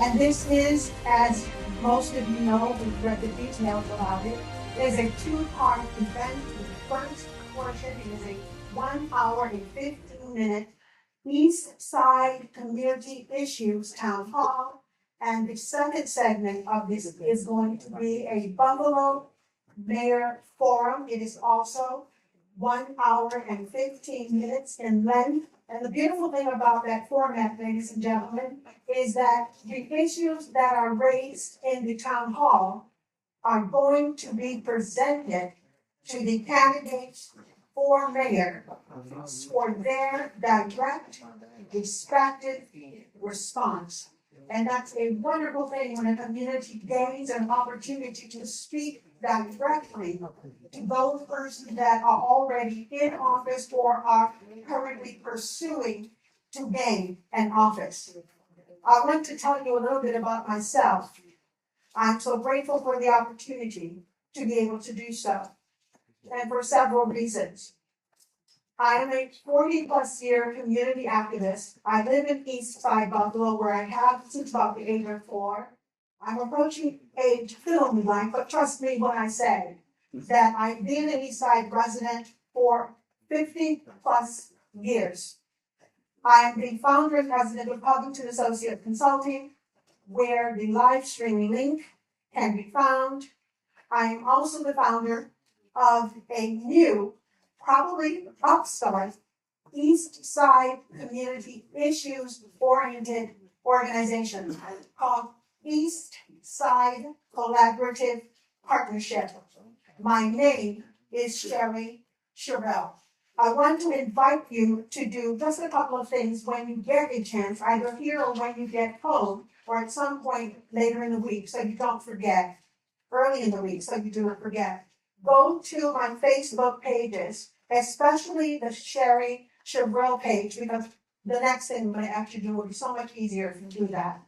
And this is, as most of you know, we've read the details about it, is a two-part event. The first portion is a 1 hour and 15-minute East Side Community Issues Town Hall. And the second segment of this is going to be a Buffalo Mayor Forum. It is also 1 hour and 15 minutes in length. And the beautiful thing about that format, ladies and gentlemen, is that the issues that are raised in the town hall are going to be presented to the candidates for mayor for their direct, respective response. And that's a wonderful thing when a community gains an opportunity to speak directly to those persons that are already in office or are currently pursuing to gain an office. I want to tell you a little bit about myself. I'm so grateful for the opportunity to be able to do so, and for several reasons. I am a 40-plus year community activist. I live in East Side Buffalo, where I have since about the age of 4. I'm approaching age film-like, but trust me when I say that I've been an East Side resident for 50-plus years. I am the founder and president of Covington Associate Consulting, where the live streaming link can be found. I am also the founder of a new, probably upstart, East Side Community Issues Oriented organization called East Side Collaborative Partnership. My name is Sherry Sherrill. I want to invite you to do just a couple of things when you get a chance, either here or when you get home, or at some point later in the week, so you don't forget, early in the week, so you do not forget. Go to my Facebook pages, especially the Sherry Sherrill page, because the next thing I'm going to actually do will be so much easier if you do that.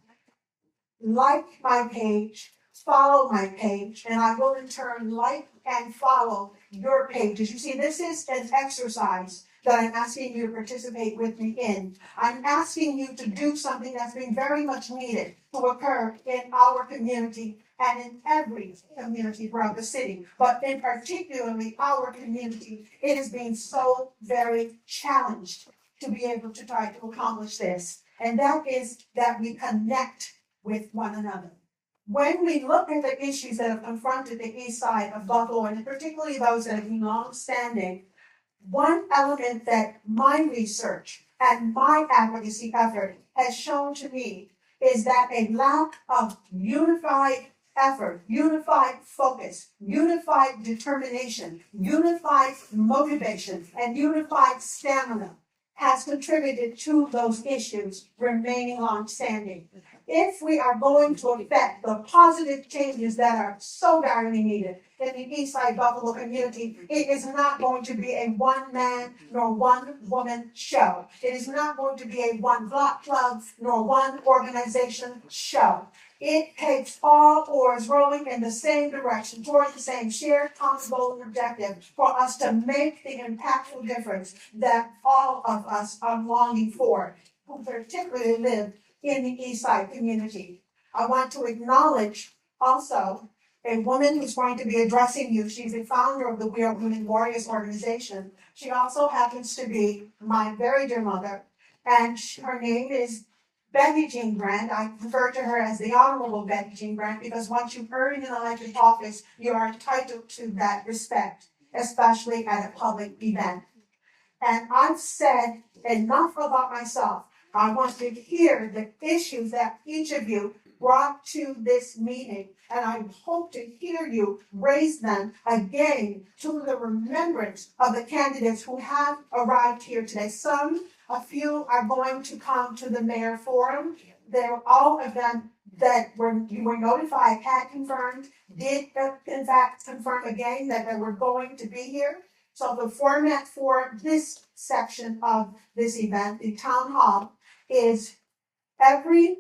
Like my page, follow my page, and I will in turn like and follow your pages. You see, this is an exercise that I'm asking you to participate with me in. I'm asking you to do something that's been very much needed to occur in our community and in every community throughout the city, but in particularly our community. It is being so very challenged to be able to try to accomplish this, and that is that we connect with one another. When we look at the issues that have confronted the east side of Buffalo, and particularly those that have been long-standing, one element that my research and my advocacy effort has shown to me is that a lack of unified effort, unified focus, unified determination, unified motivation, and unified stamina has contributed to those issues remaining long-standing. If we are going to effect the positive changes that are so direly needed in the East Side Buffalo community, it is not going to be a one-man nor one-woman show. It is not going to be a one block club nor one organization show. It takes all oars rowing in the same direction toward the same shared common goal and objective for us to make the impactful difference that all of us are longing for, who particularly live in the East Side community. I want to acknowledge also a woman who's going to be addressing you. She's the founder of the We Are Women Warriors organization. She also happens to be my very dear mother, and her name is Betty Jean Grant. I refer to her as the Honorable Betty Jean Grant because once you've earned an elected office, you are entitled to that respect, especially at a public event. And I've said enough about myself. I want to hear the issues that each of you brought to this meeting, and I hope to hear you raise them again to the remembrance of the candidates who have arrived here today. A few are going to come to the mayor forum. They're all of them that you were notified had confirmed, did in fact confirm again that they were going to be here. So the format for this section of this event, the town hall, is every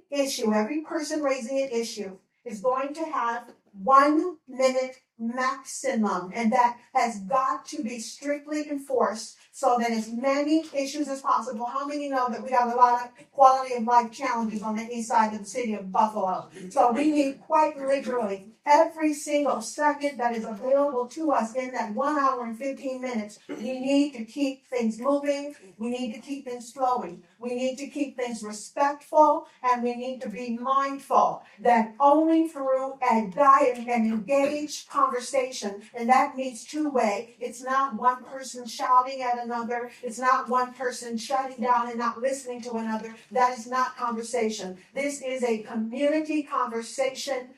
person raising an issue is going to have 1 minute maximum, and that has got to be strictly enforced so that as many issues as possible. How many know that we got a lot of quality of life challenges on the east side of the city of Buffalo? So we need quite literally every single second that is available to us in that 1 hour and 15 minutes. We need to keep things moving. We need to keep things flowing. We need to keep things respectful, and we need to be mindful that only through a dialogue and engaged conversation, and that means two-way. It's not one person shouting at another. It's not one person shutting down and not listening to another. That is not conversation. This is a community conversation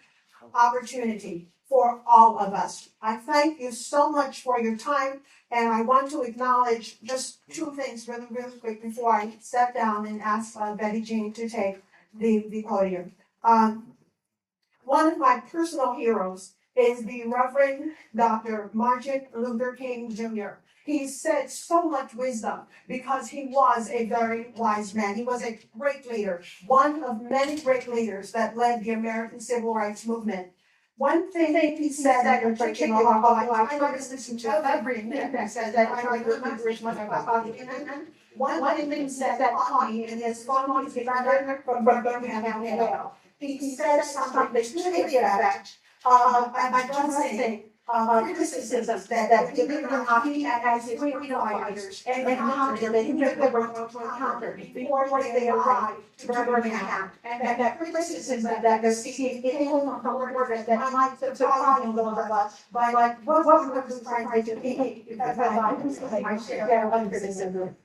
opportunity for all of us. I thank you so much for your time, and I want to acknowledge just two things really, really quick before I step down and ask Betty Jean to take the podium. One of my personal heroes is the Reverend Dr. Martin Luther King Jr. He said so much wisdom because he was a very wise man. He was a great leader, one of many great leaders that led the American Civil Rights Movement. One thing he said that in particular, I try to listen to everything he said that I try to remember as much as I possibly can. One thing he said that taught me, and his phone is from Birmingham, Alabama. He said something that to the effect of addressing criticisms that we live in as freedom fighters and encounter that they were going to encounter before they arrived to Birmingham. And that criticism that the city came from the word that might surprise a little of us, but what was trying to be, because I share of criticism.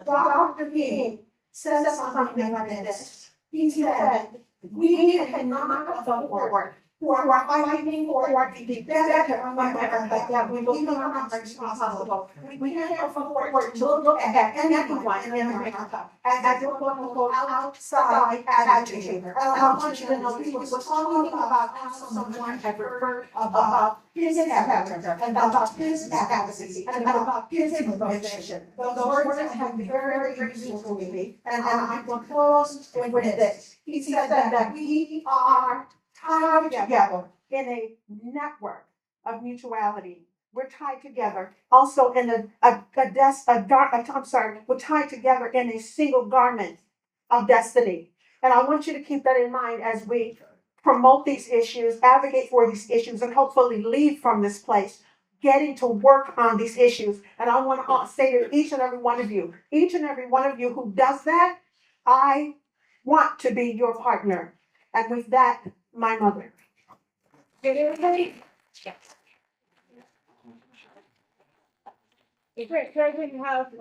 Dr. King says something like this. He said, we cannot afford who are fighting for the better America that we will not as possible. We can't afford to look at anyone in America as a quote-unquote outside agitator. I want you to know he was talking about how someone had referred about his character and about his advocacy and about his motivation. Those words have been very, very useful to me, and I will close with this. He said that we are tied together in a network of mutuality. We're tied together also in we're tied together in a single garment of destiny. And I want you to keep that in mind as we promote these issues, advocate for these issues, and hopefully leave from this place getting to work on these issues. And I want to say to each and every one of you who does that, I want to be your partner. And with that, my mother. Did everybody? Yes. If we're President House,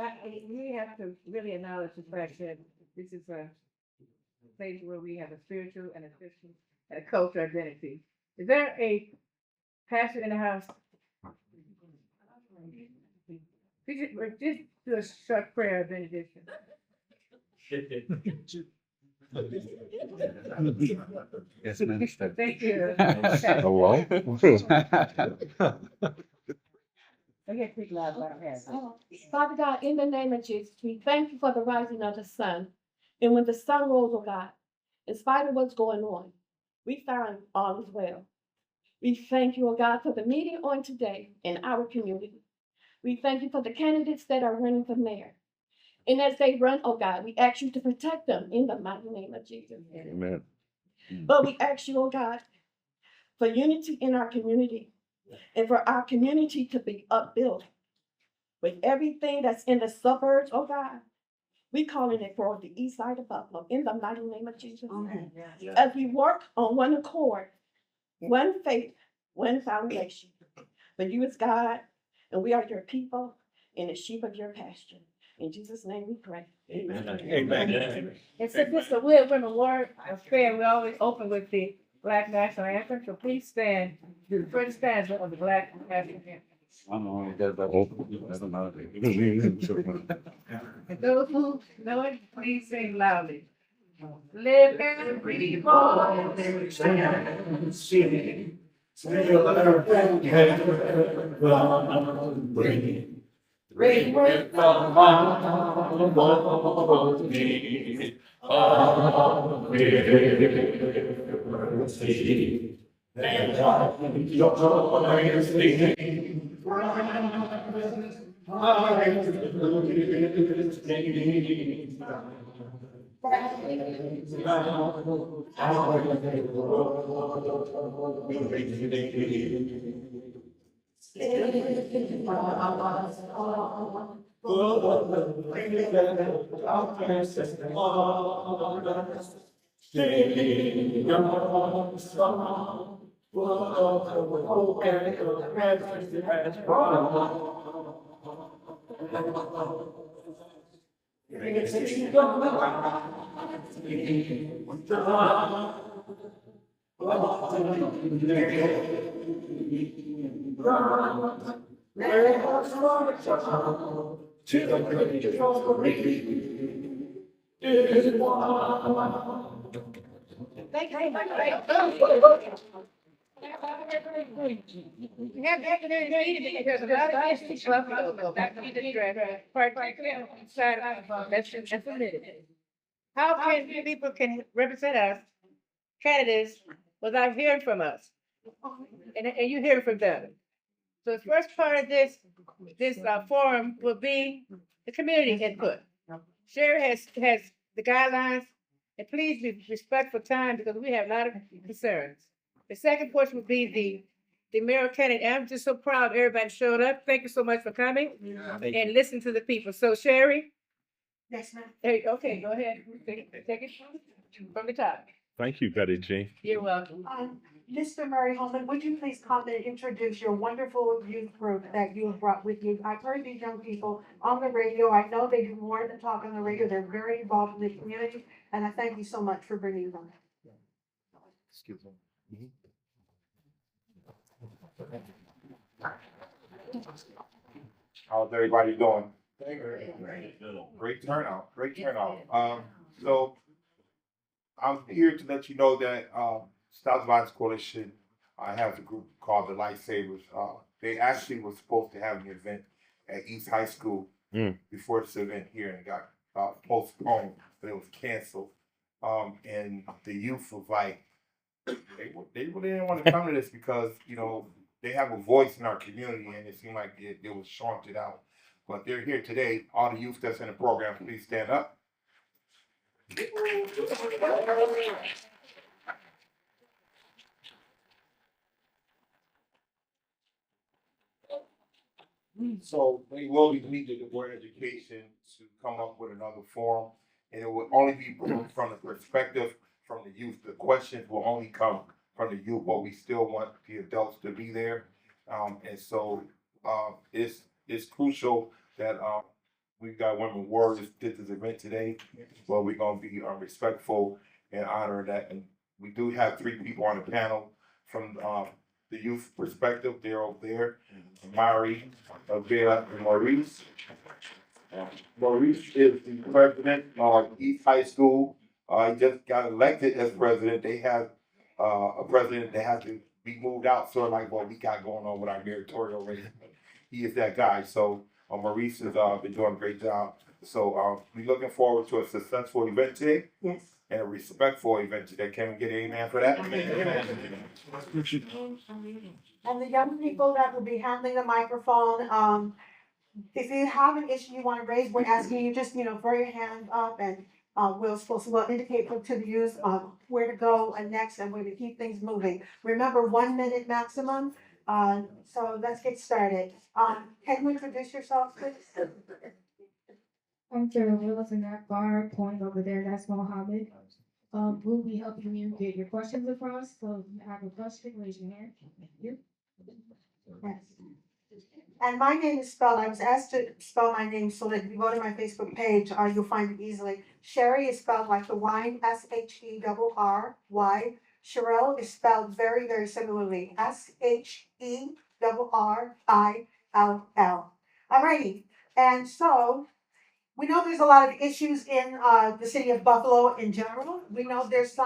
we have to really acknowledge the fact that this is a place where we have a spiritual and a Christian and a cultural identity. Is there a pastor in the house? Just do a short prayer of benediction. Yes, Minister. Thank you. Hello. Okay, speak loud about that. Father God, in the name of Jesus, we thank you for the rising of the sun. And when the sun rose, oh God, in spite of what's going on, we found all is well. We thank you, oh God, for the meeting on today in our community. We thank you for the candidates that are running for mayor. And as they run, oh God, we ask you to protect them in the mighty name of Jesus. Amen. But we ask you, oh God, for unity in our community and for our community to be upbuilt with everything that's in the suburbs, oh God. We calling it for the east side of Buffalo in the mighty name of Jesus. As we work on one accord, one faith, one foundation. But you is God, and we are your people and the sheep of your pasture. In Jesus' name we pray. Amen. Amen. And so this is a Women Award affair. We always open with the Black National Anthem. So please stand. Do the first stanza of the Black National Anthem. And those who know it, please sing loudly. Live every voice and sing, till earth and heaven ring. Ring with the harmony of liberty. We have to because a lot of issues that we address, particularly on the side of that's submitted. How can people can represent us, candidates, without hearing from us? And you hear from them. So the first part of this forum will be the community input. Sherry has the guidelines, and please be respectful time because we have a lot of concerns. The second portion would be the mayor candidate. And I'm just so proud everybody showed up. Thank you so much for coming and listen to the people. So Sherry, Yes, ma'am. hey, okay, go ahead. Take it from the top. Thank you, Betty G. You're welcome. Mr. Murray Holman, would you please come and introduce your wonderful youth group that you have brought with you? I've heard these young people on the radio. I know they do more than talk on the radio. They're very involved in the community, and I thank you so much for bringing them. Excuse me. How's everybody doing? Great turnout, great turnout. So I'm here to let you know that South Violence Coalition has a group called the Lifesavers. They actually were supposed to have an event at East High School before this event here, and it got postponed, but it was canceled. And the youth was like, they really didn't want to come to this because they have a voice in our community, and it seemed like it was shunted out. But they're here today. All the youth that's in the program, please stand up. So we will be meeting the Board of Education to come up with another forum, and it will only be from the perspective from the youth. The questions will only come from the youth, but we still want the adults to be there. And so it's crucial that we've got women warriors did this event today, but we're gonna be respectful and honor that. And we do have 3 people on the panel from the youth perspective. They're over there. Mari, Avila, and Maurice. Maurice is the president of East High School. He just got elected as president. They have a president that has to be moved out, sort of like what we got going on with our mayoral race. He is that guy. So Maurice has been doing a great job. So we're looking forward to a successful event today. Yes. And a respectful event today. Can we get an amen for that? And the young people that will be handling the microphone, if you have an issue you want to raise, we're asking you just, throw your hand up and we'll indicate to the youth where to go and next and where to keep things moving. Remember, 1 minute maximum. So let's get started. Can you introduce yourself, please? I'm Sarah Willis, and that bar point over there, that's Mohammed. We'll be helping you get your questions across, so if you have a question, raise your hand. You? Yes. And my name is spelled, I was asked to spell my name so that if you go to my Facebook page, you'll find it easily. Sherry is spelled like the wine, S-H-E-R-R-Y. Sherelle is spelled very, very similarly, S-H-E-R-R-I-L-L. Alrighty, and so we know there's a lot of issues in the city of Buffalo in general. We know there's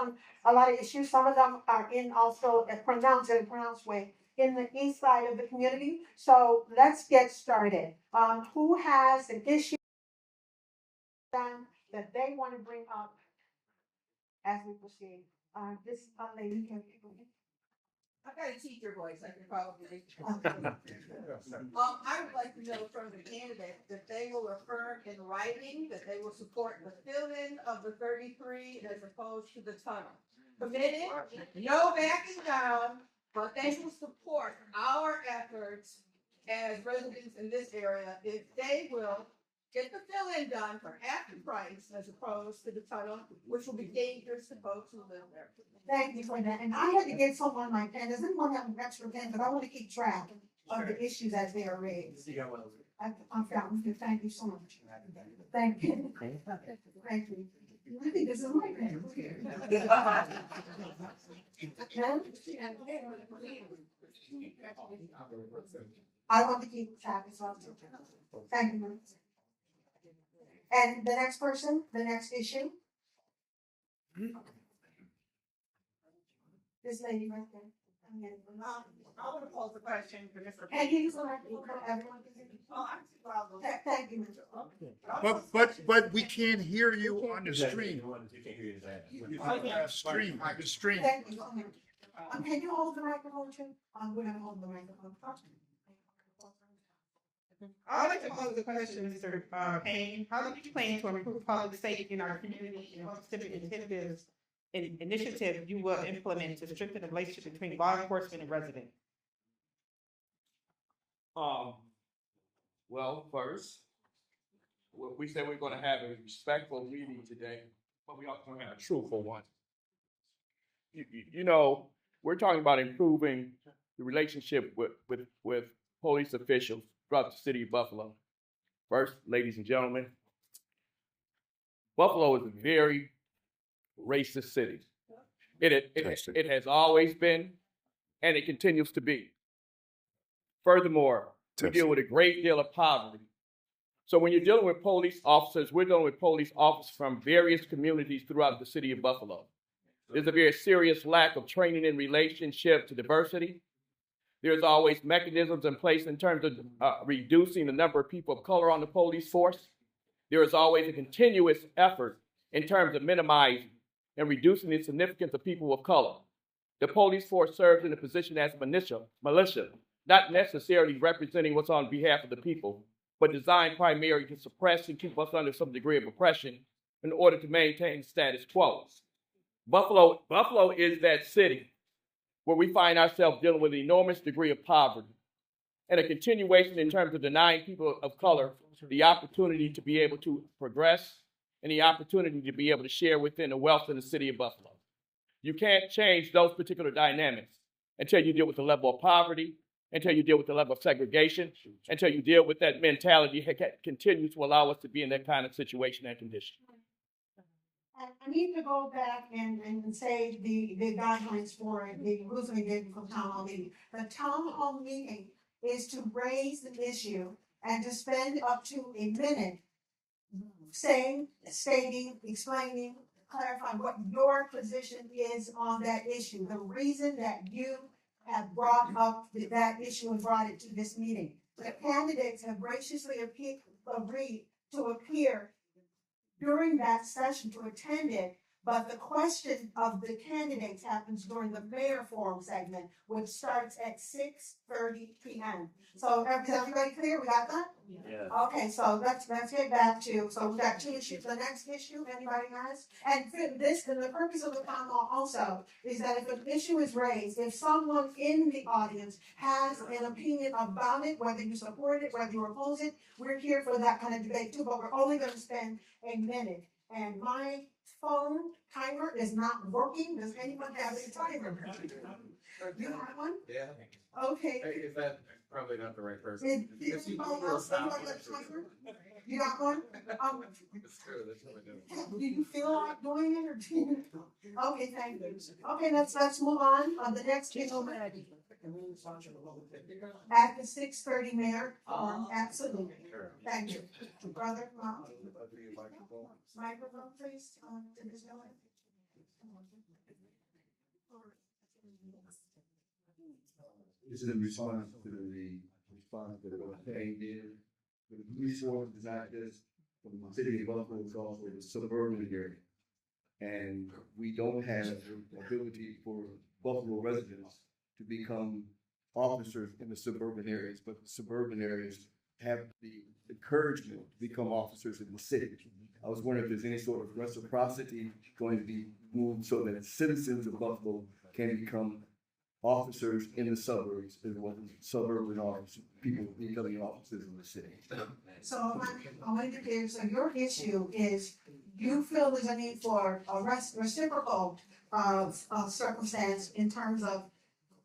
a lot of issues. Some of them are also pronounced in a pronounced way in the east side of the community. So let's get started. Who has an issue that they want to bring up as we proceed? This lady here. I got a teacher voice, I can probably. I would like to know from the candidates that they will affirm in writing that they will support the fill-in of the 33 as opposed to the tunnel. Committed, no backing down, but they will support our efforts as residents in this area if they will get the fill-in done for half the price as opposed to the tunnel, which will be dangerous to folks who live there. Thank you for that. And I had to get someone my pen. Does anyone have an extra pen? Because I want to keep track of the issues as they are raised. I'm found you. Thank you so much. Thank you. Thank you. I think this is my pen. I want to keep track as well. Thank you. And the next person, the next issue. This lady right there. I want to pose a question for Mr. And he's like, everyone. Thank you. But we can't hear you on the stream. Stream. Thank you so much. Can you hold the microphone too? I'm gonna hold the microphone. I'd like to pose a question, Mr. Payne. How do you plan to improve public safety in our community, and what specific initiative you will implement to strengthen the relationship between law enforcement and residents? Well, first, we said we're gonna have a respectful meeting today, but we also gonna have a truthful one. You know, we're talking about improving the relationship with police officials throughout the city of Buffalo. First, ladies and gentlemen, Buffalo is a very racist city. It has always been, and it continues to be. Furthermore, we deal with a great deal of poverty. So when you're dealing with police officers, we're dealing with police officers from various communities throughout the city of Buffalo. There's a very serious lack of training in relationship to diversity. There's always mechanisms in place in terms of reducing the number of people of color on the police force. There is always a continuous effort in terms of minimizing and reducing the significance of people of color. The police force serves in a position as militia, not necessarily representing what's on behalf of the people, but designed primarily to suppress and keep us under some degree of oppression in order to maintain status quo. Buffalo is that city where we find ourselves dealing with an enormous degree of poverty and a continuation in terms of denying people of color the opportunity to be able to progress and the opportunity to be able to share within the wealth of the city of Buffalo. You can't change those particular dynamics until you deal with the level of poverty, until you deal with the level of segregation, until you deal with that mentality that continues to allow us to be in that kind of situation and condition. I need to go back and say the guidelines for the rules we did for town hall meeting. The town hall meeting is to raise the issue and to spend up to a minute stating, explaining, clarifying what your position is on that issue. The reason that you have brought up that issue and brought it to this meeting. The candidates have graciously agreed to appear during that session to attend it, but the question of the candidates happens during the mayor forum segment, which starts at 6:30 p.m. So is everybody clear? We got that? Yeah. Okay, so let's get back to, so we've got two issues. The next issue, anybody has? And for this, and the purpose of the town hall also is that if an issue is raised, if someone in the audience has an opinion about it, whether you support it, whether you oppose it, we're here for that kind of debate too, but we're only gonna spend a minute. And my phone timer is not working. Does anyone have a timer? You have one? Yeah. Okay. Hey, is that probably not the right person? Is anybody else have a timer? You got one? It's true, that's what I do. Do you feel like doing it or do you? Okay, thank you. Okay, let's move on. The next issue. At the 6:30 mayor forum, absolutely. Thank you. Brother, mom. Microphone, please. To this gentleman. This is in response to the response that was Payne did. The police force is not just from the city of Buffalo, it's also the suburban area. And we don't have the ability for Buffalo residents to become officers in the suburban areas, but the suburban areas have the encouragement to become officers in the city. I was wondering if there's any sort of reciprocity going to be moved so that citizens of Buffalo can become officers in the suburbs as well as suburban officers, people becoming officers in the city. So I want to be clear, so your issue is you feel there's a need for a reciprocal circumstance in terms of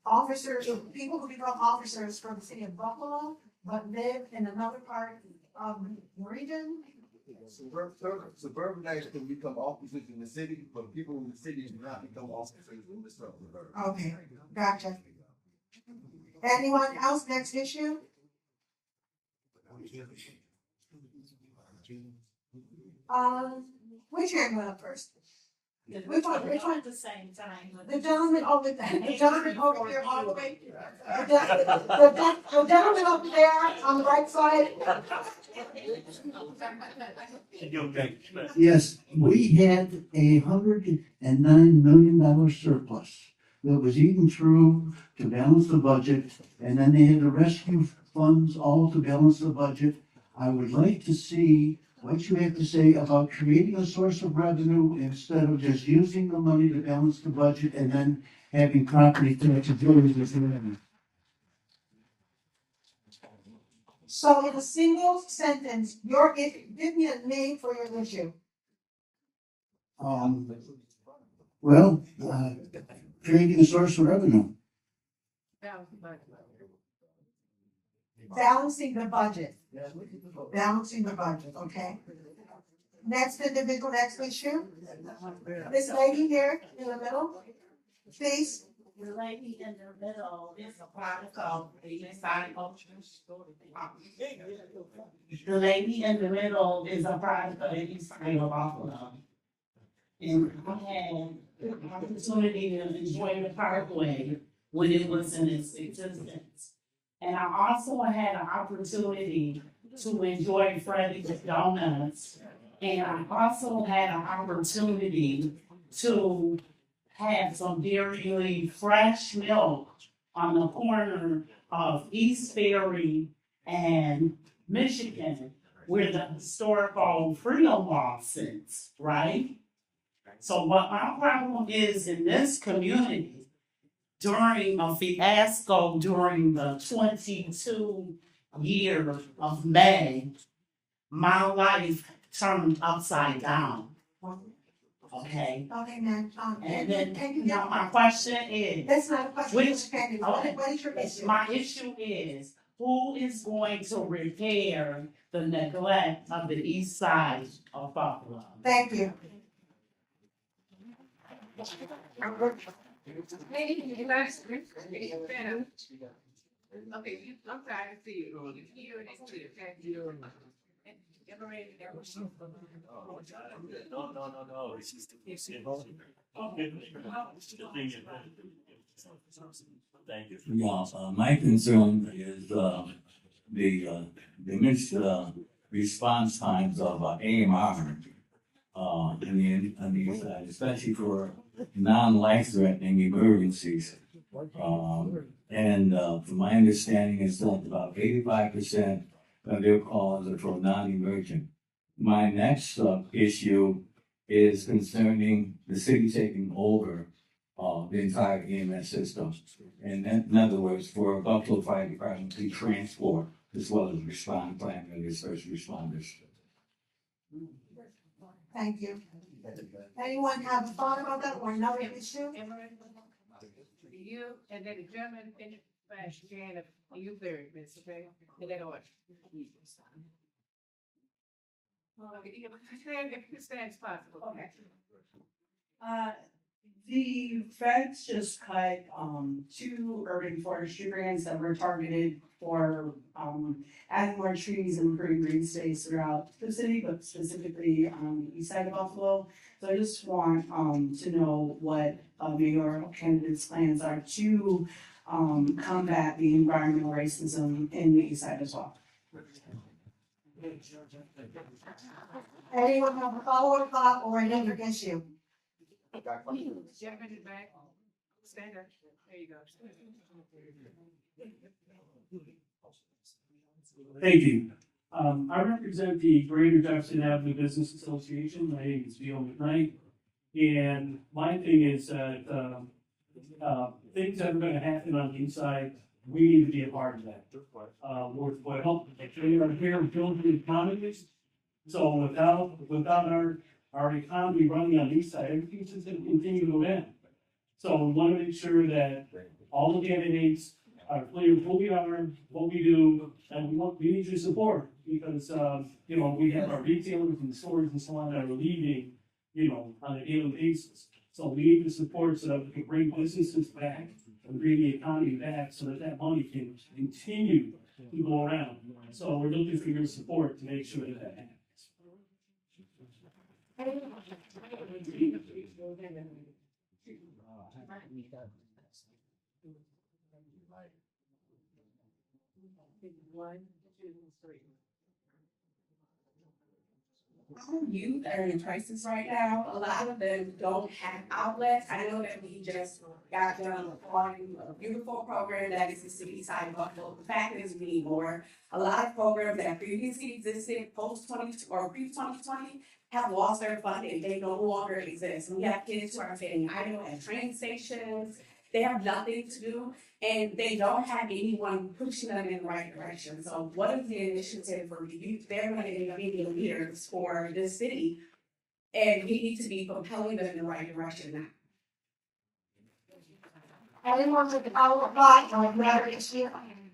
officers, people who become officers from the city of Buffalo, but live in another part of the region. Suburbanites can become officers in the city, but people in the city do not become officers in the suburbs. Okay, gotcha. Anyone else, next issue? Which hand went up first? Which one? At the same time. The gentleman over there, the gentleman over here all the way. The gentleman over there on the right side. Yes, we had $109 million surplus that was eaten through to balance the budget, and then they had to rescue funds all to balance the budget. I would like to see what you have to say about creating a source of revenue instead of just using the money to balance the budget and then having property tax abilities as revenue. So in a single sentence, give me a name for your issue. Well, creating a source of revenue. Balancing the budget. Balancing the budget, okay. Next individual, next issue. This lady here in the middle, please. The lady in the middle is a product of the east side of. The lady in the middle is a product of the east side of Buffalo. And I had the opportunity to enjoy the parkway when it was in its existence. And I also had an opportunity to enjoy Freddy's Donuts. And I also had an opportunity to have some very fresh milk on the corner of East Ferry and Michigan, where the historical Freedom Wall sits, right? So what my problem is in this community, during a fiasco during the 22 years of May, my life turned upside down. Okay. Okay, ma'am. And then now my question is, That's not a question. What is your issue? my issue is, who is going to repair the neglect of the east side of Buffalo? Thank you. Hey, last, okay, I'm trying to see you. You and this too, okay? No. It's just Thank you. Yeah, my concern is the diminished response times of AMR in the side, especially for non-life-threatening emergencies. And from my understanding, it's like about 85% of their calls are for non-emergent. My next issue is concerning the city taking over the entire EMS system. And in other words, for Buffalo Fire Department to transport as well as respond primarily as first responders. Thank you. Anyone have a thought about that or another issue? You, and then the gentleman finished fast again, you third, Miss, okay? In that order. Okay, if you stand as possible. Okay. The feds just cut 2 urban forestry grants that were targeted for adding more trees and improving green space throughout the city, but specifically on the east side of Buffalo. So I just want to know what mayoral candidates' plans are to combat the environmental racism in the east side as well. Anyone have a follow-up thought or another issue? Gentleman in the back. Stand up. There you go. Thank you. I represent the Greater Jefferson Avenue Business Association. My name is Neil McKnight. And my thing is that things that are going to happen on the inside, we need to be a part of that. We're helping, we are here building the economy. So without our economy running on the east side, everything's just going to continue to go down. So we want to make sure that all the candidates are clear who we are, what we do, and we need your support because, we have our retailers and stores and so on that are leaving, on a daily basis. So we need the support so that we can bring businesses back and bring the economy back so that money can continue to go around. So we're looking for your support to make sure that happens. One, two, three. Our youth are in crisis right now. A lot of them don't have outlets. I know that we just got done applying a beautiful program that is the city side of Buffalo. The fact is we need more. A lot of programs that previously existed post 20 or pre 2020 have lost their funding. They no longer exist. We have kids who are sitting idle at train stations. They have nothing to do, and they don't have anyone pushing them in the right direction. So what is the initiative for the youth? They're going to end up being the leaders for this city, and we need to be propelling them in the right direction now. Anyone with the power of God, or whatever is here? I'm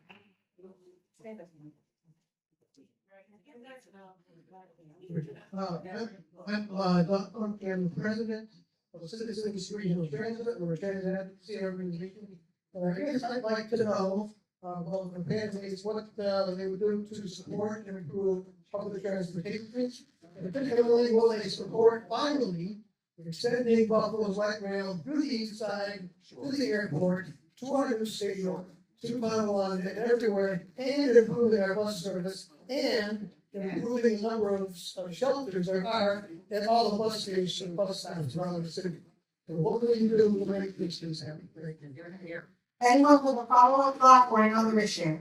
president of Citizens Regional Transit, or advocacy organization. I guess I'd like to know, from candidates, what they would do to support and improve public transportation. And particularly, will they support finally extending Buffalo's light rail through the east side, to the airport, to our new stadium, to Townhalll and everywhere, and improving our bus service, and improving the number of shelters there are at all the bus stations and bus stops around the city. And what will you do to make these things happen? Thank you. Anyone with the power of God, or another issue?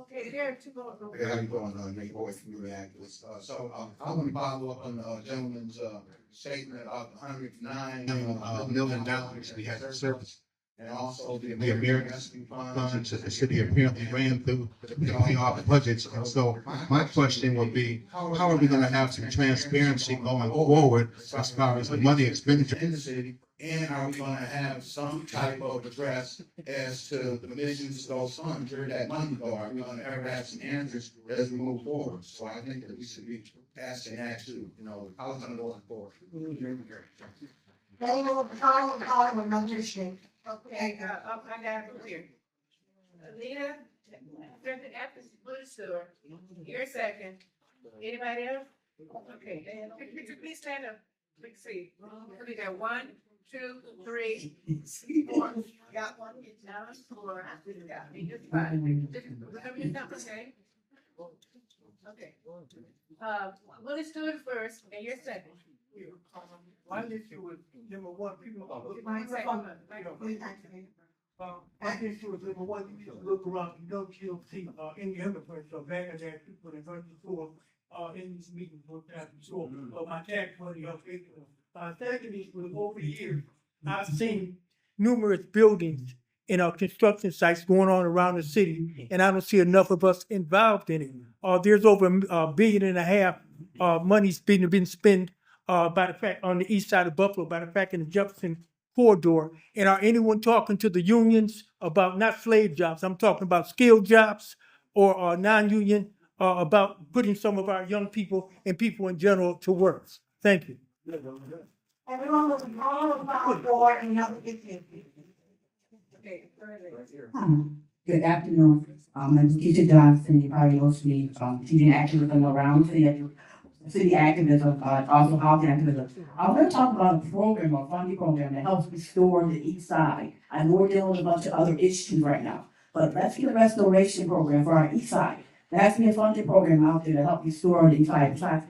Okay, there are two more. Hey, how you doing, Nate Boyd from Community Activist? I want to follow up on the gentleman's statement about the $109 million we had to service. And also the American Rescue Funds that the city apparently ran through all the budgets. And so my question would be, how are we going to have some transparency going forward as far as the money expenditure in the city? And are we going to have some type of address as to the missions of those funds, where that money go? Are we going to ever have some answers as we move forward? So I think that we should be asking that too, how is it going forward? Anyone with the power of God, or another issue? Okay, I got it here. Anita, after Blue Store, you're second. Anybody else? Okay, please stand up. Please see. We got 1, 2, 3, 4. Got one. Now it's 4. Got me just fine. Whatever you number, okay? Okay. Let's do it first, and you're second. My issue with number one, people are looking. My issue is number one, you just look around, you don't see any other place, so back at that, people that go to the store, in these meetings, what that store, but my tax money up. Secondly, with over the years, I've seen numerous buildings and construction sites going on around the city, and I don't see enough of us involved in it. There's over $1.5 billion money's been spent by the fact on the east side of Buffalo, by the fact in the Jefferson corridor. And are anyone talking to the unions about not slave jobs? I'm talking about skilled jobs or non-union, about putting some of our young people and people in general to work. Thank you. Everyone with the power of God, or another issue? Okay, Good afternoon. My name is Keisha Johnson. You probably know me from student activism around city activism, also housing activism. I want to talk about a program, a funding program that helps restore the east side. I know we're dealing with a bunch of other issues right now, but let's get a restoration program for our east side. There has to be a funding program out there to help restore the east side. Besides,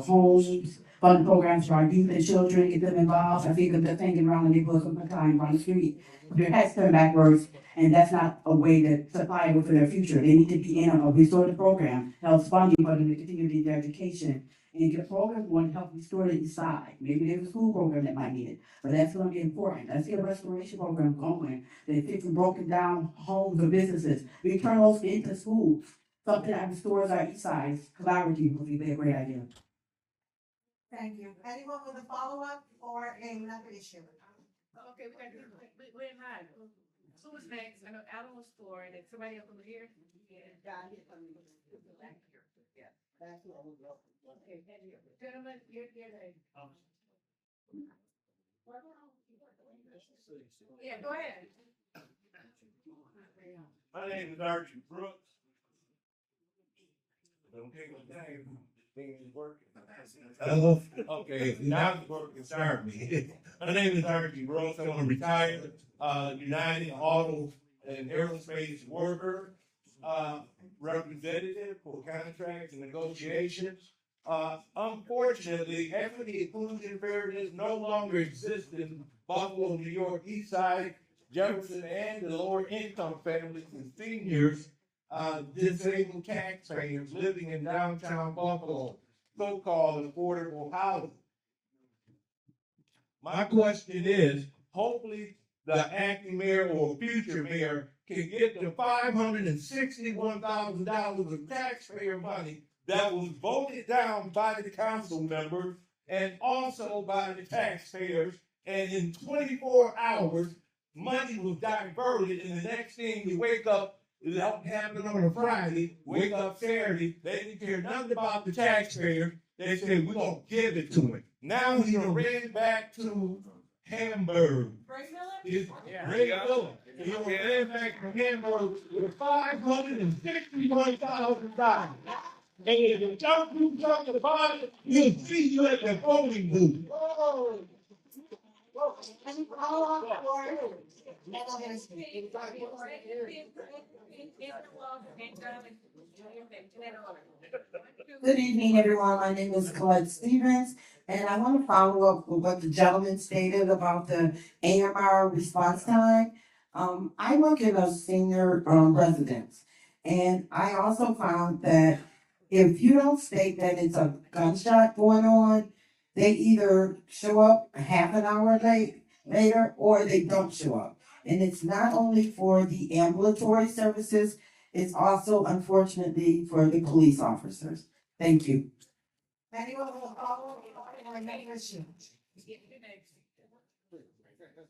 homes, fund programs for our youth and children, get them involved. I see them just hanging around the neighborhood sometimes around the street. Their heads turned backwards, and that's not a way to supply them for their future. They need to be in a restorative program, helps funding for them to continue their education. And get a program going to help restore the east side. Maybe there's a school program that might need it, but that's gonna be important. I see a restoration program going, they fix broken down homes or businesses, we turn those into schools. Something that restores our east side, collaborative would be a great idea. Thank you. Anyone with a follow-up or another issue? Okay, we're in line. Who was next? I know Alan was for, and then somebody else over here? Yeah. Okay, gentlemen, you're there. Yeah, go ahead. My name is Archie Brooks. Don't take my name. Thing is working. Okay, now the work can start me. My name is Archie Brooks. I'm a retired United Auto and Aerospace worker, representative for contracts and negotiations. Unfortunately, equity, inclusion, fairness no longer exists in Buffalo, New York, East Side, Jefferson, and the lower income families and seniors, disabled taxpayers living in downtown Buffalo, so-called affordable housing. My question is, hopefully the acting mayor or future mayor can get the $561,000 of taxpayer money that was voted down by the council members and also by the taxpayers, and in 24 hours, money was diverted, and the next thing you wake up, it happened on a Friday, wake up Saturday, they didn't care nothing about the taxpayer, they said, we're going to give it to him. Now he ran back to Hamburg. Ray Miller. He ran back to Hamburg with $561,000. And if you don't do something about it, you'll see you at the voting booth. Good evening, everyone. My name is Colette Stevens, and I want to follow up with what the gentleman stated about the AMR response time. I work in a senior residence, and I also found that if you don't state that it's a gunshot going on, they either show up half an hour later or they don't show up. And it's not only for the ambulatory services, it's also, unfortunately, for the police officers. Thank you. Anyone with a follow-up or another issue?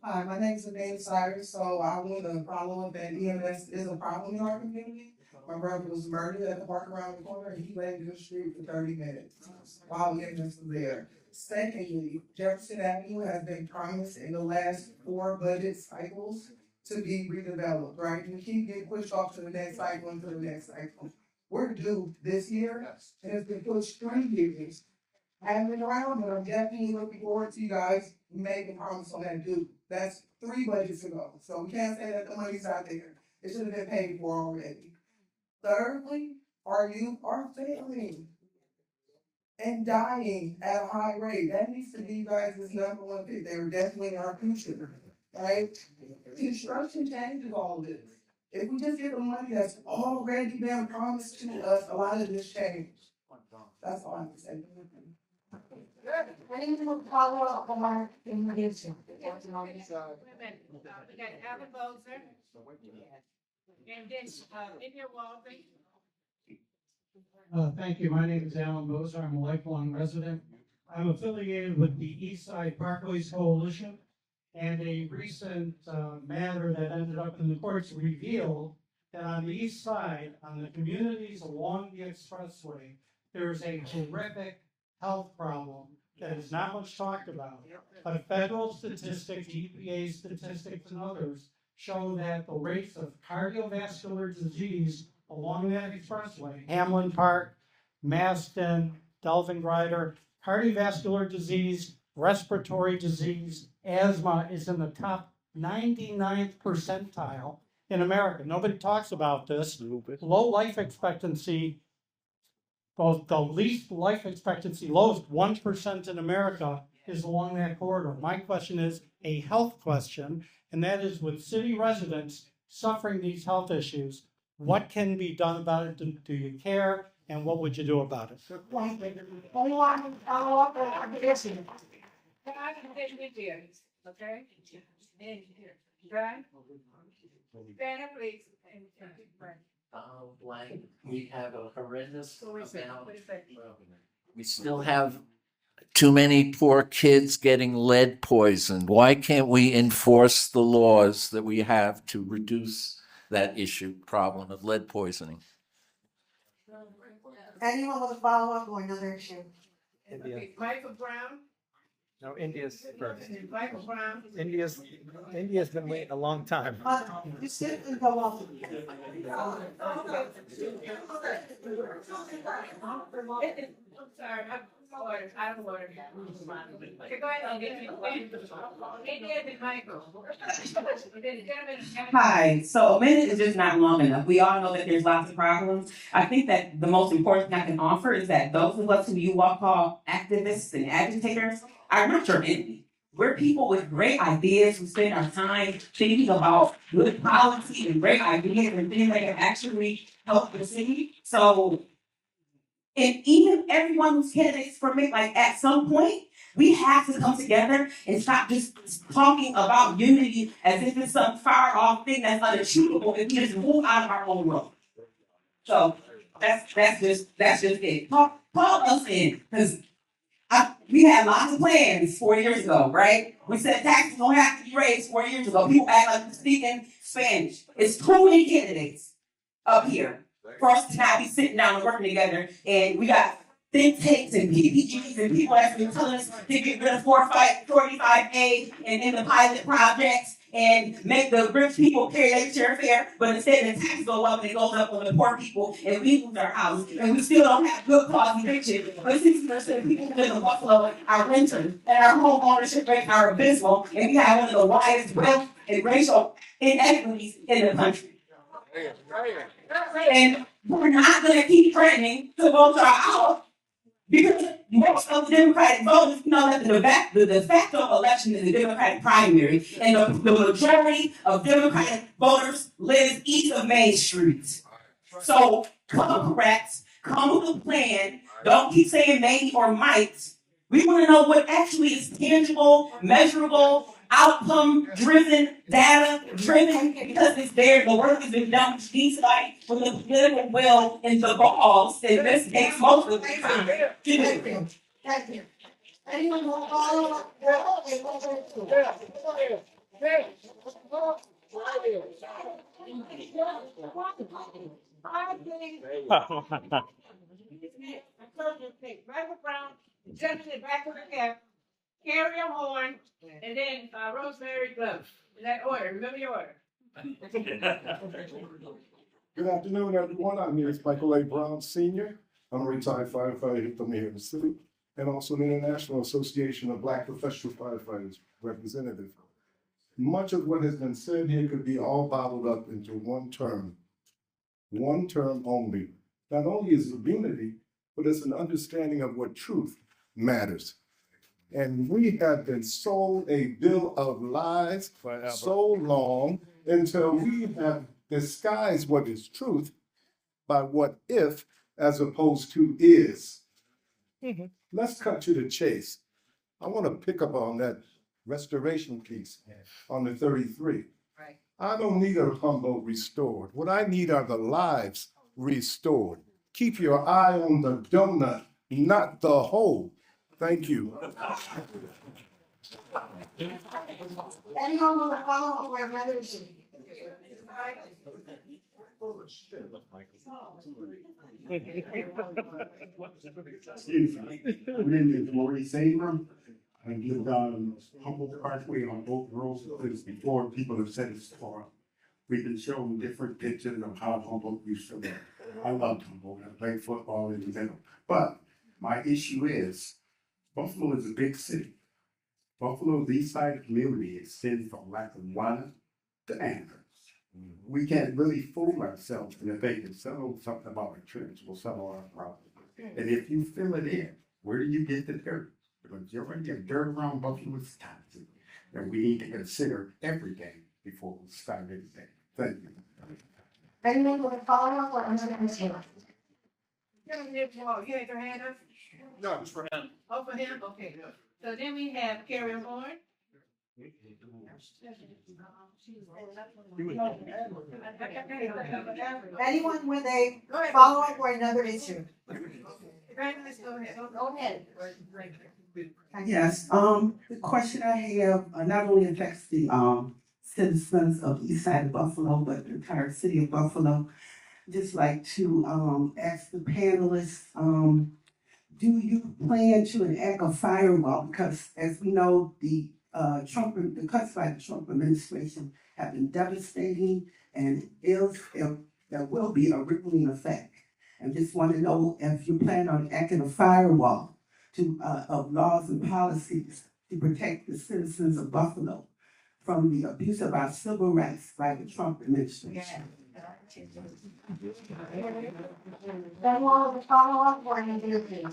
Hi, my name is Dana Cyrus, so I want to follow up that EMS is a problem in our community. My brother was murdered at the park around the corner, and he laid in the street for 30 minutes while EMS was there. Secondly, Jefferson Avenue has been promised in the last 4 budget cycles to be redeveloped, right? We keep getting pushed off to the next cycle and to the next cycle. We're due this year, and it's been pushed 3 years. I haven't been around, but I'm definitely looking forward to you guys making promise on that due. That's 3 budgets ago, so we can't say that the money's out there. It should have been paid for already. Thirdly, our youth are failing and dying at a high rate. That needs to be you guys' number one pick. They were definitely our future, right? Construction changes all of this. If we just get the money that's already been promised to us, a lot of this change. That's all I have to say. Anyone follow up on my issue? We got Alan Bozer. And then, India Walton. Thank you. My name is Alan Bozer. I'm a lifelong resident. I'm affiliated with the East Side Parkways Coalition, and a recent matter that ended up in the courts revealed that on the east side, on the communities along the expressway, there's a horrific health problem that is not much talked about. But federal statistics, EPA statistics, and others show that the rates of cardiovascular disease along that expressway, Hamlin Park, Maston, Delvin Grider, cardiovascular disease, respiratory disease, asthma is in the top 99th percentile in America. Nobody talks about this. Low life expectancy the least life expectancy, lowest 1% in America is along that corridor. My question is a health question, and that is with city residents suffering these health issues, what can be done about it? Do you care? And what would you do about it? Okay? Right? Stand up, please. Blank, we have a horrendous What is it? amount. What is that? We still have too many poor kids getting lead poisoned. Why can't we enforce the laws that we have to reduce that problem of lead poisoning? Anyone with a follow-up or another issue? India. Okay, Michael Brown? No, India's first. Michael Brown? India's been waiting a long time. You simply go off. I'm sorry, I'm ordered, out of order. Okay, go ahead, India and Michael. Hi, so a minute is just not long enough. We all know that there's lots of problems. I think that the most important thing I can offer is that those of us who you all call activists and agitators are not your enemy. We're people with great ideas who spend our time thinking about good policy and great ideas and things that can actually help the city. So, and even everyone who's candidates for me, like at some point, we have to come together and stop just talking about unity as if it's some far off thing that's unachievable and we just move out of our own world. So that's just it. Call us in, because we had lots of plans 4 years ago, right? We said taxes don't have to be raised 4 years ago. People act like we're speaking Spanish. It's too many candidates up here for us to not be sitting down and working together. And we got think tanks and PPGs and people that's been telling us to get rid of 45A and in the pilot projects and make the rich people pay their share fare, but instead the taxes go up and it goes up on the poor people and we lose our house and we still don't have good quality eviction. But 60% of people who live in Buffalo are renters and our home ownership rates are abysmal and we have one of the widest wealth and racial inequities in the country. And we're not going to keep threatening to vote our out because most of the Democratic voters know that the de facto election is a Democratic primary, and the majority of Democratic voters live east of Main Street. So come correct, come with a plan. Don't keep saying maybe or might. We want to know what actually is tangible, measurable, outcome-driven, data-driven, because it's there. The work has been done with these sites with the political will and the balls, and this takes most of the time. Thank you. Anyone want to follow Michael Brown, gentleman back of the cab, carry a horn, and then Rosemary gloves. In that order. Remember your order. Good afternoon, everyone. I'm Michael A. Brown Sr. I'm a retired firefighter from here in the city, and also an International Association of Black Professional Firefighters representative. Much of what has been said here could be all bottled up into one term only. Not only is it unity, but it's an understanding of what truth matters. And we have been sold a bill of lies so long until we have disguised what is truth by what if as opposed to is. Let's cut to the chase. I want to pick up on that restoration piece on the 33. Right. I don't need a Humboldt restored. What I need are the lives restored. Keep your eye on the donut, not the hole. Thank you. anyone want to follow or another issue? Excuse me. My name is Maurice Abram. I lived on Humboldt Parkway on both roads since before people have said it's for. We've been showing different pictures of how Humboldt used to look. I loved Humboldt. I played football in the middle. But my issue is, Buffalo is a big city. Buffalo's east side community is thin from lack of water to anchors. We can't really fool ourselves into thinking something about a church will solve our problem. And if you fill it in, where do you get the dirt? The majority of dirt around Buffalo is toxic. And we need to consider everything before we start anything. Thank you. Anyone with a follow-up or another issue? You had your hand up? No, it's for him. Oh, for him? Okay. So then we have Carrie Horn. Anyone with a follow-up or another issue? Go ahead. Go ahead. Yes, the question I have not only affects the citizens of East Side of Buffalo, but the entire city of Buffalo. Just like to ask the panelists, do you plan to enact a firewall? Because as we know, the cuts by the Trump administration have been devastating, and there will be a rippling effect. And just want to know if you plan on acting a firewall of laws and policies to protect the citizens of Buffalo from the abuse of our civil rights by the Trump administration. Anyone with a follow-up or another issue?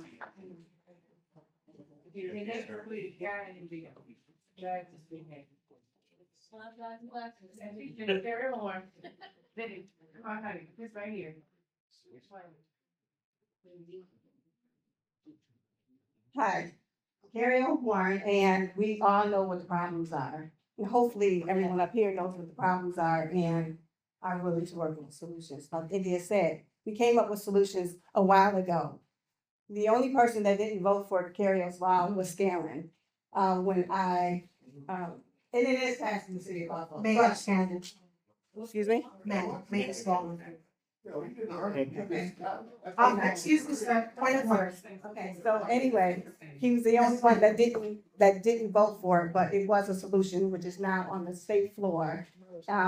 Carrie Horn. Come on, honey, this right here. Hi, Carrie Warren, and we all know what the problems are. And hopefully everyone up here knows what the problems are and are willing to work on solutions. Like India said, we came up with solutions a while ago. The only person that didn't vote for Carrie's law was Scanlon. And it is passed in the city of Buffalo. Mayor Scanlon. Excuse me? Mayor Scanlon. Okay. Excuse me, sir, point of order. Okay, so anyway, he was the only one that didn't vote for it, but it was a solution, which is now on the state floor,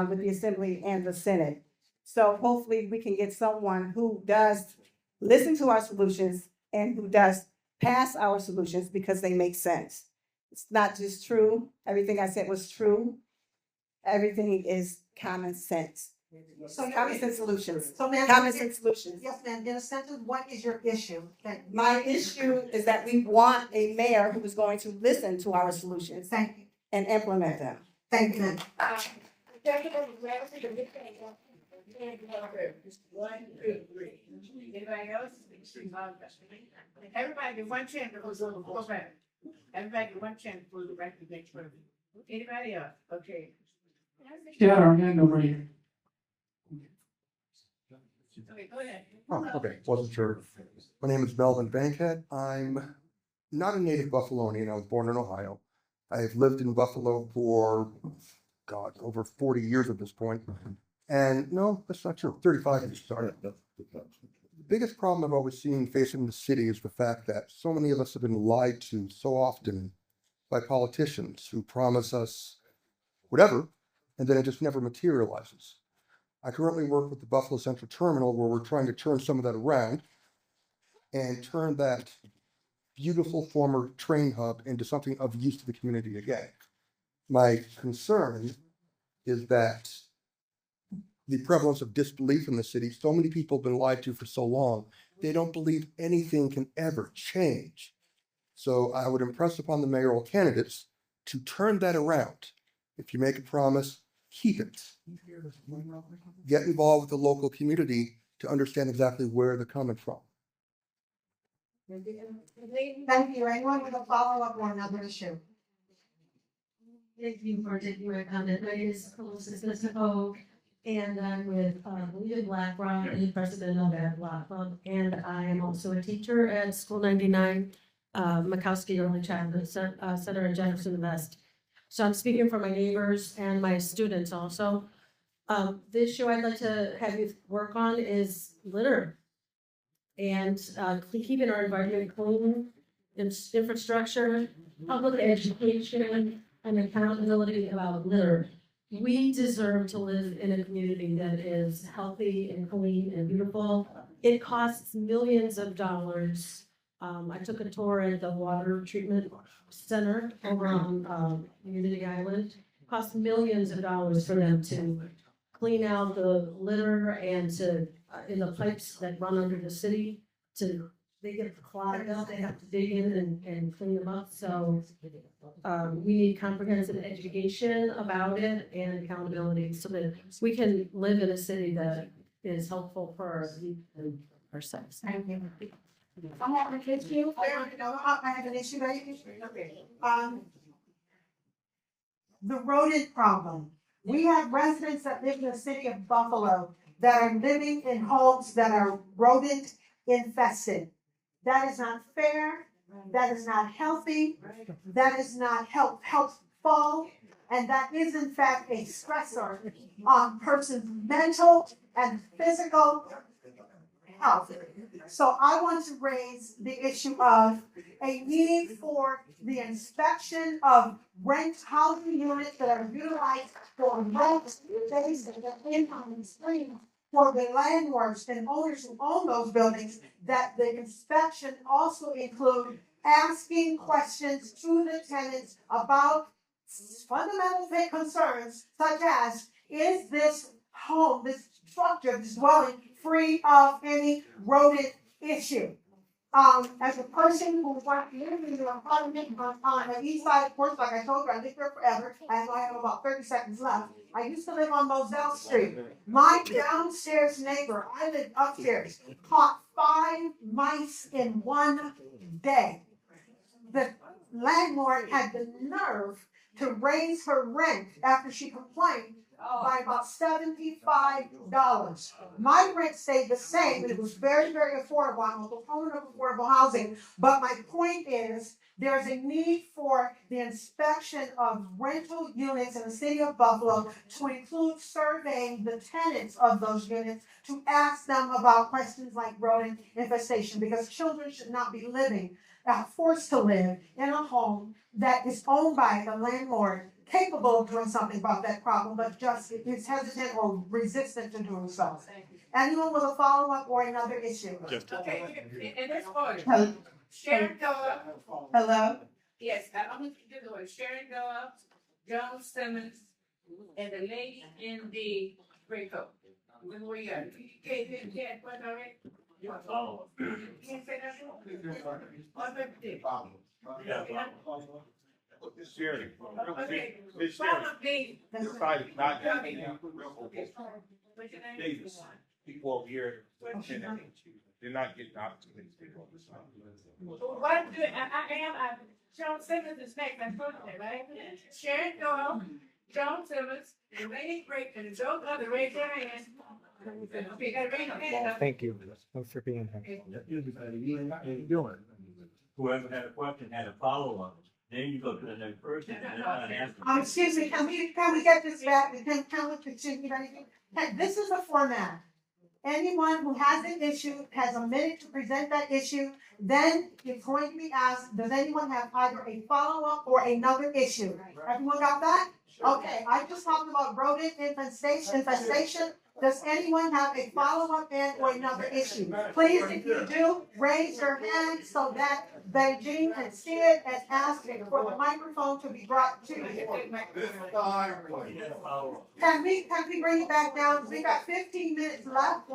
with the Assembly and the Senate. So hopefully we can get someone who does listen to our solutions and who does pass our solutions because they make sense. It's not just true. Everything I said was true. Everything is common sense. So Common sense solutions. So ma'am. Common sense solutions. Yes, ma'am, in a sentence, what is your issue? My issue is that we want a mayor who is going to listen to our solutions. Thank you. And implement them. Thank you, ma'am. One, two, three. Anybody else? Everybody get one chance to go back. Everybody get one chance to go back to the next person. Anybody else? Okay. Yeah, our hand over here. Okay, go ahead. Oh, okay, wasn't sure. My name is Melvin Bankhead. I'm not a native Buffalonian. I was born in Ohio. I've lived in Buffalo for, God, over 40 years at this point. And no, that's not true. 35 years, sorry. The biggest problem I've always seen facing the city is the fact that so many of us have been lied to so often by politicians who promise us whatever, and then it just never materializes. I currently work with the Buffalo Central Terminal, where we're trying to turn some of that around and turn that beautiful former train hub into something of use to the community again. My concern is that the prevalence of disbelief in the city, so many people have been lied to for so long, they don't believe anything can ever change. So I would impress upon the mayoral candidates to turn that around. If you make a promise, keep it. Get involved with the local community to understand exactly where they're coming from. Thank you. Anyone with a follow-up or another issue? Thank you for taking my comment. My name is Calista Hogue, and I'm with Legion Black Rock and president of that Black Club. And I am also a teacher at School 99, Makowski Early Childhood Center in Jefferson West. So I'm speaking for my neighbors and my students also. The issue I'd like to have you work on is litter and keeping our environment clean, infrastructure, public education, and accountability about litter. We deserve to live in a community that is healthy and clean and beautiful. It costs millions of dollars. I took a tour at the water treatment center over on Unity Island. It costs millions of dollars for them to clean out the litter and to in the pipes that run under the city to they get clogged up, they have to dig in and clean them up, so we need comprehensive education about it and accountability so that we can live in a city that is helpful for ourselves. Thank you. I have an issue, I have an issue, the rodent problem. We have residents that live in the city of Buffalo that are living in homes that are rodent infested. That is not fair, that is not healthy, that is not helpful, and that is in fact a stressor on person's mental and physical health. So I want to raise the issue of a need for the inspection of housing units that are utilized for rent space and income stream for the landlords and owners who own those buildings, that the inspection also include asking questions to the tenants about fundamental concerns such as, is this home, this structure, this dwelling free of any rodent issue? As a person who lived in an apartment on the east side, of course, like I told you, I lived there forever. I know I have about 30 seconds left. I used to live on Moselle Street. My downstairs neighbor, I lived upstairs, caught 5 mice in one day. The landlord had the nerve to raise her rent after she complained by about $75. My rent stayed the same, and it was very, very affordable. I'm a proponent of affordable housing, but my point is there's a need for the inspection of rental units in the city of Buffalo to include surveying the tenants of those units to ask them about questions like rodent infestation, because children should not be forced to live in a home that is owned by the landlord, capable of doing something about that problem, but just is hesitant or resistant to doing so. Anyone with a follow-up or another issue? Okay, in this order, Hello? Sharon Doyle. Hello? Yes, I'm gonna do the order. Sharon Doyle, Joan Simmons, and the lady in the gray coat. Where you at? You can't put her in? Oh. You can't say that? What about you? Sherry. Okay. Miss Follow Sherry. me. Your side is not What's your name? Davis. People over here, they're not getting opportunities to speak on this side. What do I Joan Simmons is next, I'm supposed to, right? Sharon Doyle, Joan Simmons, and Lady Great, and those other raise their hand. Okay, gotta raise your hand. Thank you. Thanks for being here. Whoever had a question had a follow-up, then you go to the next person. And then I answer. Excuse me, can we get this back? Can we continue anything? This is the format. Anyone who has an issue has a minute to present that issue. Then it's going to be asked, does anyone have either a follow-up or another issue? Everyone got that? Okay, I just talked about rodent infestation. Does anyone have a follow-up and or another issue? Please, if you do, raise your hand so that Beijing can see it and ask for the microphone to be brought to you. Can we bring it back down? We got 15 minutes left.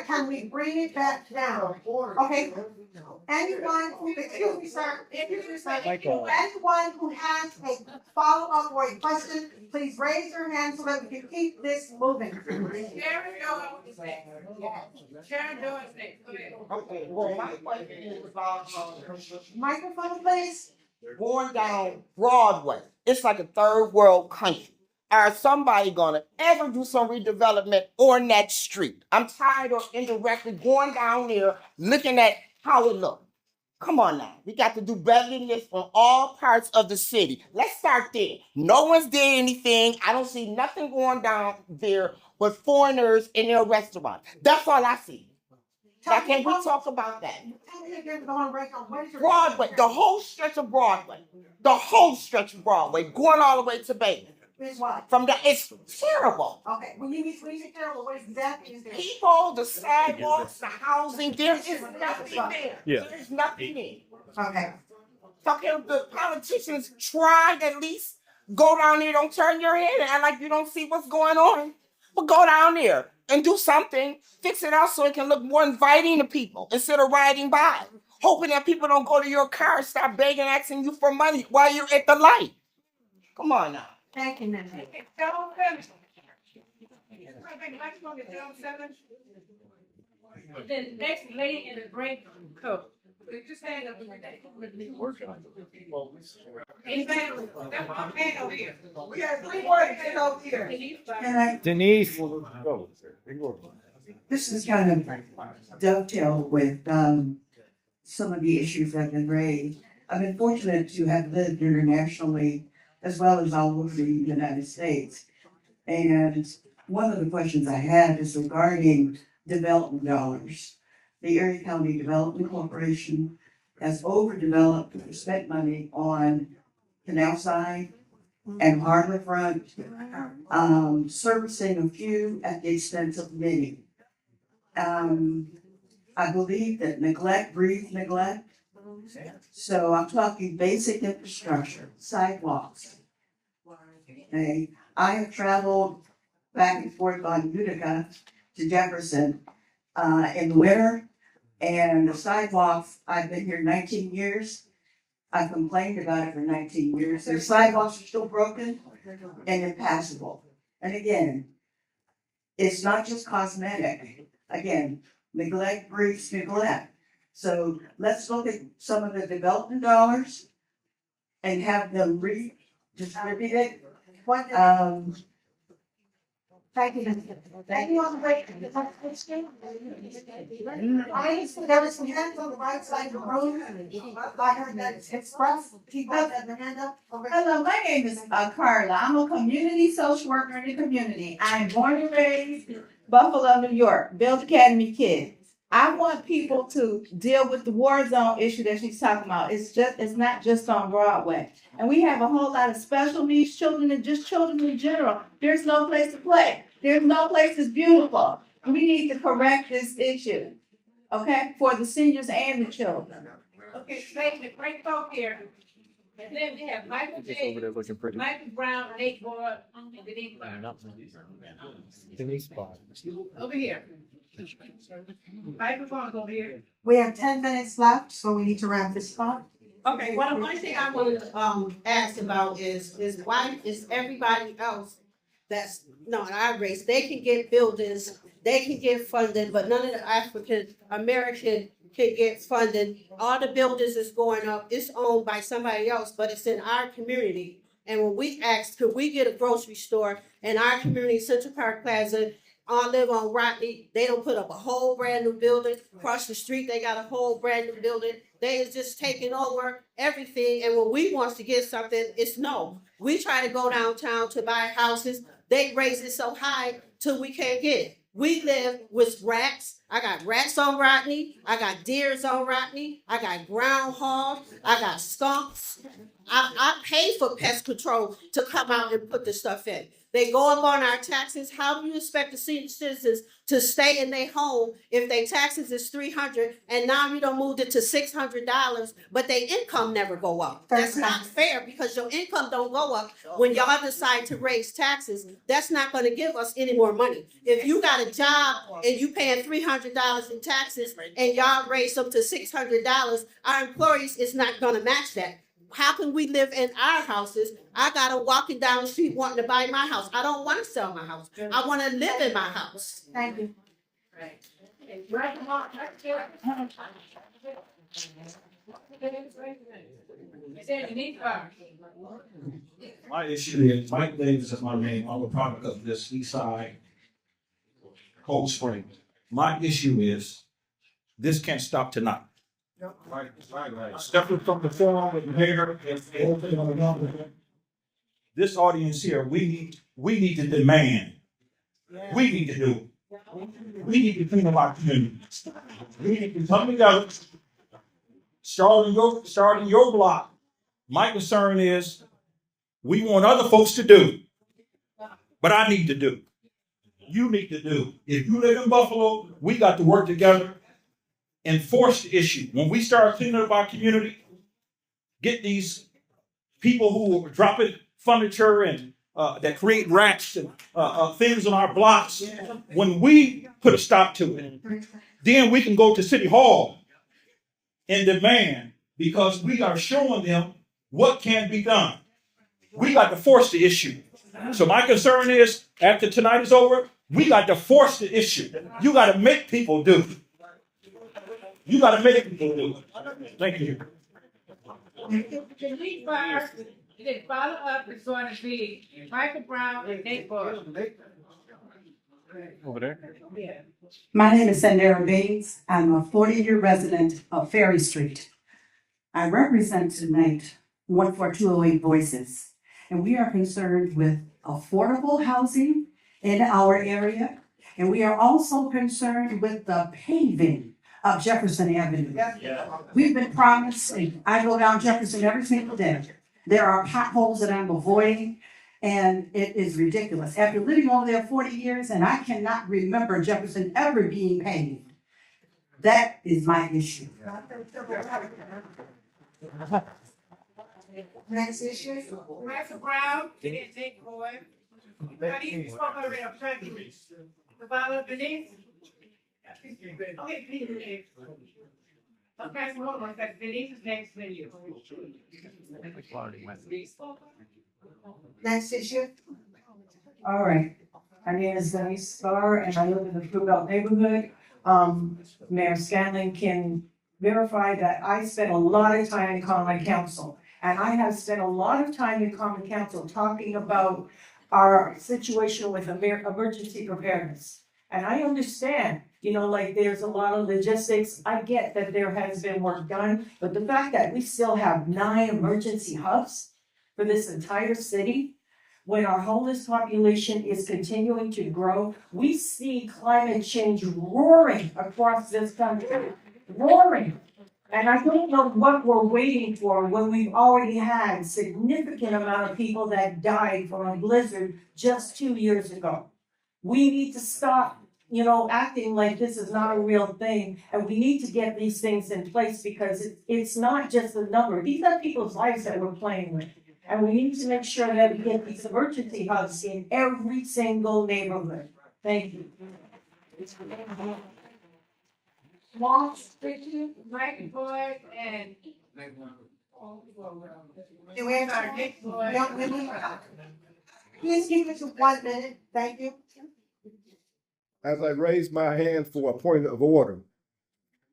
Can we bring it back down? Okay. Anyone who, excuse me, sir. Anyone who has a follow-up or a question, please raise your hand so that we can keep this moving. Sharon Doyle is next. Sharon Doyle is next. Go ahead. Okay, well, my question is about, microphone, please. Going down Broadway. It's like a third world country. Are somebody gonna ever do some redevelopment on that street? I'm tired of indirectly going down there, looking at how it looks. Come on now, we got to do better than this on all parts of the city. Let's start there. No one's did anything. I don't see nothing going down there with foreigners in their restaurants. That's all I see. Now, can we talk about that? Broadway, the whole stretch of Broadway. The whole stretch of Broadway, going all the way to Bay. From the, it's terrible. Okay, when you say terrible, what exactly is there? People, the sidewalks, the housing, there is nothing there. Yeah. There's nothing there. Okay. So can the politicians try to at least go down there, don't turn your head and act like you don't see what's going on? But go down there and do something, fix it out so it can look more inviting to people instead of riding by, hoping that people don't go to your car and start begging, asking you for money while you're at the light. Come on now. Thank you, Nancy. The next lady in the gray coat. Just stand up. We have 3 more hands over here. Denise. This is kind of dovetail with some of the issues that have been raised. I've been fortunate to have lived internationally as well as all over the United States. And one of the questions I had is regarding development dollars. The Erie County Development Corporation has overdeveloped, spent money on canal side and harbor front, servicing a few at the expense of many. I believe that neglect breeds neglect. So I'm talking basic infrastructure, sidewalks. Okay. I have traveled back and forth on Utica to Jefferson in the winter, and the sidewalks, I've been here 19 years. I've complained about it for 19 years. The sidewalks are still broken and impassable. And again, it's not just cosmetic. Again, neglect breeds neglect. So let's look at some of the development dollars and have them redistributed. Thank you. Thank you on the way. I used to, there was some hands on the right side of the room. I heard that express. Keep up and hand up. Hello, my name is Carla. I'm a community social worker in the community. I'm born and raised Buffalo, New York, Build Academy kid. I want people to deal with the war zone issue that she's talking about. It's not just on Broadway. And we have a whole lot of special needs children and just children in general. There's no place to play. There's no place that's beautiful. We need to correct this issue, okay, for the seniors and the children. Okay, thank you. Great folk here. And then we have Michael J. Michael Brown, Nate Boyd, and Denise Barr. Denise Barr. Over here. Microphone's over here. We have 10 minutes left, so we need to wrap this up. Okay, well, the one thing I want to ask about is why is everybody else that's not our race, they can get buildings, they can get funding, but none of the African American can get funding. All the buildings is going up, it's owned by somebody else, but it's in our community. And when we asked, could we get a grocery store in our community, Central Park Plaza, I live on Rodney, they don't put up a whole brand new building. Across the street, they got a whole brand new building. They is just taking over everything. And when we want to get something, it's no. We try to go downtown to buy houses. They raise it so high till we can't get it. We live with rats. I got rats on Rodney. I got deers on Rodney. I got groundhogs. I got skunks. I pay for pest control to come out and put the stuff in. They go up on our taxes. How do you expect the senior citizens to stay in their home if their taxes is $300 and now you don't move it to $600, but their income never go up? That's not fair because your income don't go up when y'all decide to raise taxes. That's not going to give us any more money. If you got a job and you paying $300 in taxes and y'all raise them to $600, our employees is not going to match that. How can we live in our houses? I got them walking down the street wanting to buy my house. I don't want to sell my house. I want to live in my house. Thank you. My issue is, Mike Davis is my name. I'm a product of this east side, Cold Spring. My issue is, this can't stop tonight. Stepping from the forum with the mayor and everything on the government. This audience here, we need to demand. We need to do it. We need to clean up our community. We need to come together, starting your block. My concern is, we want other folks to do, but I need to do. You need to do. If you live in Buffalo, we got to work together. Enforce the issue. When we start cleaning up our community, get these people who are dropping furniture and that create rats and things on our blocks. When we put a stop to it, then we can go to City Hall and demand, because we are showing them what can be done. We got to force the issue. So my concern is, after tonight is over, we got to force the issue. You got to make people do. You got to make people do. Thank you. The lead fire, and then follow up is going to be Michael Brown and Nate Bush. Over there. Yeah. My name is Sandera Bates. I'm a 40-year resident of Ferry Street. I represent tonight 14208 Voices, and we are concerned with affordable housing in our area, and we are also concerned with the paving of Jefferson Avenue. We've been promised, and I go down Jefferson every single day. There are potholes that I'm avoiding, and it is ridiculous. After living over there 40 years, and I cannot remember Jefferson ever being paved. That is my issue. Next issue. Michael Brown and Nate Bush. How do you spoke already of treasury? The follow up Denise? Okay, Denise. Okay, so hold on, because Denise is next to you. Next issue. All right. My name is Denise Starr, and I live in the Fruit Belt neighborhood. Mayor Scanlon can verify that I spent a lot of time in common council. And I have spent a lot of time in common council talking about our situation with emergency preparedness. And I understand, like there's a lot of logistics. I get that there has been work done, but the fact that we still have 9 emergency hubs for this entire city, when our homeless population is continuing to grow, we see climate change roaring across this country, roaring. And I don't know what we're waiting for when we've already had significant amount of people that died from a blizzard just 2 years ago. We need to stop, acting like this is not a real thing. And we need to get these things in place because it's not just a number. These are people's lives that we're playing with. And we need to make sure that we get these emergency hubs in every single neighborhood. Thank you. Wall Street, Michael Bush, and. Do we have our next one? Please keep it to 1 minute. Thank you. As I raise my hand for a point of order,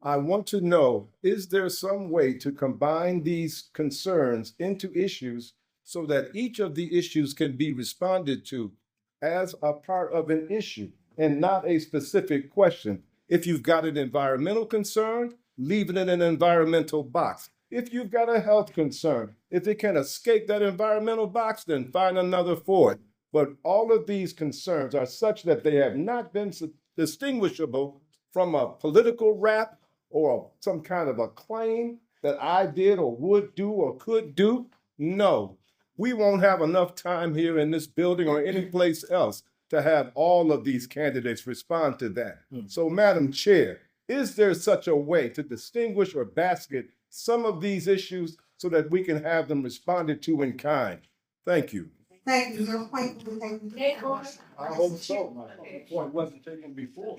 I want to know, is there some way to combine these concerns into issues so that each of the issues can be responded to as a part of an issue and not a specific question? If you've got an environmental concern, leave it in an environmental box. If you've got a health concern, if it can escape that environmental box, then find another for it. But all of these concerns are such that they have not been distinguishable from a political rap or some kind of a claim that I did or would do or could do. No, we won't have enough time here in this building or any place else to have all of these candidates respond to that. So, Madam Chair, is there such a way to distinguish or basket some of these issues so that we can have them responded to in kind? Thank you. Thank you. Your point will be taken. I hope so. My point wasn't taken before.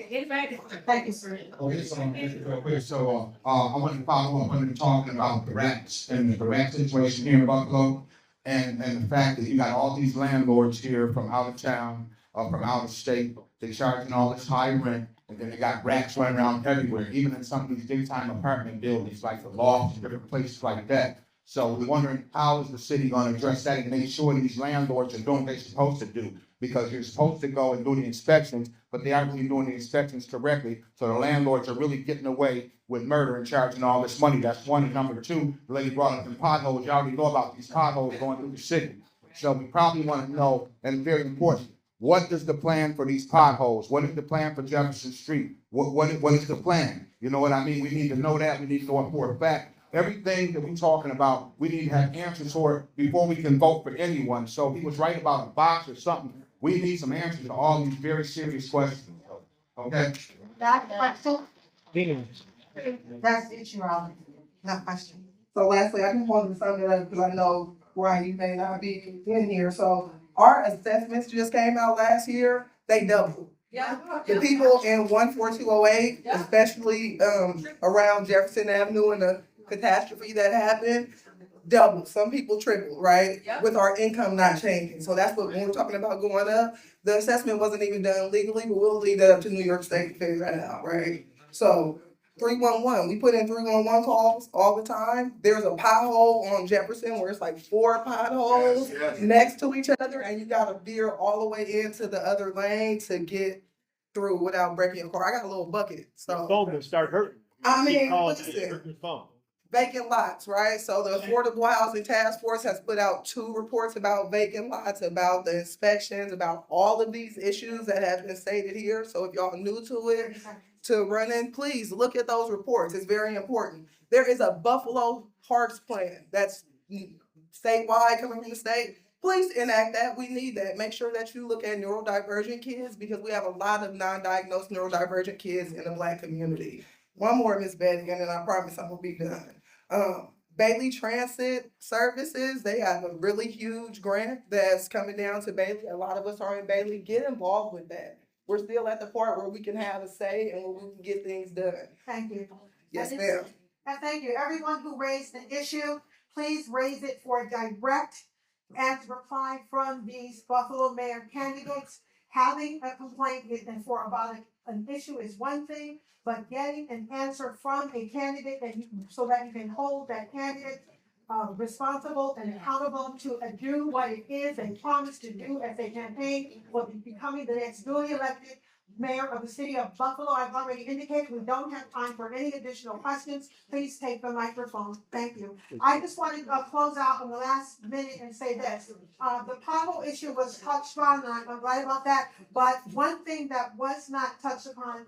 Thank you, sir. Real quick. So, I want to follow up when you're talking about the rats and the rat situation here in Buffalo, and the fact that you got all these landlords here from out of town, from out of state, they charging all this high rent, and then they got rats running around everywhere, even in some of these big time apartment buildings like the lofts and different places like that. So we're wondering, how is the city going to address that and make sure these landlords are doing what they're supposed to do? Because you're supposed to go and do the inspections, but they aren't really doing the inspections correctly. So the landlords are really getting away with murder and charging all this money. That's one. And number two, the lady brought up the potholes. You already know about these potholes going through the city. So we probably want to know, and very important, what is the plan for these potholes? What is the plan for Jefferson Street? What is the plan? You know what I mean? We need to know that. We need to know it for a fact. Everything that we're talking about, we need to have answers for it before we can vote for anyone. So he was right about a box or something. We need some answers to all these very serious questions. Okay? That question? That's it, Your Honor. No question. So lastly, I just wanted to sum it up because I know, Brian, you may not be in here. So Our assessments just came out last year, they doubled. The people in 14208, especially around Jefferson Avenue and the catastrophe that happened, doubled. Some people tripled, right? With our income not changing. So that's what when we're talking about going up. The assessment wasn't even done legally, but we'll leave that up to New York State to figure that out, right? So 311, we put in 311 calls all the time. There's a pothole on Jefferson where it's like 4 potholes next to each other, and you gotta veer all the way into the other lane to get through without breaking your car. I got a little bucket, so. Phone will start hurting. I mean, Keep calling, listen. hurt your phone. Vacant lots, right? So the Affordable Housing Task Force has put out 2 reports about vacant lots, about the inspections, about all of these issues that have been stated here. So if y'all new to it, to run in, please look at those reports. It's very important. There is a Buffalo Parks plan that's statewide coming from the state. Please enact that. We need that. Make sure that you look at neurodivergent kids because we have a lot of non-diagnosed neurodivergent kids in the Black community. One more, Miss Betty, and then I promise I'm gonna be done. Bailey Transit Services, they have a really huge grant that's coming down to Bailey. A lot of us are in Bailey. Get involved with that. We're still at the part where we can have a say and where we can get things done. Thank you. Yes, ma'am. And thank you. Everyone who raised an issue, please raise it for direct and reply from these Buffalo mayor candidates. Having a complaint and for about an issue is one thing, but getting an answer from a candidate so that you can hold that candidate responsible and accountable to do what it is they promised to do as a campaign for becoming the next duly elected mayor of the city of Buffalo. I've already indicated we don't have time for any additional questions. Please take the microphone. Thank you. I just wanted to close out in the last minute and say this. The pothole issue was touched on, and I'm right about that. But one thing that was not touched upon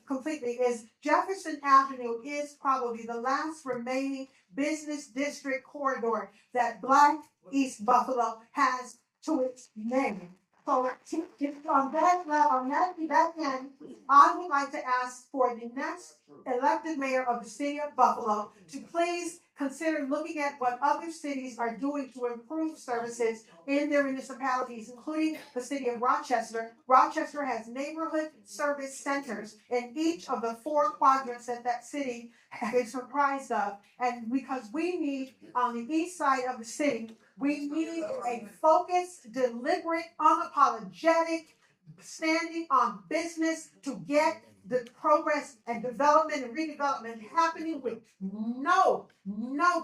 completely is Jefferson Avenue is probably the last remaining business district corridor that Black East Buffalo has to its name. So on that end, I would like to ask for the next elected mayor of the city of Buffalo to please consider looking at what other cities are doing to improve services in their municipalities, including the city of Rochester. Rochester has neighborhood service centers in each of the 4 quadrants that city is comprised of. And because we need, on the east side of the city, we need a focused, deliberate, unapologetic, standing on business to get the progress and development and redevelopment happening with no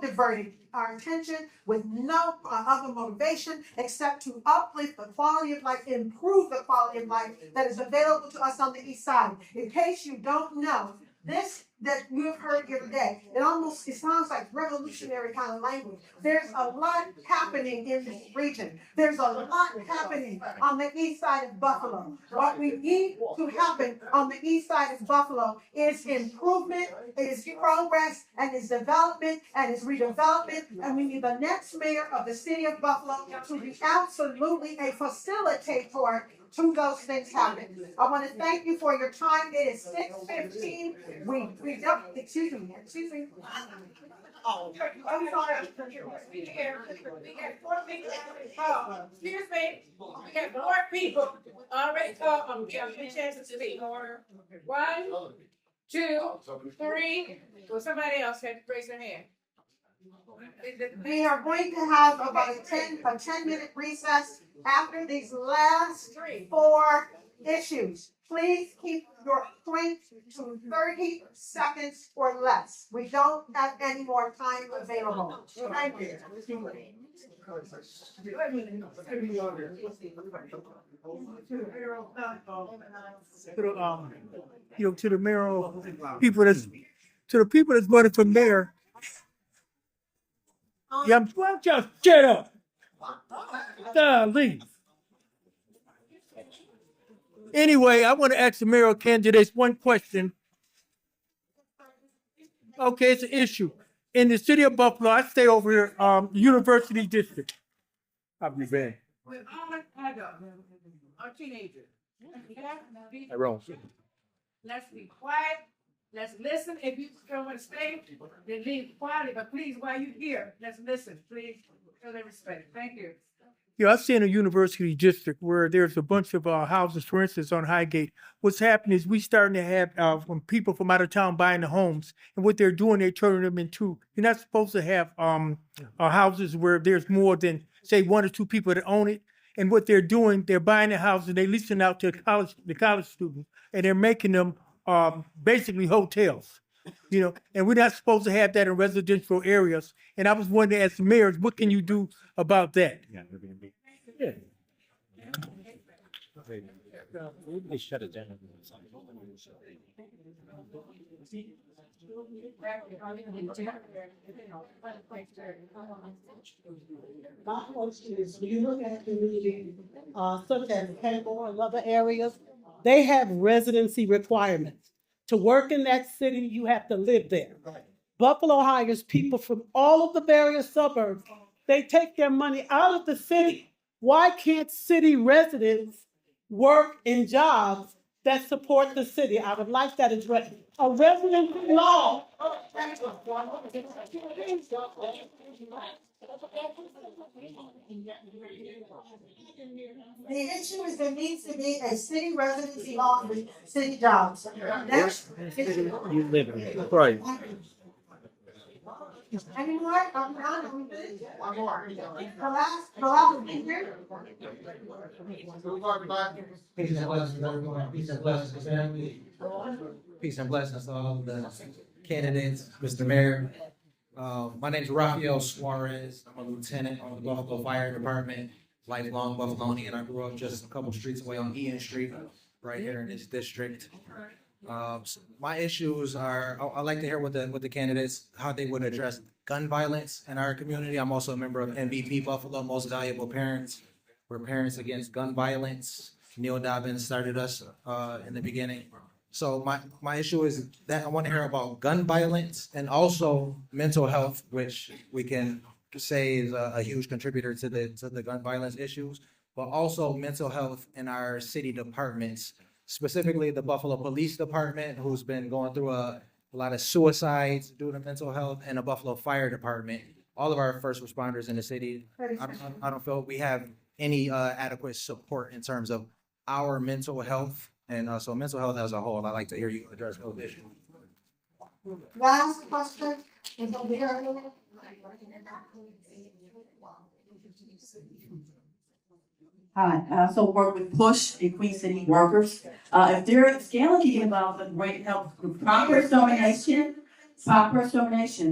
diverting our attention, with no other motivation except to uplift the quality of life, improve the quality of life that is available to us on the east side. In case you don't know, this that you have heard here today, it sounds like revolutionary kind of language. There's a lot happening in this region. There's a lot happening on the east side of Buffalo. What we need to happen on the east side of Buffalo is improvement, is progress, and is development, and is redevelopment. And we need the next mayor of the city of Buffalo to be absolutely a facilitator to those things happen. I want to thank you for your time. It is 6:15. We don't, excuse me. Oh, I'm sorry. We got 4 people. Excuse me. We got 4 people already talking. We have a chance to speak. 1, 2, 3. Well, somebody else had to raise their hand. We are going to have about a 10-minute recess after these last 4 issues. Please keep your point to 30 seconds or less. We don't have any more time available. Thank you. To the mayoral people that's voted for mayor. Yeah, well, just shut up. Leave. Anyway, I want to ask the mayoral candidates one question. Okay, it's an issue. In the city of Buffalo, I stay over here, University District. How have you been? We're all adults, our teenagers. Let's be quiet. Let's listen. If you don't want to stay, then leave quietly. But please, while you're here, let's listen. Please, show their respect. Thank you. I stay in a university district where there's a bunch of houses, for instance, on Highgate. What's happening is we starting to have when people from out of town buying the homes, and what they're doing, they're turning them into. You're not supposed to have houses where there's more than say one or two people that own it. And what they're doing, they're buying the houses, they're leasing out to the college students, and they're making them basically hotels. And we're not supposed to have that in residential areas. And I was wondering, as mayors, what can you do about that? Yeah. They shut it down. My question is, when you look at community, such as Pembroke and other areas, they have residency requirements. To work in that city, you have to live there. Buffalo hires people from all of the various suburbs. They take their money out of the city. Why can't city residents work in jobs that support the city? I would like that addressed. A residency law. The issue is there needs to be a city residency law with city jobs. That's. You live in. Right. Any more? I'm done. One more. The last thing here. Peace and blessings, everyone. Peace and blessings, family. Peace and blessings to all of the candidates, Mr. Mayor. My name is Rafael Suarez. I'm a lieutenant on the Buffalo Fire Department, lifelong Buffalonian. I grew up just a couple streets away on Ian Street, right here in this district. My issues are, I'd like to hear what the candidates, how they would address gun violence in our community. I'm also a member of MVP Buffalo, Most Valuable Parents. We're Parents Against Gun Violence. Neil Dobbins started us in the beginning. So my issue is that I want to hear about gun violence and also mental health, which we can say is a huge contributor to the gun violence issues, but also mental health in our city departments, specifically the Buffalo Police Department, who's been going through a lot of suicides due to mental health, and the Buffalo Fire Department. All of our first responders in the city, I don't feel we have any adequate support in terms of our mental health. And so mental health as a whole, I'd like to hear you address those issues. Last question is over here. Hi, I also work with Push and Queen City workers. If they're scaling to get involved in great help with proper extermination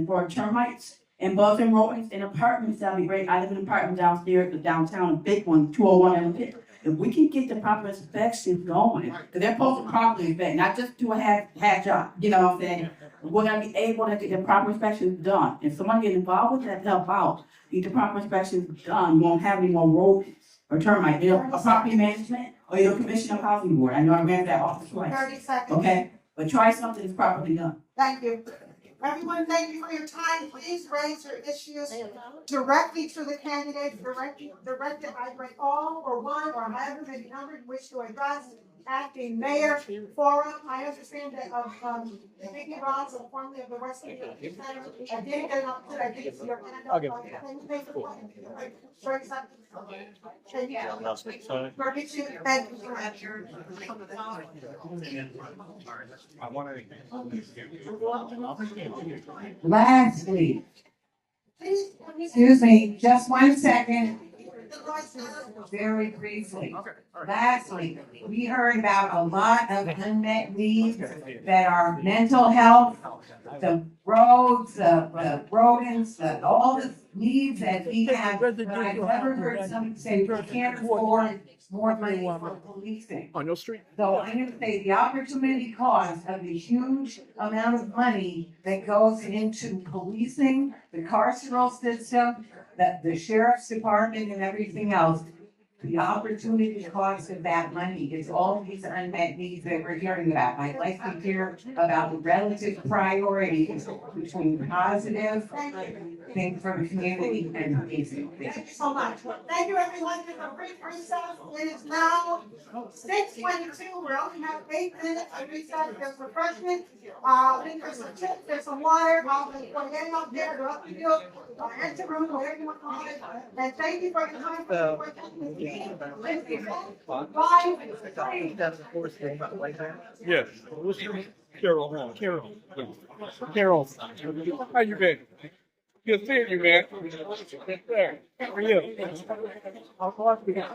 for termites and bugs and rodents in apartments, that'd be great. I live in an apartment downstairs, the downtown, a big one, 201 and if we can get the proper inspections going, because they're supposed to properly inspect, not just do a half job, you know what I'm saying? We're gonna be able to get the proper inspections done. If someone get involved with that, help out, get the proper inspections done, you won't have any more rodents or termites, a property management or your commission of housing board. I know I ran that office twice. 30 seconds. Okay, but try something that's properly done. Thank you. Everyone, thank you for your time. Please raise your issues directly to the candidate, directed either all or one or however many numbers you wish to address at the mayor forum. I understand that Vicky Ross, formerly of the West End Center, I didn't get up to, I didn't see your hand up. Okay. Sorry, something. Thank you. Perfect. Thank you so much. I want Lastly, Excuse me, just 1 second. Very briefly. Lastly, we heard about a lot of unmet needs that are mental health, the roads, the rodents, all the needs that we have. But I've never heard somebody say we can't afford more money for policing. on your street. So I'm gonna say the opportunity cost of the huge amount of money that goes into policing, the carceral system, the sheriff's department and everything else. The opportunity cost of that money is all these unmet needs that we're hearing about. I'd like to hear about the relative priorities between positive thing for the community and amazing. Thank you so much. Thank you, everyone. This is a brief recess. It is now 6:22. We only have 8 minutes to recess. There's refreshments. There's some chips, there's some water. We're getting up there. They're up to you. Enter room, whatever you want to call it. And thank you for your time. Yes. Carol, huh? Carol. Carol. How you been? Good seeing you, man. Right there. How are you?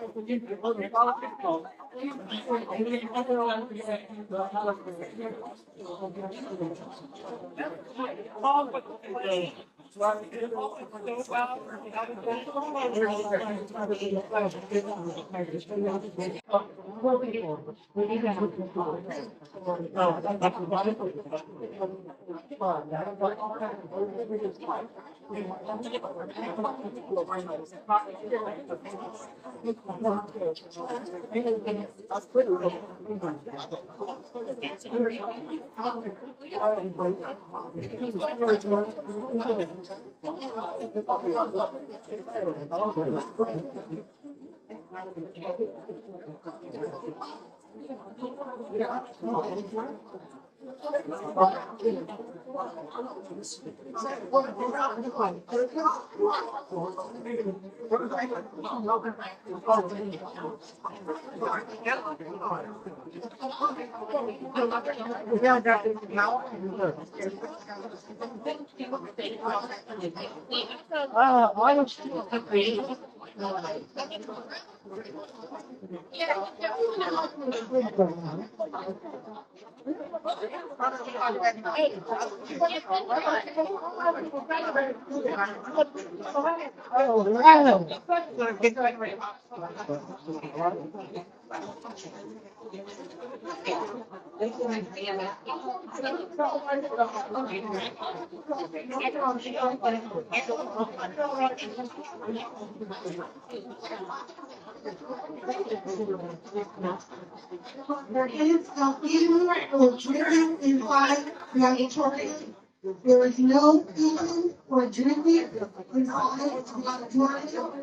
There is no eating or drinking inside the auditorium. There is no eating or drinking inside the auditorium.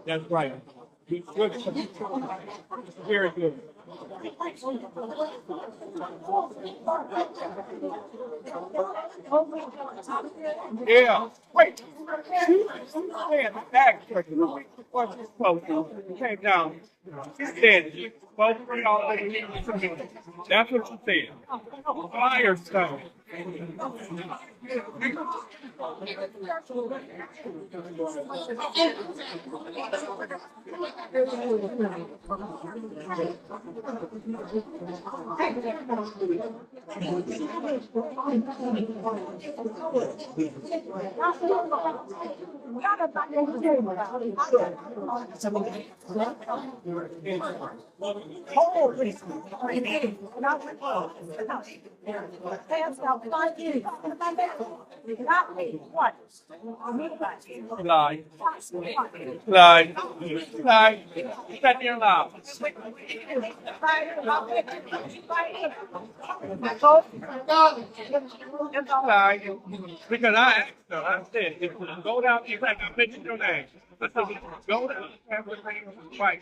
That's right. Good. Very good. Yeah. Wait. Man, back. Came down. She said, well, that's what she said. Firestone. Lie. Lie. Lie. Set your mouth. Lie. Because I asked her, I said, if you go down, you like I mentioned your name. I said, go down, have the name right.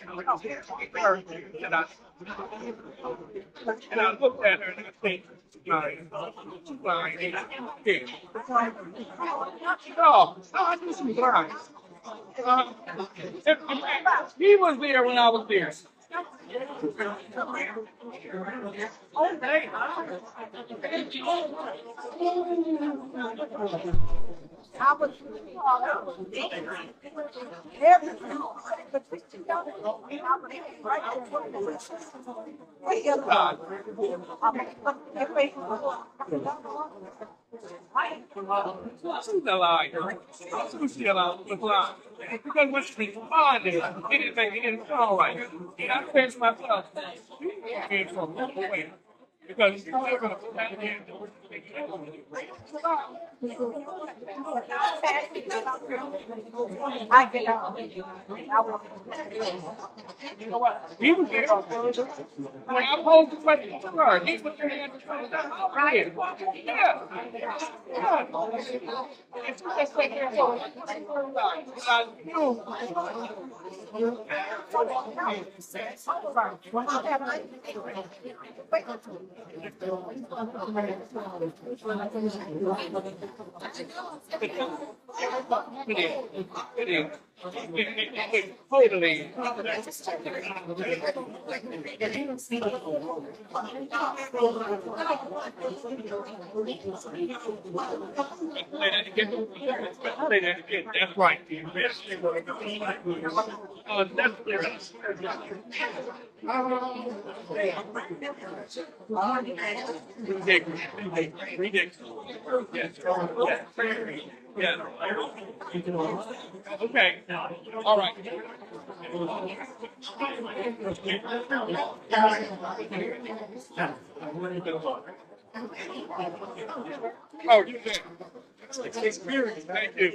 And I looked at her and I said, lying. Lying. Yeah. No, I knew she was lying. He was there when I was there. I was She's a liar. She's a liar. Because when she responded, anything didn't sound right. And I said to myself, you can't from nowhere. Because you're never going to stand here. I get out. You know what? He was there. When I posed the question to her, he was there at the same time. Right. Yeah. Yeah. And she just sat there and I knew. Totally. That's right. Yeah. Okay. All right. Oh, you did. Experience. Thank you.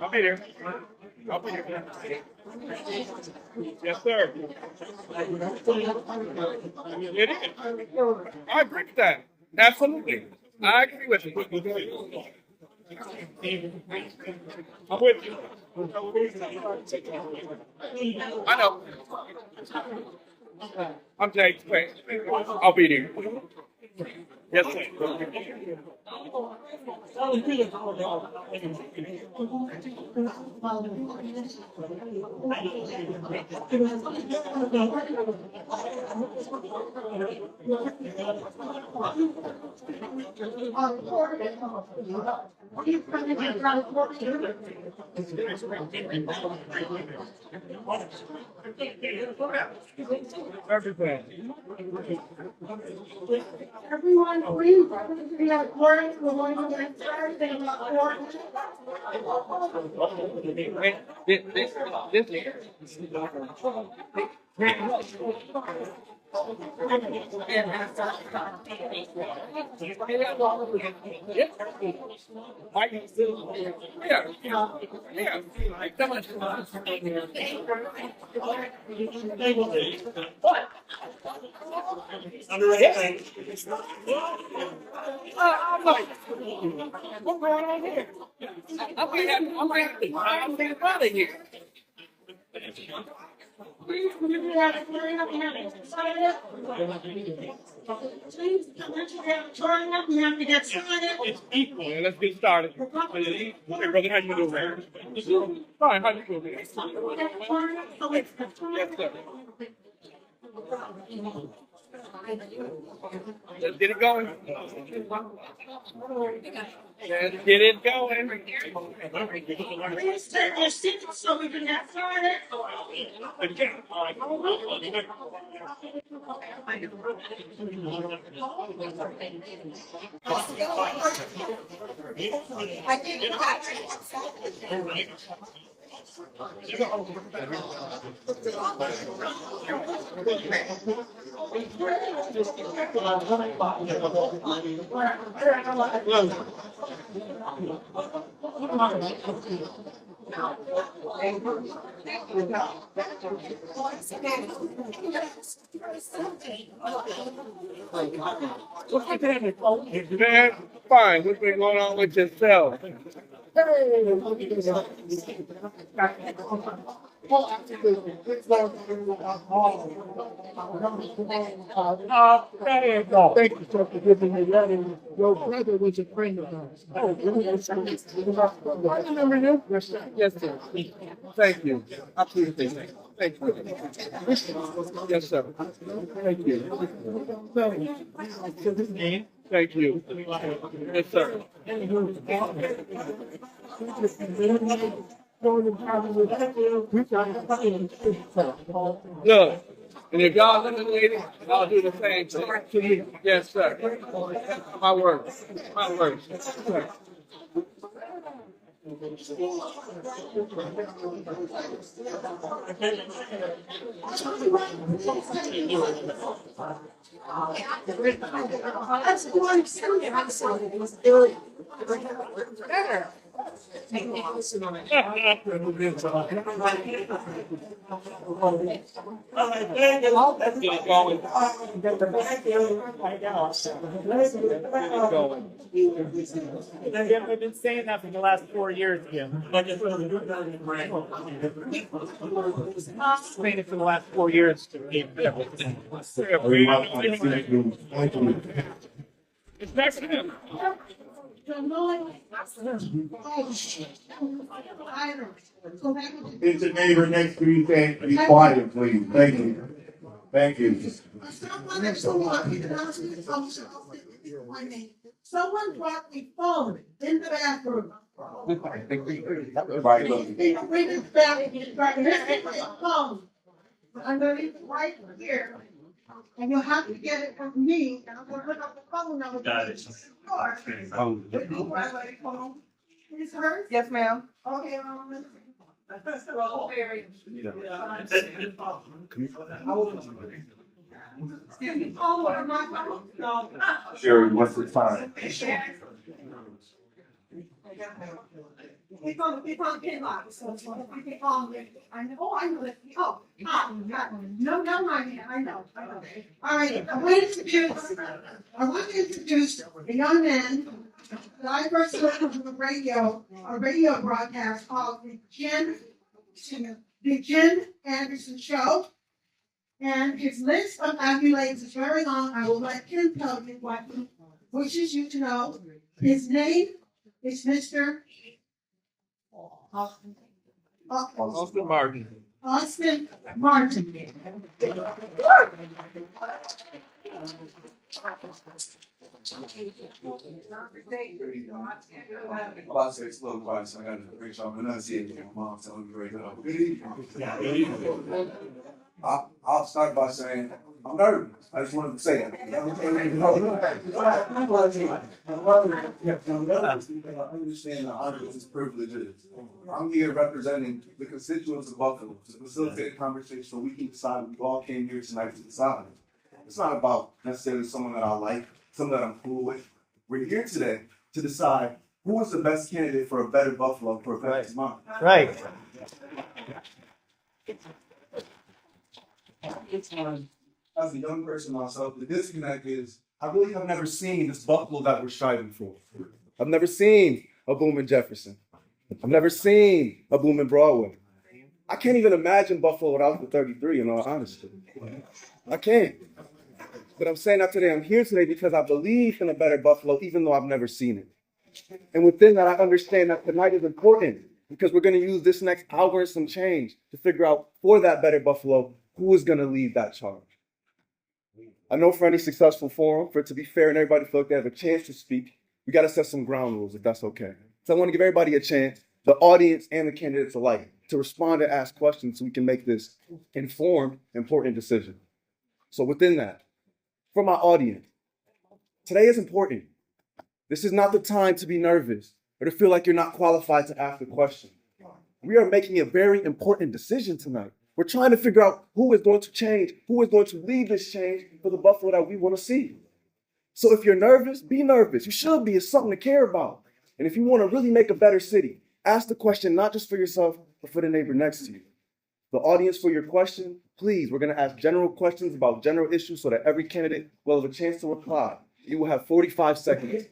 I'll be there. I'll be there. Yes, sir. It is. I agree with that. Absolutely. I agree with you. I'm with you. I know. I'm James. I'll be there. Yes, sir. Everything. Everyone, please, we have words, we're going to get started, they have What's going on here? I might have to out of here. It's equal. Let's get started. Hey, brother, how you doing, man? Fine, how you doing, man? Yes, sir. Let's get it going. Let's get it going. Please take your seats so we can get started. Man, fine. What's been going on with yourself? Thank you, sir, for giving me that. And your brother was a friend of ours. Oh, I remember you. Yes, sir. Yes, sir. Thank you. I appreciate it. Thank you. Yes, sir. Thank you. Thank you. Yes, sir. Look, and if y'all eliminate it, I'll do the same thing. Yes, sir. My word. My word. I've been saying that for the last 4 years again. Saying it for the last 4 years. It's next to him. Is the neighbor next to you saying, be quiet, please? Thank you. Thank you. Someone brought me phone in the bathroom. Right. Bring it back, my phone. I'm gonna leave it right here. And you'll have to get it from me, and I'm gonna look up the phone number. Got it. Is hers? Yes, ma'am. Okay, Excuse me, phone or my phone? No. Sherry, what's the time? It's on pin lock, so if you can call me. I know it. Oh, no, I know. All right, I want to introduce a young man that I first heard on the radio, a radio broadcast called the Jim Anderson Show. And his list of accolades is very long. I will let him tell you what he wishes you to know. His name is Mr. Austin Martin. Austin Martin. Well, I say it's a little quiet, so I gotta make sure I'm enunciating. My mom telling me right now. Good evening. I'll start by saying I'm nervous. I just wanted to say that. I'm nervous because I understand the honor this privilege is. I'm here representing the constituents of Buffalo to facilitate a conversation so we can decide. We all came here tonight to decide. It's not about necessarily someone that I like, someone that I'm cool with. We're here today to decide who is the best candidate for a better Buffalo for a better tomorrow. Right. As a young person myself, the disconnect is I really have never seen this Buffalo that we're striving for. I've never seen a boom in Jefferson. I've never seen a boom in Broadway. I can't even imagine Buffalo without the 33, in all honesty. I can't. But I'm saying that today. I'm here today because I believe in a better Buffalo, even though I've never seen it. And within that, I understand that tonight is important because we're going to use this next hour and some change to figure out for that better Buffalo, who is going to lead that charge. I know for any successful forum, for it to be fair and everybody feel like they have a chance to speak, we got to set some ground rules, if that's okay. So I want to give everybody a chance, the audience and the candidates alike, to respond and ask questions so we can make this informed, important decision. So within that, for my audience, today is important. This is not the time to be nervous or to feel like you're not qualified to ask a question. We are making a very important decision tonight. We're trying to figure out who is going to change, who is going to lead this change for the Buffalo that we want to see. So if you're nervous, be nervous. You should be. It's something to care about. And if you want to really make a better city, ask the question not just for yourself, but for the neighbor next to you. The audience for your question, please, we're going to ask general questions about general issues so that every candidate will have a chance to reply. You will have 45 seconds.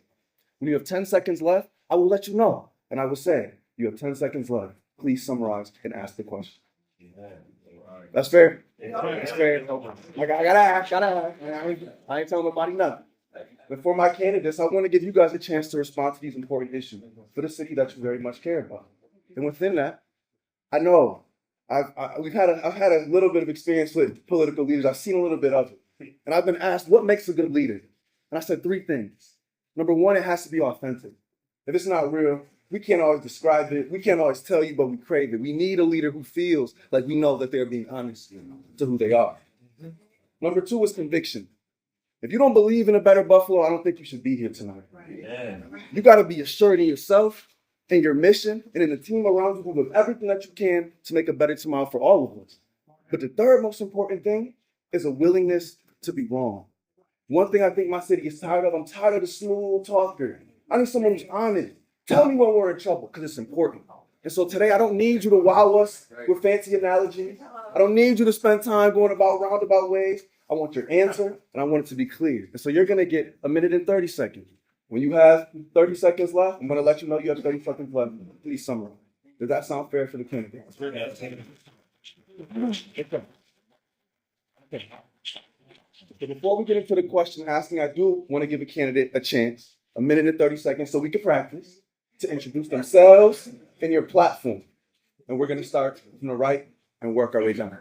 When you have 10 seconds left, I will let you know. And I will say, you have 10 seconds left. Please summarize and ask the question. That's fair? That's fair. I gotta ask. I ain't telling nobody nothing. But for my candidates, I want to give you guys a chance to respond to these important issues for the city that you very much care about. And within that, I know I've had a little bit of experience with political leaders. I've seen a little bit of it. And I've been asked, what makes a good leader? And I said 3 things. Number 1, it has to be authentic. If it's not real, we can't always describe it. We can't always tell you, but we crave it. We need a leader who feels like we know that they're being honest to who they are. Number 2 is conviction. If you don't believe in a better Buffalo, I don't think you should be here tonight. You got to be assured in yourself, in your mission, and in the team around you who do everything that you can to make a better tomorrow for all of us. But the third most important thing is a willingness to be wrong. One thing I think my city is tired of, I'm tired of the smooth talker. I need someone who's honest. Tell me when we're in trouble, because it's important. And so today, I don't need you to wow us with fancy analogies. I don't need you to spend time going about roundabout ways. I want your answer, and I want it to be clear. And so you're going to get 1 minute and 30 seconds. When you have 30 seconds left, I'm going to let you know you have 30 seconds left. Please summarize. Does that sound fair for the candidates? Okay. So before we get into the question asking, I do want to give a candidate a chance, 1 minute and 30 seconds, so we can practice, to introduce themselves and your platform. And we're going to start from the right and work our way down.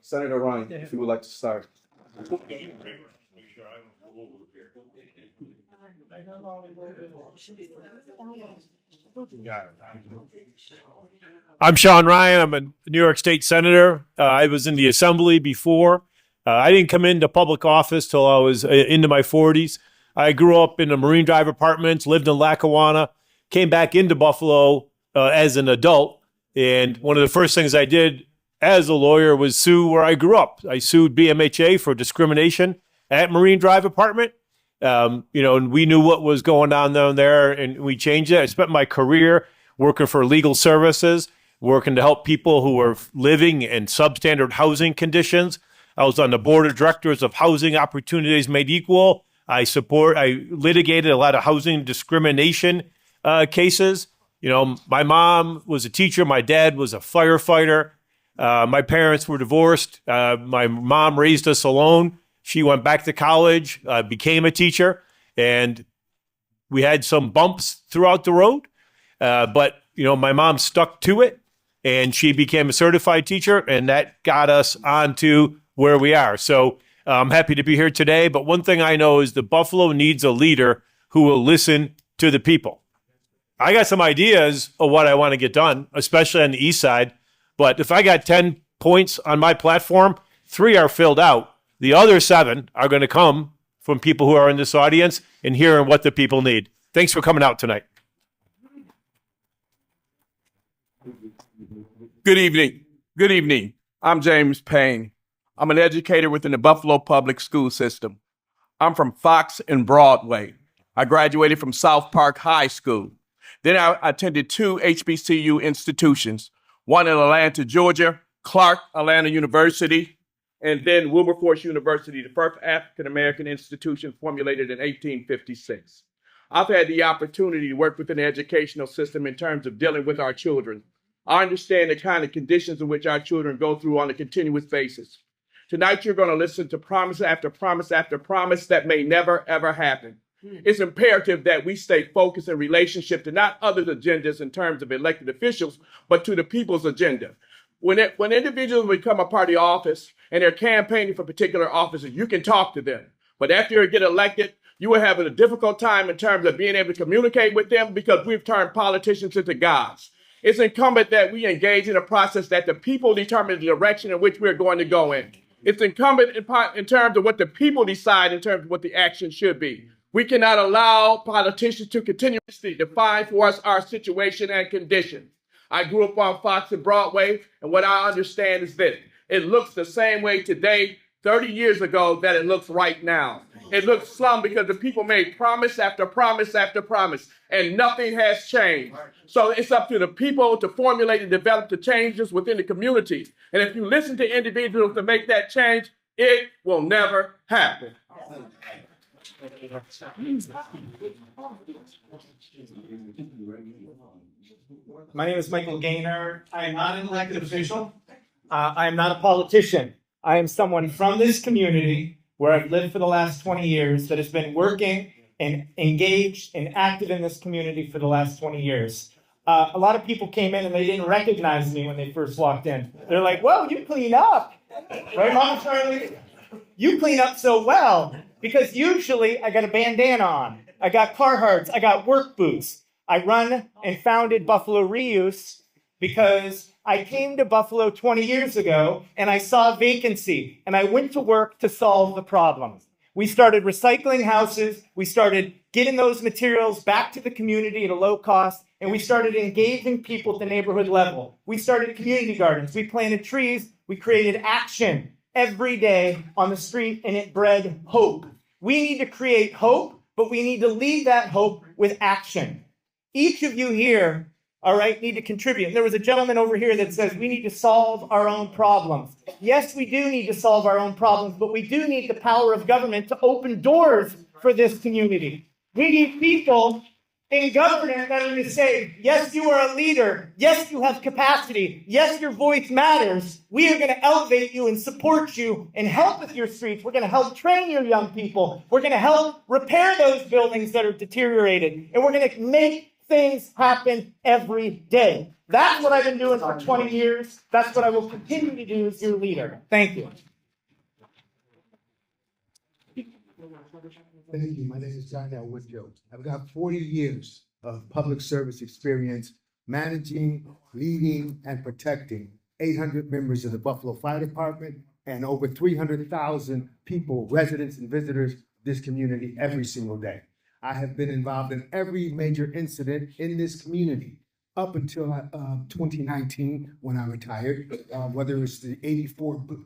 Senator Ryan, if you would like to start. I'm Sean Ryan. I'm a New York State Senator. I was in the Assembly before. I didn't come into public office till I was into my 40s. I grew up in the Marine Drive apartments, lived in Lackawanna, came back into Buffalo as an adult. And one of the first things I did as a lawyer was sue where I grew up. I sued BMHA for discrimination at Marine Drive apartment. And we knew what was going on down there, and we changed it. I spent my career working for legal services, working to help people who were living in substandard housing conditions. I was on the board of directors of Housing Opportunities Made Equal. I litigated a lot of housing discrimination cases. My mom was a teacher. My dad was a firefighter. My parents were divorced. My mom raised us alone. She went back to college, became a teacher, and we had some bumps throughout the road. But my mom stuck to it, and she became a certified teacher, and that got us onto where we are. So I'm happy to be here today. But one thing I know is the Buffalo needs a leader who will listen to the people. I got some ideas of what I want to get done, especially on the east side. But if I got 10 points on my platform, 3 are filled out. The other 7 are going to come from people who are in this audience and hearing what the people need. Thanks for coming out tonight. Good evening. Good evening. I'm James Payne. I'm an educator within the Buffalo Public School System. I'm from Fox and Broadway. I graduated from South Park High School. Then I attended 2 HBCU institutions, one in Atlanta, Georgia, Clark Atlanta University, and then Wilberforce University, the first African-American institution formulated in 1856. I've had the opportunity to work within the educational system in terms of dealing with our children. I understand the kind of conditions in which our children go through on a continuous basis. Tonight, you're going to listen to promise after promise after promise that may never, ever happen. It's imperative that we stay focused in relationship to not others' agendas in terms of elected officials, but to the people's agenda. When individuals become a party office and they're campaigning for particular offices, you can talk to them. But after you get elected, you are having a difficult time in terms of being able to communicate with them because we've turned politicians into gods. It's incumbent that we engage in a process that the people determine the direction in which we're going to go in. It's incumbent in terms of what the people decide in terms of what the action should be. We cannot allow politicians to continuously define for us our situation and condition. I grew up on Fox and Broadway, and what I understand is this. It looks the same way today, 30 years ago, that it looks right now. It looks slum because the people made promise after promise after promise, and nothing has changed. So it's up to the people to formulate and develop the changes within the community. And if you listen to individuals to make that change, it will never happen. My name is Michael Gaynor. I am not an elected official. I am not a politician. I am someone from this community where I've lived for the last 20 years that has been working and engaged and active in this community for the last 20 years. A lot of people came in and they didn't recognize me when they first walked in. They're like, whoa, you clean up. Right, Mama Charlie? You clean up so well. Because usually I got a bandana on. I got Carhartts. I got work boots. I run and founded Buffalo Reuse because I came to Buffalo 20 years ago and I saw a vacancy and I went to work to solve the problem. We started recycling houses. We started getting those materials back to the community at a low cost, and we started engaging people at the neighborhood level. We started community gardens. We planted trees. We created action every day on the street, and it bred hope. We need to create hope, but we need to lead that hope with action. Each of you here, all right, need to contribute. And there was a gentleman over here that says we need to solve our own problems. Yes, we do need to solve our own problems, but we do need the power of government to open doors for this community. We need people in government that are going to say, yes, you are a leader. Yes, you have capacity. Yes, your voice matters. We are going to elevate you and support you and help with your streets. We're going to help train your young people. We're going to help repair those buildings that are deteriorated. And we're going to make things happen every day. That's what I've been doing for 20 years. That's what I will continue to do as your leader. Thank you. Thank you. My name is Townhalll Woodfield. I've got 40 years of public service experience managing, leading, and protecting 800 members of the Buffalo Fire Department and over 300,000 people, residents and visitors of this community every single day. I have been involved in every major incident in this community up until 2019 when I retired, whether it's the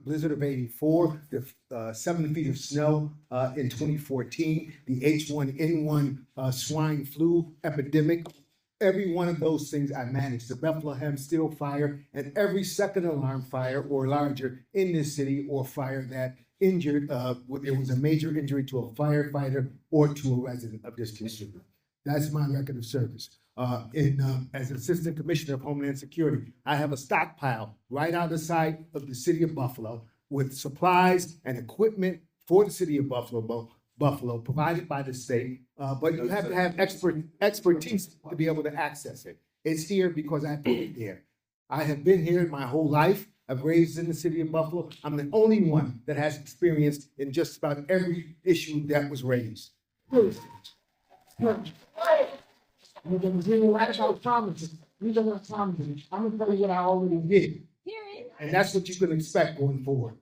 blizzard of 84, the 7 feet of snow in 2014, the H1N1 swine flu epidemic. Every one of those things I managed, the Bethlehem Steel fire and every second alarm fire or larger in this city or fire that injured, it was a major injury to a firefighter or to a resident of this community. That's my record of service. As Assistant Commissioner of Homeland Security, I have a stockpile right outside of the city of Buffalo with supplies and equipment for the city of Buffalo provided by the state, but you have to have expertise to be able to access it. It's here because I put it there. I have been here my whole life. I've raised in the city of Buffalo. I'm the only one that has experience in just about every issue that was raised. You're going to hear right about promises. You're going to promises. I'm going to tell you what I already did. And that's what you can expect going forward.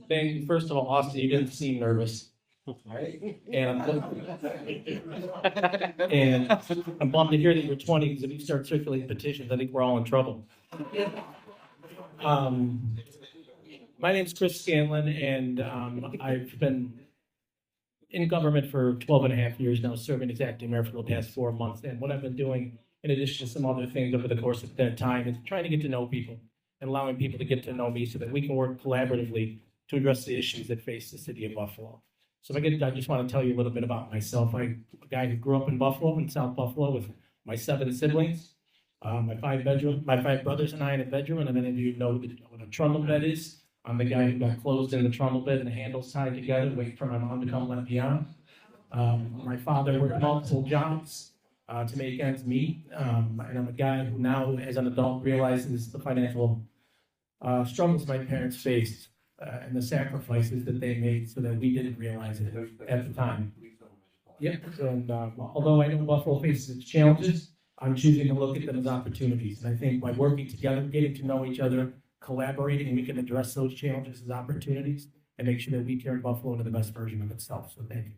Thank you. First of all, Austin, you didn't seem nervous. And and I'm bummed to hear that you're 20, because if you start circulating petitions, I think we're all in trouble. My name's Chris Scanlon, and I've been in government for 12 and a half years now, serving as acting mayor for the past 4 months. And what I've been doing, in addition to some other things over the course of that time, is trying to get to know people and allowing people to get to know me so that we can work collaboratively to address the issues that face the city of Buffalo. So I just want to tell you a little bit about myself. I'm a guy who grew up in Buffalo, in South Buffalo, with my 7 siblings. My 5 brothers and I in a bedroom, and then if you know what a trundle bed is, I'm the guy who got closed in the trundle bed and the handles tied together, waiting for my mom to come let me out. My father worked multiple jobs to make ends meet, and I'm a guy who now, as an adult, realizes the financial struggles my parents faced and the sacrifices that they made so that we didn't realize it at the time. Yep, and although I know Buffalo faces its challenges, I'm choosing to look at them as opportunities. And I think by working together, getting to know each other, collaborating, we can address those challenges as opportunities and make sure that we turn Buffalo into the best version of itself. So thank you.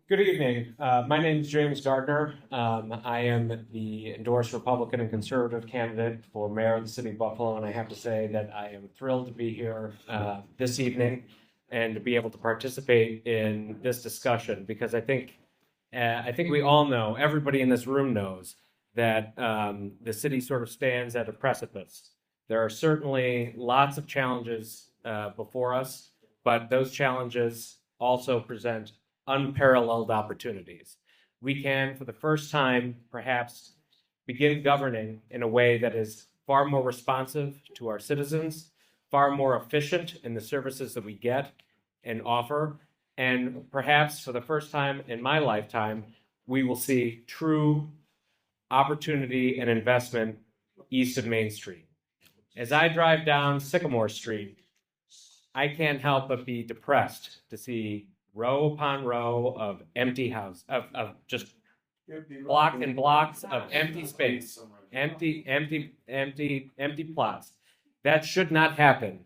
Good evening. My name is James Gardner. I am the endorsed Republican and conservative candidate for mayor of the city of Buffalo, and I have to say that I am thrilled to be here this evening and to be able to participate in this discussion, because I think we all know, everybody in this room knows, that the city sort of stands at a precipice. There are certainly lots of challenges before us, but those challenges also present unparalleled opportunities. We can, for the first time, perhaps begin governing in a way that is far more responsive to our citizens, far more efficient in the services that we get and offer, and perhaps for the first time in my lifetime, we will see true opportunity and investment east of Main Street. As I drive down Sycamore Street, I can't help but be depressed to see row upon row of empty house, of just blocks and blocks of empty space, empty plots. That should not happen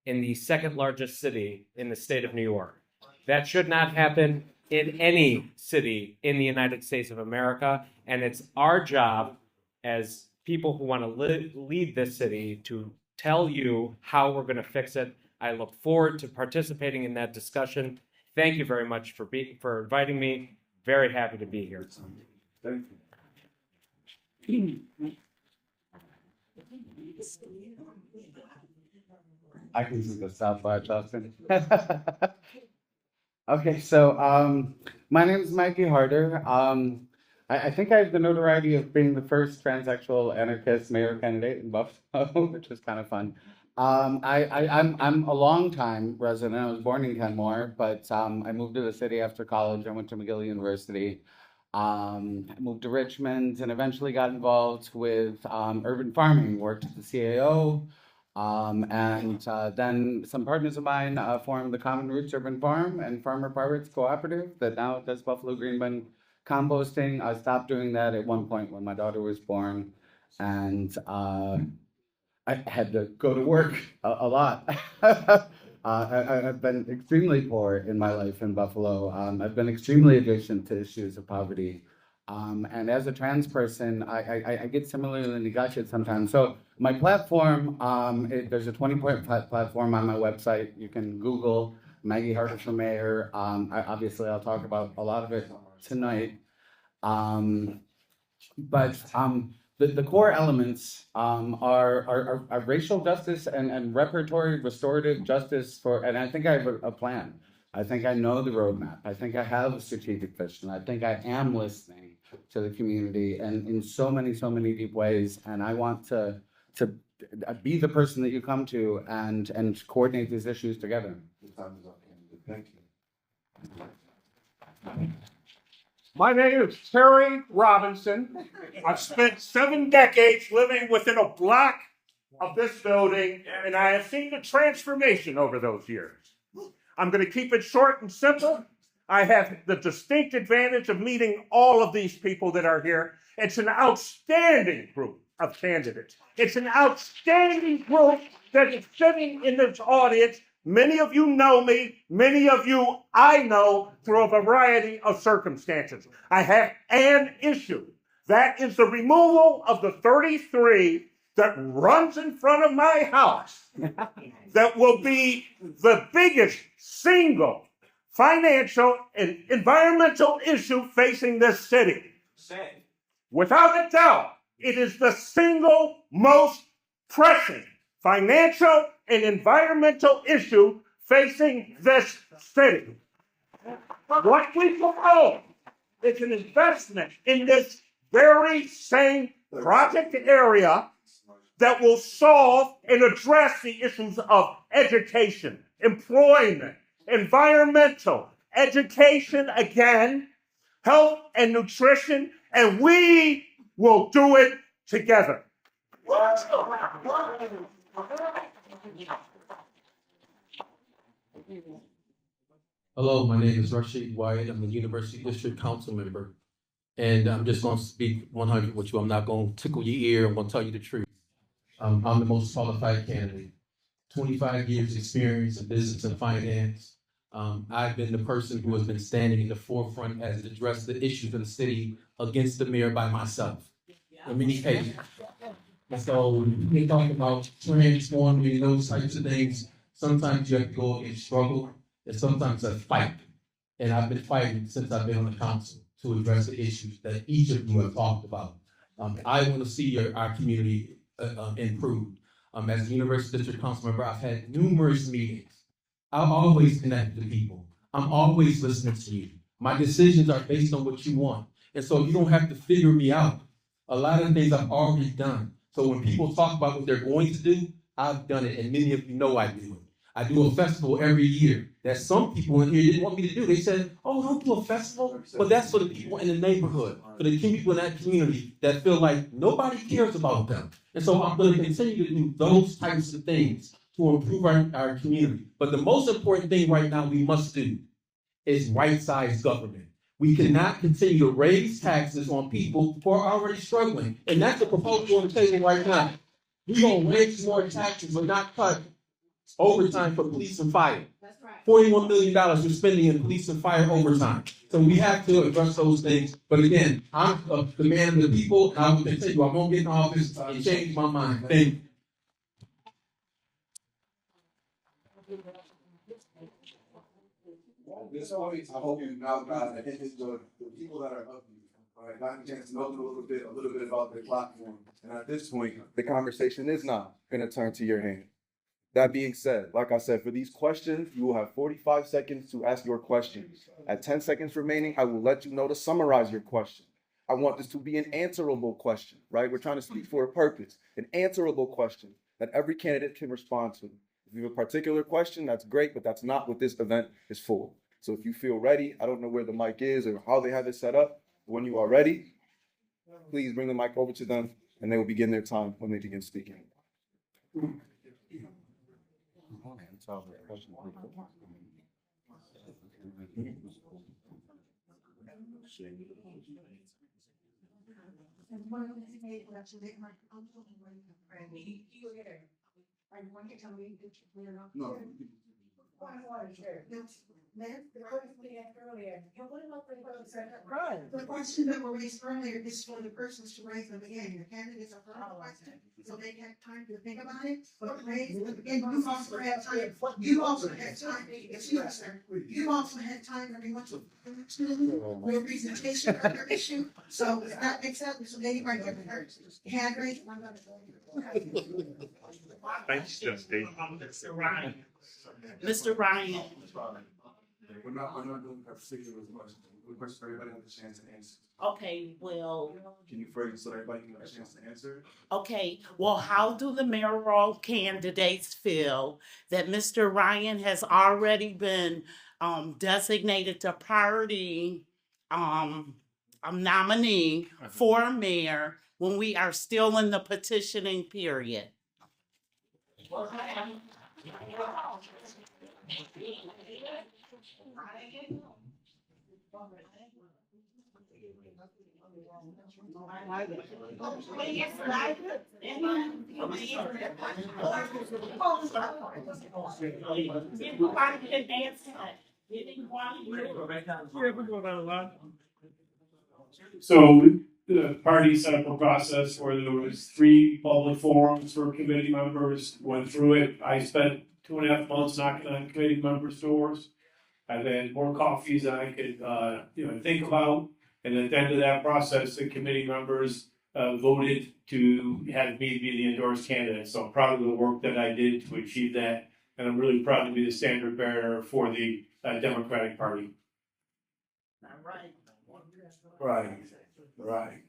in the second largest city in the state of New York. That should not happen in any city in the United States of America. And it's our job as people who want to lead this city to tell you how we're going to fix it. I look forward to participating in that discussion. Thank you very much for inviting me. Very happy to be here. Thank you. I can do the South by Justin. Okay, so my name is Mikey Harder. I think I have the notoriety of being the first transsexual anarchist mayor candidate in Buffalo, which is kind of fun. I'm a long-time resident. I was born in Kenmore, but I moved to the city after college. I went to McGill University. I moved to Richmond and eventually got involved with urban farming, worked at the CAO, and then some partners of mine formed the Common Roots Urban Farm and Farmer Pirates Cooperative that now does Buffalo Green Bin composting. I stopped doing that at one point when my daughter was born, and I had to go to work a lot. I've been extremely poor in my life in Buffalo. I've been extremely adjacent to issues of poverty. And as a trans person, I get similarly neglected sometimes. So my platform, there's a 20-point platform on my website. You can Google Maggie Harder for Mayor. Obviously, I'll talk about a lot of it tonight. But the core elements are racial justice and reparatory restorative justice and I think I have a plan. I think I know the roadmap. I think I have a strategic vision. I think I am listening to the community and in so many deep ways. And I want to be the person that you come to and coordinate these issues together. Thank you. My name is Terry Robinson. I've spent 7 decades living within a block of this building, and I have seen the transformation over those years. I'm going to keep it short and simple. I have the distinct advantage of meeting all of these people that are here. It's an outstanding group of candidates. It's an outstanding group that is sitting in this audience. Many of you know me, many of you I know through a variety of circumstances. I have an issue. That is the removal of the 33 that runs in front of my house. That will be the biggest single financial and environmental issue facing this city. Without a doubt, it is the single most pressing financial and environmental issue facing this city. What we propose is an investment in this very same project area that will solve and address the issues of education, employment, environmental, education again, health and nutrition, and we will do it together. Hello, my name is Rashid Wyatt. I'm the University District Council member. And I'm just going to speak 100 with you. I'm not going to tickle your ear. I'm going to tell you the truth. I'm the most qualified candidate. 25 years experience in business and finance. I've been the person who has been standing in the forefront as it addressed the issues of the city against the mayor by myself. In many cases. And so we talk about transforming those types of things. Sometimes you have to go and struggle, and sometimes a fight. And I've been fighting since I've been on the council to address the issues that each of you have talked about. I want to see our community improved. As a University District Council member, I've had numerous meetings. I'm always connected to people. I'm always listening to you. My decisions are based on what you want. And so you don't have to figure me out. A lot of things I've already done. So when people talk about what they're going to do, I've done it, and many of you know I do it. I do a festival every year that some people in here didn't want me to do. They said, oh, don't do a festival. But that's for the people in the neighborhood, for the people in that community that feel like nobody cares about them. And so I'm going to continue to do those types of things to improve our community. But the most important thing right now we must do is right-sized government. We cannot continue to raise taxes on people who are already struggling. And that's the proposal on the table right now. We're going to raise more taxes but not cut overtime for police and fire. $41 million we're spending in police and fire overtime. So we have to address those things. But again, I'm the man of the people, and I will continue. I won't get in office and change my mind. Thank you. This point, I hope you now guys, I think it's the people that are up here, all right, got a chance to know a little bit about the platform. And at this point, the conversation is not gonna turn to your hand. That being said, like I said, for these questions, you will have 45 seconds to ask your questions. At 10 seconds remaining, I will let you know to summarize your question. I want this to be an answerable question, right? We're trying to speak for a purpose, an answerable question that every candidate can respond to. If you have a particular question, that's great, but that's not what this event is for. So if you feel ready, I don't know where the mic is or how they have it set up. When you are ready, please bring the mic over to them and they will begin their time when they begin speaking. No. The question that were raised earlier is for the persons to raise them again. The candidates are heard the question, so they have time to think about it. But raise them again. You also have time. You also have time. Excuse me, sir. You also had time, everyone, to your presentation of your issue. So if that makes sense, so they right here first. Hand raised. Thanks, Justine. Mr. Ryan. Mr. Ryan. We're not doing a particular question. We're question for everybody has a chance to answer. Okay, well. Can you phrase it so everybody can have a chance to answer? Okay, well, how do the mayoral candidates feel that Mr. Ryan has already been designated the priority nominee for mayor when we are still in the petitioning period? So the party set up a process where there was 3 public forums for committee members, went through it. I spent 2.5 months knocking on committee members' doors. I've had more coffees than I could, think about. And at the end of that process, the committee members voted to have me be the endorsed candidate. So I'm proud of the work that I did to achieve that. And I'm really proud to be the standard bearer for the Democratic Party. Right, right.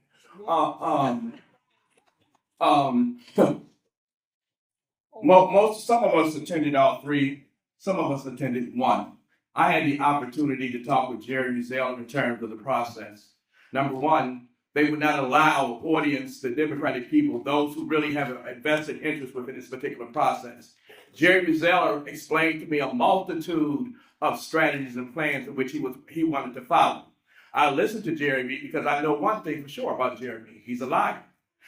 Some of us attended all 3. Some of us attended 1. I had the opportunity to talk with Jerry Zeller in terms of the process. Number 1, they would not allow audience, the Democratic people, those who really have a vested interest within this particular process. Jerry Zeller explained to me a multitude of strategies and plans in which he wanted to follow. I listened to Jeremy because I know one thing for sure about Jeremy. He's a liar.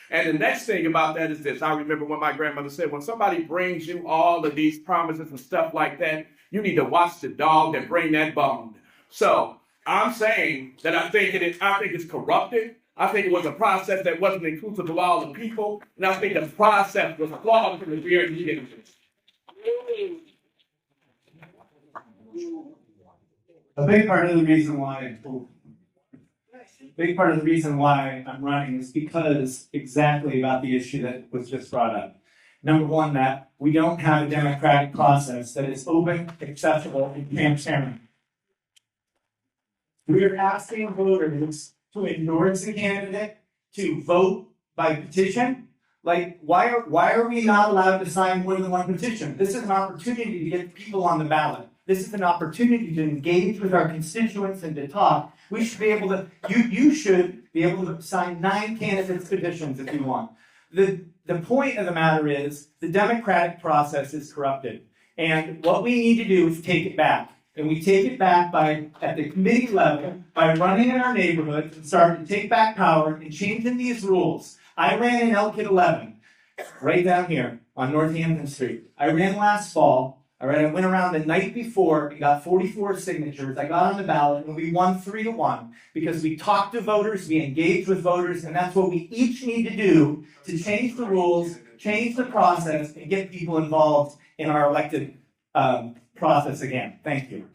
And the next thing about that is this. I remember when my grandmother said, when somebody brings you all of these promises and stuff like that, you need to watch the dog that bring that bone. So I'm saying that I think it's corrupted. I think it was a process that wasn't inclusive of all the people. And I think the process was flawed from the very beginning. A big part of the reason why I'm running is because exactly about the issue that was just brought up. Number 1, that we don't have a democratic process that is open, accessible, and transparent. We are asking voters to endorse a candidate, to vote by petition. Like, why are we not allowed to sign more than 1 petition? This is an opportunity to get people on the ballot. This is an opportunity to engage with our constituents and to talk. We should be able to, you should be able to sign 9 candidates' petitions if you want. The point of the matter is the democratic process is corrupted. And what we need to do is take it back. And we take it back at the committee level, by running in our neighborhoods and starting to take back power and changing these rules. I ran in Elkid 11, right down here on Northampton Street. I ran last fall. All right, I went around the night before and got 44 signatures. I got on the ballot and we won 3-1 because we talked to voters, we engaged with voters, and that's what we each need to do to change the rules, change the process, and get people involved in our elected process again. Thank you.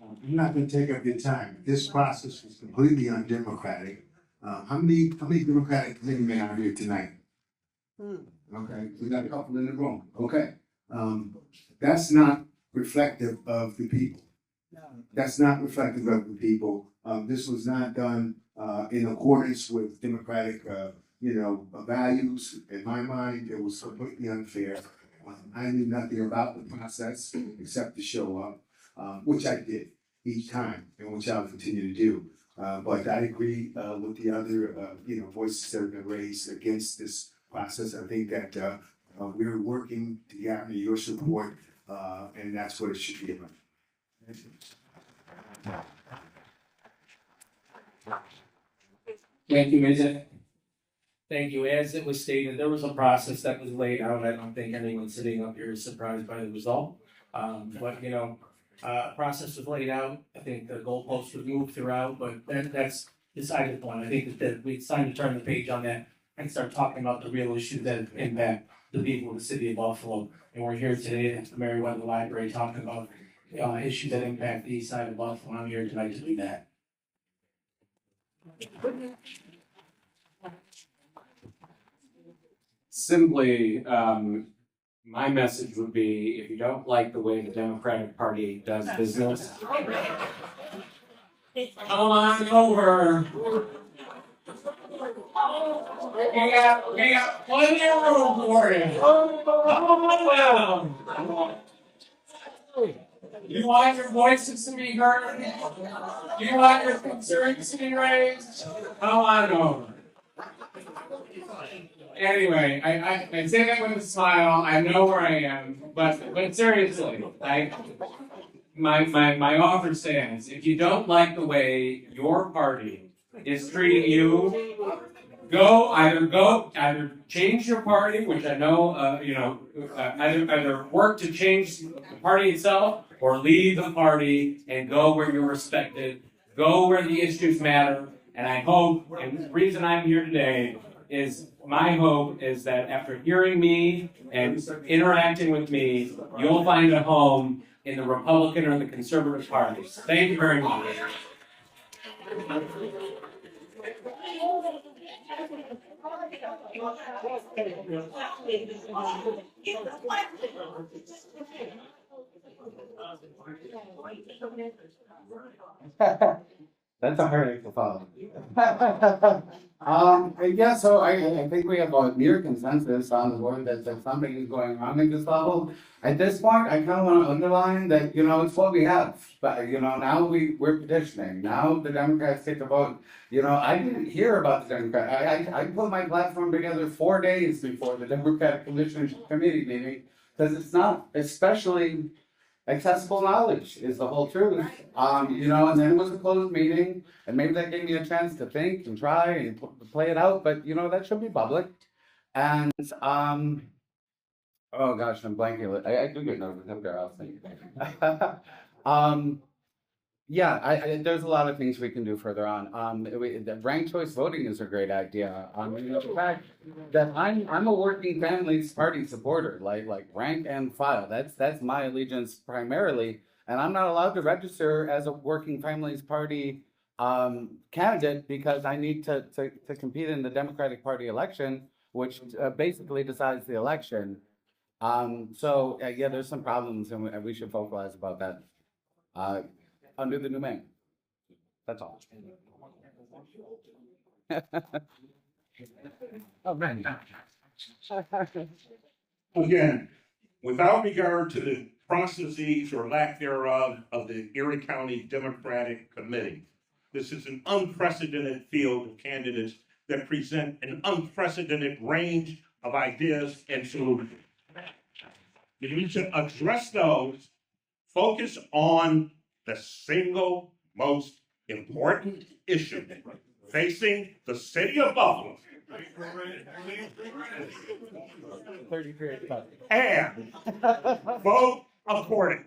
I'm not going to take up your time. This process was completely undemocratic. How many Democratic committeemen are here tonight? Okay, we got a couple in the room. Okay, that's not reflective of the people. That's not reflective of the people. This was not done in accordance with democratic, values. In my mind, it was completely unfair. I knew nothing about the process except to show up, which I did each time, and which I'll continue to do. But I agree with the other, voices that have been raised against this process. I think that we're working to gather your support, and that's what it should be about. Thank you. Thank you. As it was stated, there was a process that was laid out. I don't think anyone sitting up here is surprised by the result. Process was laid out. I think the goalposts were moved throughout, but that's beside the point. I think that it's time to turn the page on that and start talking about the real issues that impact the people of the city of Buffalo. And we're here today at the Merriweather Library talking about issues that impact the east side of Buffalo. I'm here tonight to do that. Simply, my message would be, if you don't like the way the Democratic Party does business, come on over. We got plenty of room for you. Come on down. You want your voices to be heard? You want your concerns to be raised? Come on over. Anyway, I say that with a smile. I know where I am, but seriously, my offer stands. If you don't like the way your party is treating you, either change your party, which I know, either work to change the party itself, or leave the party and go where you're respected, go where the issues matter. And I hope, and the reason I'm here today is my hope is that after hearing me and interacting with me, you'll find a home in the Republican or the Conservative parties. Thank you very much. That's a hard act to follow. Yeah, so I think we have a near consensus on the board that something is going wrong at this level. At this point, I kind of want to underline that, it's what we have. But, now we're petitioning. Now the Democrats get to vote. I didn't hear about the Democrat. I put my platform together 4 days before the Democratic Committee meeting, because it's not especially accessible knowledge is the whole truth. And then it was a closed meeting, and maybe that gave me a chance to think and try and play it out, but that should be public. And oh gosh, I'm blanking. I do get nervous after I'll think. Yeah, there's a lot of things we can do further on. The ranked choice voting is a great idea. The fact that I'm a working families party supporter, like rank and file. That's my allegiance primarily, and I'm not allowed to register as a working families party candidate because I need to compete in the Democratic Party election, which basically decides the election. So yeah, there's some problems, and we should vocalize about that. Under the new man. That's all. Oh, man. Again, without regard to the processes or lack thereof of the Erie County Democratic Committee, this is an unprecedented field of candidates that present an unprecedented range of ideas and solutions. If we should address those, focus on the single most important issue facing the city of Buffalo. And vote accordingly.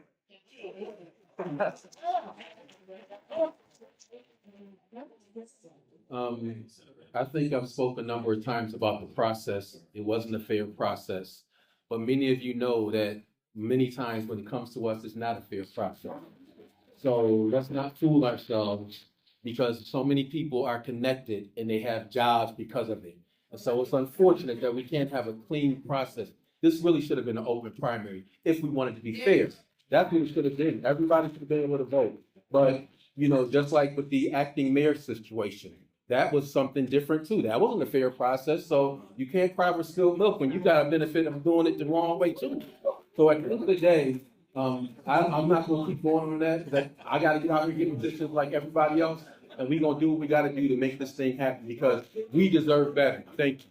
I think I've spoken a number of times about the process. It wasn't a fair process, but many of you know that many times when it comes to us, it's not a fair process. So let's not fool ourselves, because so many people are connected and they have jobs because of it. And so it's unfortunate that we can't have a clean process. This really should have been an open primary if we wanted to be fair. That's what it should have been. Everybody should have been able to vote. But, just like with the acting mayor situation, that was something different too. That wasn't a fair process. So you can't cry for spilled milk when you got a benefit of doing it the wrong way too. So at the end of the day, I'm not going to keep going on that I got to get out here and get in positions like everybody else, and we're going to do what we got to do to make this thing happen because we deserve better. Thank you.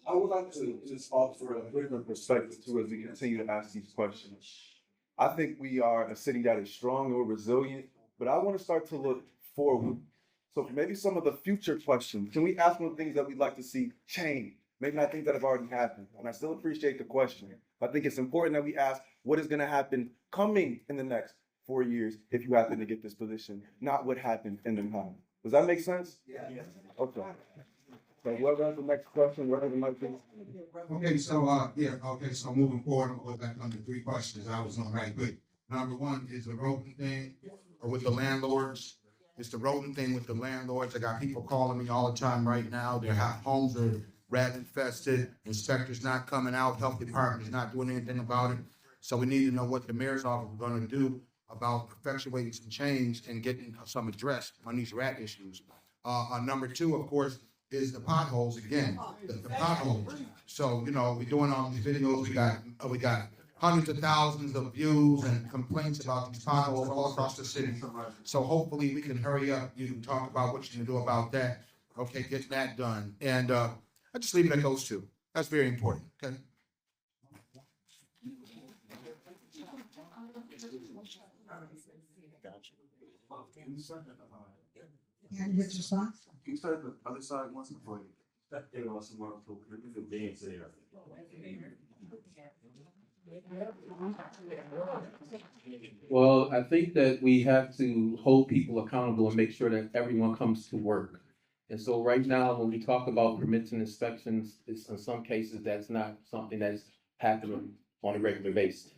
I would like to just offer a different perspective too as we continue to ask these questions. I think we are a city that is strong or resilient, but I want to start to look forward. So maybe some of the future questions, can we ask one things that we'd like to see change? Maybe not things that have already happened. And I still appreciate the question. I think it's important that we ask what is going to happen coming in the next 4 years if you happen to get this position, not what happened in the past. Does that make sense? Yeah. Okay. So whoever has the next question, whatever might be. Okay, so so moving forward, I'm going to go back on the 3 questions I was on right quick. Number 1 is the rodent thing with the landlords. It's the rodent thing with the landlords. I got people calling me all the time right now. Their homes are rat infested. Inspectors not coming out. Health department is not doing anything about it. So we need to know what the mayor's office is going to do about effectuating some change and getting some address on these rat issues. Number 2, of course, is the potholes again. The potholes. So we're doing all these videos. We got hundreds of thousands of views and complaints about these potholes all across the city. So hopefully we can hurry up. You can talk about what you can do about that. Okay, get that done. And I just leave it at those 2. That's very important, okay? And his response? You said the other side wants to play. They want some more dance there. Well, I think that we have to hold people accountable and make sure that everyone comes to work. And so right now, when we talk about permits and inspections, it's in some cases, that's not something that's happening on a regular basis.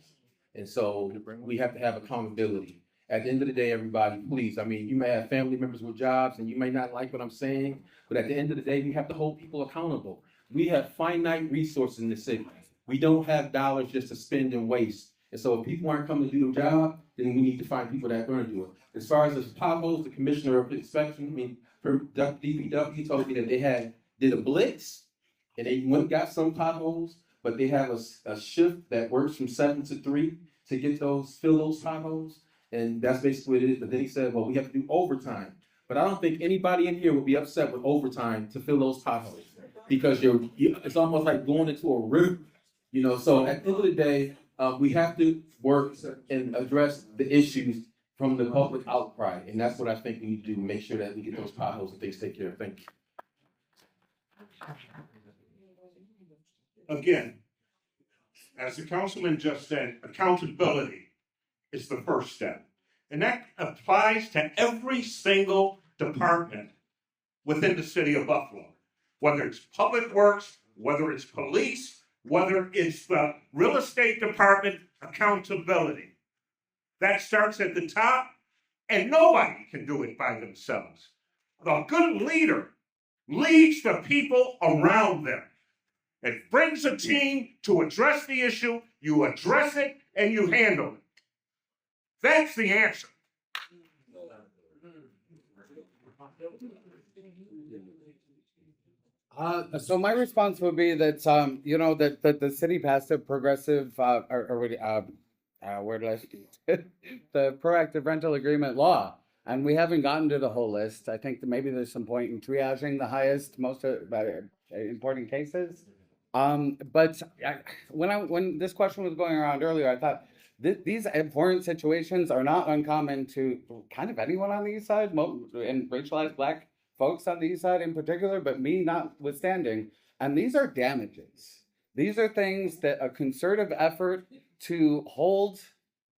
And so we have to have accountability. At the end of the day, everybody, please, I mean, you may have family members with jobs and you may not like what I'm saying, but at the end of the day, we have to hold people accountable. We have finite resources in the city. We don't have dollars just to spend and waste. And so if people aren't coming to do their job, then we need to find people that are going to do it. As far as the potholes, the commissioner of inspection, I mean, DPW told me that they did a blitz and they went and got some potholes, but they have a shift that works from 7 to 3 to fill those potholes. And that's basically what it is. But then he said, well, we have to do overtime. But I don't think anybody in here would be upset with overtime to fill those potholes because it's almost like going into a river, you know. So at the end of the day, we have to work and address the issues from the public outcry. And that's what I think we need to do, make sure that we get those potholes and things taken care of. Thank you. Again, as the councilman just said, accountability is the first step. And that applies to every single department within the city of Buffalo, whether it's public works, whether it's police, whether it's the real estate department, accountability. That starts at the top, and nobody can do it by themselves. The good leader leads the people around them. It brings a team to address the issue, you address it, and you handle it. That's the answer. So my response would be that that the city passed a progressive where did I the proactive rental agreement law, and we haven't gotten to the whole list. I think that maybe there's some point in triaging the most important cases. But when this question was going around earlier, I thought these abhorrent situations are not uncommon to kind of anyone on the east side, and racialized Black folks on the east side in particular, but me notwithstanding. And these are damages. These are things that a concerted effort to hold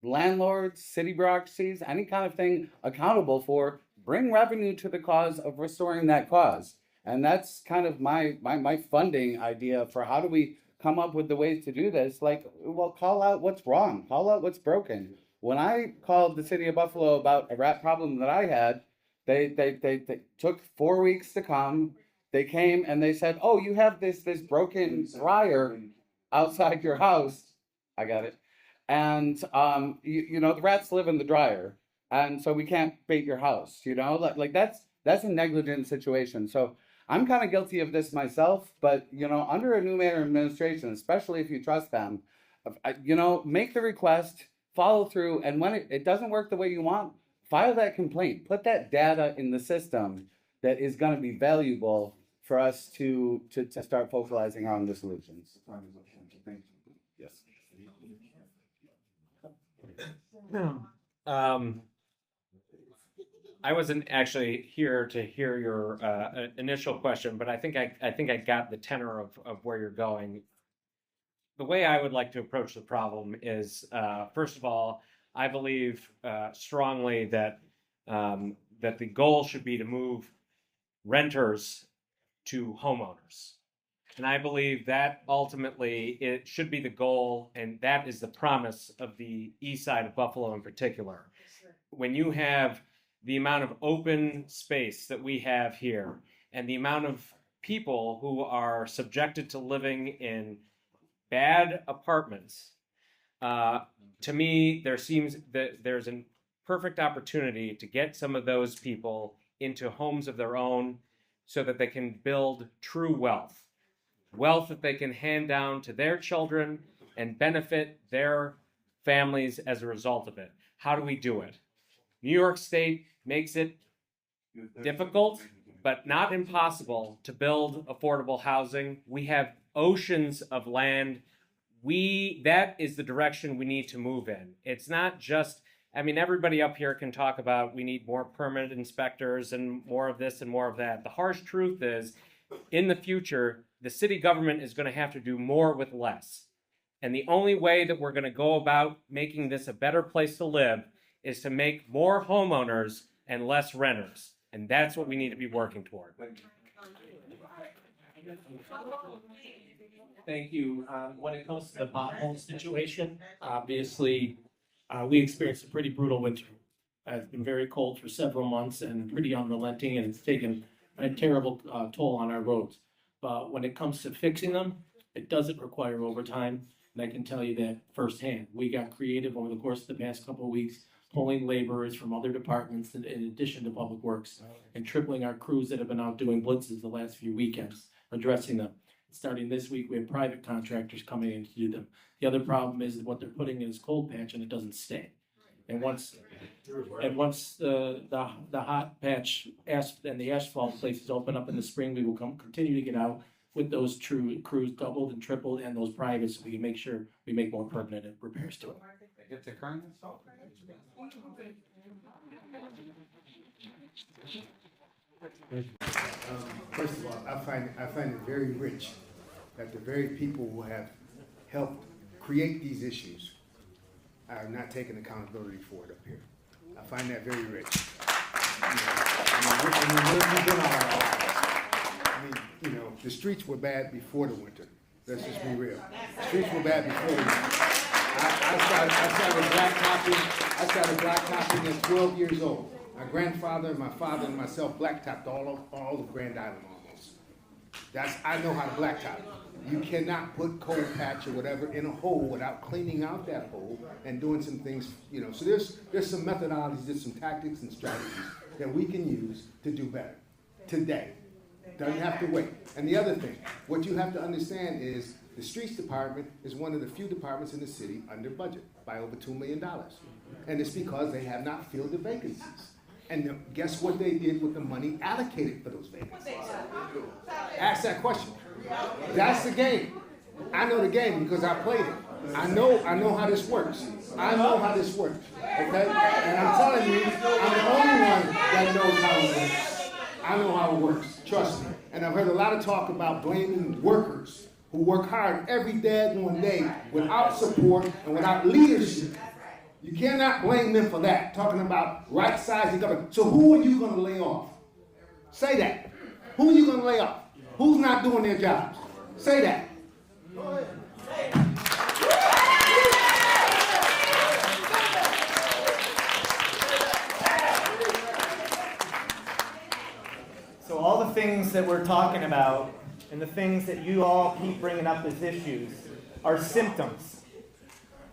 landlords, city bureaucracies, any kind of thing accountable for, bring revenue to the cause of restoring that cause. And that's kind of my funding idea for how do we come up with the ways to do this. Like, well, call out what's wrong, call out what's broken. When I called the city of Buffalo about a rat problem that I had, they took 4 weeks to come. They came and they said, oh, you have this broken dryer outside your house. I got it. And the rats live in the dryer, and so we can't bait your house. Like that's a negligent situation. So I'm kind of guilty of this myself, but under a new mayor administration, especially if you trust them, make the request, follow through, and when it doesn't work the way you want, file that complaint. Put that data in the system that is going to be valuable for us to start focalizing on the solutions. Yes. I wasn't actually here to hear your initial question, but I think I got the tenor of where you're going. The way I would like to approach the problem is, first of all, I believe strongly that the goal should be to move renters to homeowners. And I believe that ultimately it should be the goal, and that is the promise of the east side of Buffalo in particular. When you have the amount of open space that we have here and the amount of people who are subjected to living in bad apartments, to me, there seems that there's a perfect opportunity to get some of those people into homes of their own so that they can build true wealth that they can hand down to their children and benefit their families as a result of it. How do we do it? New York State makes it difficult, but not impossible to build affordable housing. We have oceans of land. That is the direction we need to move in. It's not just, I mean, everybody up here can talk about we need more permanent inspectors and more of this and more of that. The harsh truth is, in the future, the city government is going to have to do more with less. And the only way that we're going to go about making this a better place to live is to make more homeowners and less renters. And that's what we need to be working toward. Thank you. When it comes to the pothole situation, obviously, we experienced a pretty brutal winter. It's been very cold for several months and pretty unrelenting, and it's taken a terrible toll on our roads. But when it comes to fixing them, it doesn't require overtime. And I can tell you that firsthand. We got creative over the course of the past couple of weeks, pulling laborers from other departments in addition to Public Works, and tripling our crews that have been out doing blitzes the last few weekends, addressing them. Starting this week, we have private contractors coming in to do them. The other problem is that what they're putting in is cold patch, and it doesn't stay. And once the hot patch and the asphalt places open up in the spring, we will continue to get out with those true crews doubled and tripled, and those privates, so we can make sure we make more permanent repairs to it. Get the current installed. First of all, I find it very rich that the very people who have helped create these issues are not taking accountability for it up here. I find that very rich. The streets were bad before the winter. Let's just be real. The streets were bad before the winter. I started blacktopping at 12 years old. My grandfather, my father, and myself blacktopped all of Grand Island almost. I know how to blacktop. You cannot put cold patch or whatever in a hole without cleaning out that hole and doing some things, So there's some methodologies, there's some tactics and strategies that we can use to do better today. Doesn't have to wait. And the other thing, what you have to understand is the streets department is one of the few departments in the city under budget by over $2 million. And it's because they have not filled the vacancies. And guess what they did with the money allocated for those vacancies? Ask that question. That's the game. I know the game because I played it. I know how this works. I know how this works. Okay? And I'm telling you, I'm the only one that knows how it works. I know how it works. Trust me. And I've heard a lot of talk about blaming workers who work hard every daggone day without support and without leadership. You cannot blame them for that. Talking about right-sizing government. So who are you going to lay off? Say that. Who are you going to lay off? Who's not doing their jobs? Say that. So all the things that we're talking about and the things that you all keep bringing up as issues are symptoms,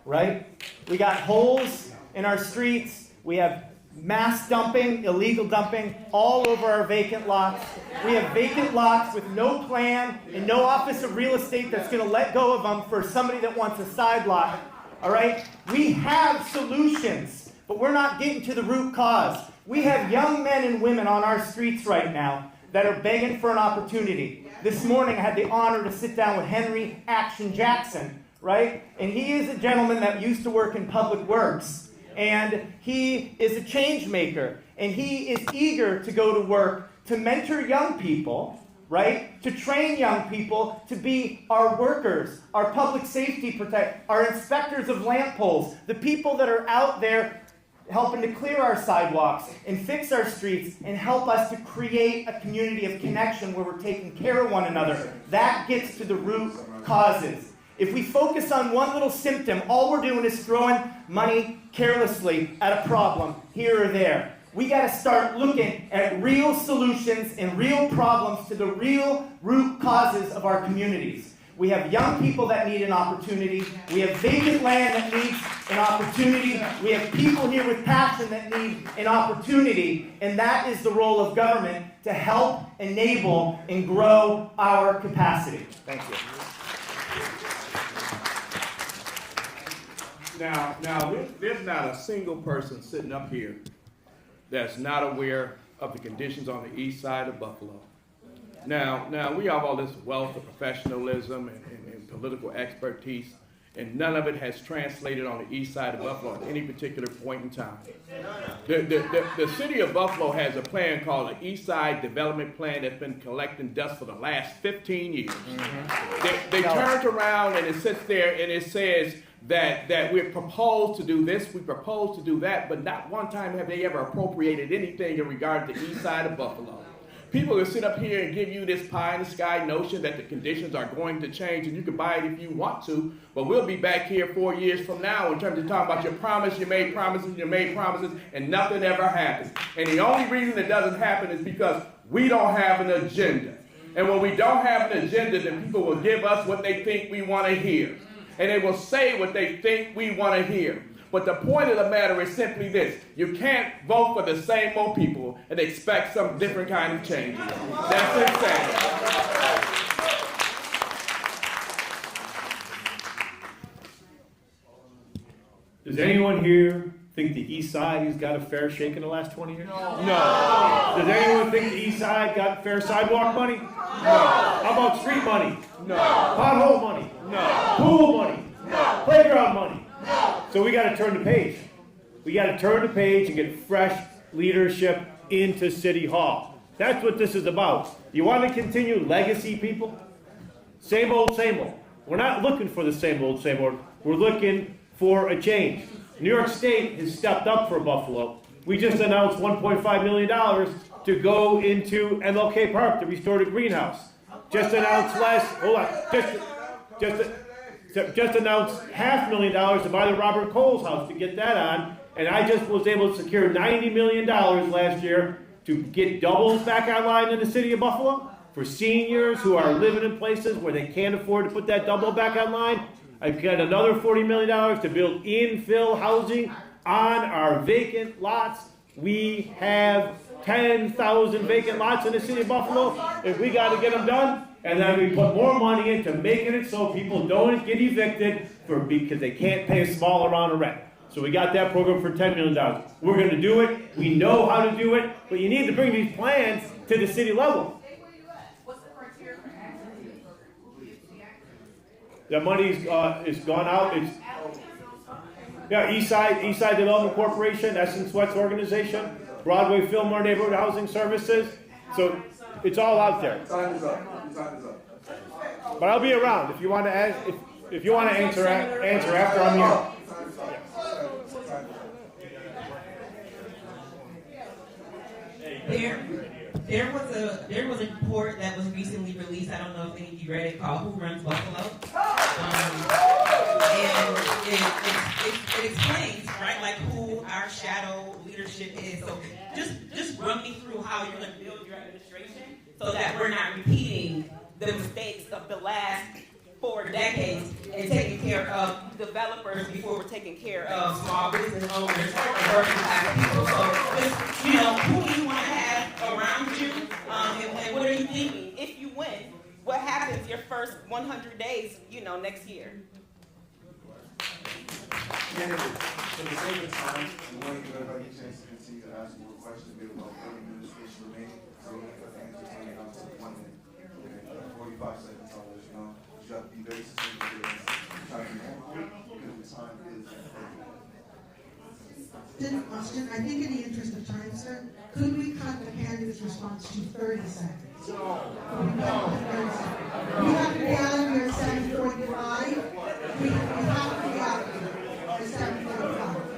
right? We got holes in our streets. We have mass dumping, illegal dumping all over our vacant lots. We have vacant lots with no plan and no Office of Real Estate that's going to let go of them for somebody that wants a side lot, all right? We have solutions, but we're not getting to the root cause. We have young men and women on our streets right now that are begging for an opportunity. This morning I had the honor to sit down with Henry Action Jackson, right? And he is a gentleman that used to work in Public Works. And he is a change maker. And he is eager to go to work to mentor young people, right? To train young people to be our workers, our public safety protect, our inspectors of lamp poles, the people that are out there helping to clear our sidewalks and fix our streets and help us to create a community of connection where we're taking care of one another. That gets to the root causes. If we focus on one little symptom, all we're doing is throwing money carelessly at a problem here or there. We got to start looking at real solutions and real problems to the real root causes of our communities. We have young people that need an opportunity. We have vacant land that needs an opportunity. We have people here with passion that need an opportunity. And that is the role of government to help enable and grow our capacity. Thank you. Now, there's not a single person sitting up here that's not aware of the conditions on the east side of Buffalo. Now we have all this wealth of professionalism and political expertise, and none of it has translated on the east side of Buffalo at any particular point in time. The city of Buffalo has a plan called the East Side Development Plan that's been collecting dust for the last 15 years. They turned around and it sits there and it says that we propose to do this, we propose to do that, but not one time have they ever appropriated anything in regard to the east side of Buffalo. People will sit up here and give you this pie in the sky notion that the conditions are going to change and you can buy it if you want to, but we'll be back here 4 years from now in terms of talking about you made promises, and nothing ever happens. And the only reason it doesn't happen is because we don't have an agenda. And when we don't have an agenda, then people will give us what they think we want to hear. And they will say what they think we want to hear. But the point of the matter is simply this. You can't vote for the same old people and expect some different kind of change. That's insane. Does anyone here think the East Side has got a fair shake in the last 20 years? No. Does anyone think the East Side got fair sidewalk money? No. How about street money? No. Pothole money? No. Pool money? No. Playground money? No. So we got to turn the page. We got to turn the page and get fresh leadership into City Hall. That's what this is about. You want to continue legacy, people? Same old, same old. We're not looking for the same old, same old. We're looking for a change. New York State has stepped up for Buffalo. We just announced $1.5 million to go into MLK Park to restore the greenhouse. Just announced just announced $500,000 to buy the Robert Coles house to get that on. And I just was able to secure $90 million last year to get doubles back online in the city of Buffalo for seniors who are living in places where they can't afford to put that double back online. I've got another $40 million to build infill housing on our vacant lots. We have 10,000 vacant lots in the city of Buffalo, and we got to get them done. And then we put more money into making it so people don't get evicted because they can't pay a small amount of rent. So we got that program for $10 million. We're going to do it. We know how to do it, but you need to bring these plans to the city level. The money is gone out. East Side Development Corporation, Essence Sweat's organization, Broadway Fillmore Neighborhood Housing Services. So it's all out there. Time is up. But I'll be around if you want to ask. If you want to answer after I'm here. There was a report that was recently released. I don't know if any of you read it, called "Who Runs Buffalo," and it explains, right, like who our shadow leadership is. So just run me through how you're going to build your administration so that we're not repeating the mistakes of the last 4 decades and taking care of developers before we're taking care of small business owners and working class people. So just, who do you want to have around you, and what are you thinking? If you win, what happens your first 100 days, next year? For the sake of time, we want to give everybody a chance to continue to ask more questions. We have about 30 minutes each remaining, so we're going to answer something down to 1 minute. Okay, 45 seconds, I'll let you know. You have to be very succinct with this. Try to be quick because the time is. Question. I think in the interest of time, sir, could we cut the candidate's response to 30 seconds? No. We have to be out of here at 7:45. We have to be out of here at 7:45.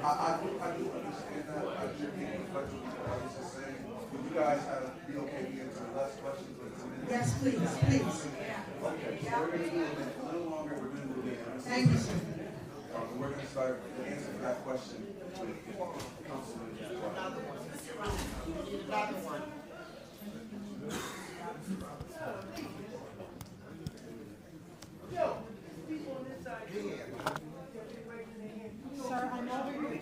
I do understand that. I do think the question I was just saying, would you guys be okay to answer less questions with 2 minutes? Yes, please. Okay, so we're going to do it a little longer. We're going to do it. Thank you, sir. We're going to start answering that question with Councilman.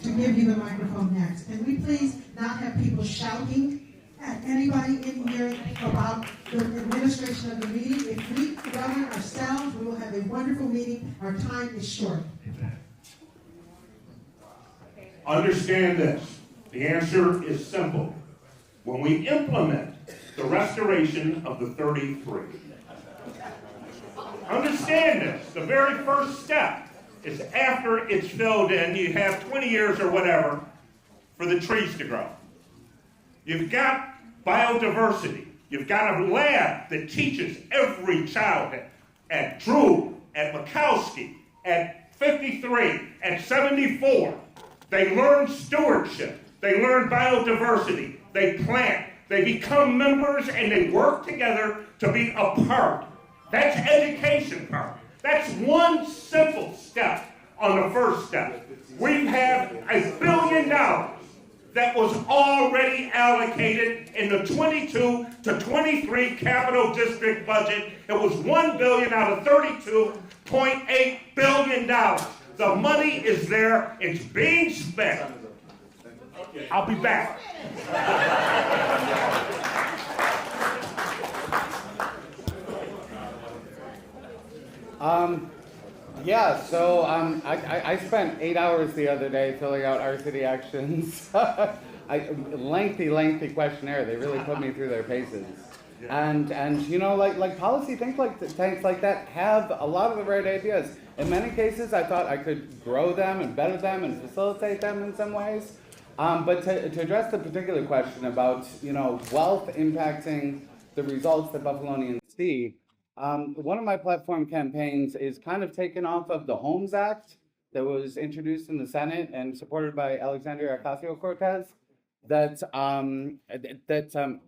To give you the microphone next. Can we please not have people shouting at anybody in here about the administration of the meeting? If we govern ourselves, we will have a wonderful meeting. Our time is short. Understand this. The answer is simple. When we implement the restoration of the 33. Understand this, the very first step is after it's filled in, you have 20 years or whatever for the trees to grow. You've got biodiversity. You've got a lab that teaches every child at Drew, at Mikowski, at 53, at 74. They learn stewardship. They learn biodiversity. They plant. They become members and they work together to be a part. That's education part. That's one simple step on the first step. We have $1 billion that was already allocated in the 22 to 23 capital district budget. It was $1 billion out of $32.8 billion. The money is there. It's being spent. I'll be back. Yeah, so I spent 8 hours the other day filling out our city actions. Lengthy questionnaire. They really put me through their paces. And you know, like policy things like that have a lot of the right ideas. In many cases, I thought I could grow them and better them and facilitate them in some ways. But to address the particular question about, you know, wealth impacting the results that Buffalonians see, one of my platform campaigns is kind of taken off of the Homes Act that was introduced in the Senate and supported by Alexandria Ocasio-Cortez.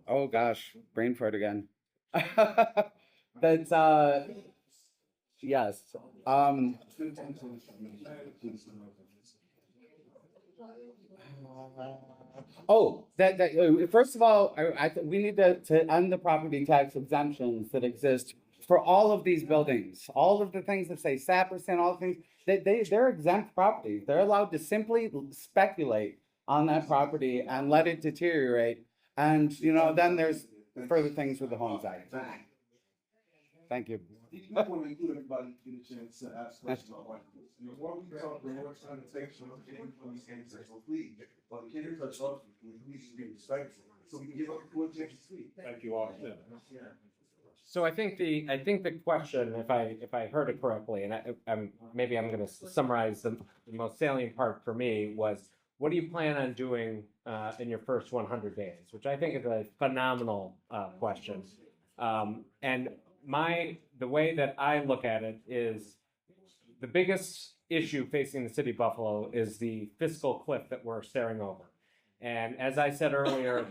Oh gosh, brain fart again. Yes. First of all, we need to end the property tax exemptions that exist for all of these buildings. All of the things that say Saperson, all the things, they're exempt properties. They're allowed to simply speculate on that property and let it deteriorate. And, you know, then there's further things with the Homes Act. Thank you. I want to include everybody to get a chance to ask questions about white people. You know, while we talk, we're trying to take some of the police and sexual plea, but we can't touch off, we should be respectful, so we can give up the full chance to speak. Thank you all. So I think the question, if I heard it correctly, and maybe I'm going to summarize the most salient part for me was, what do you plan on doing in your first 100 days? Which I think is a phenomenal question. And the way that I look at it is the biggest issue facing the city of Buffalo is the fiscal cliff that we're staring over. And as I said earlier,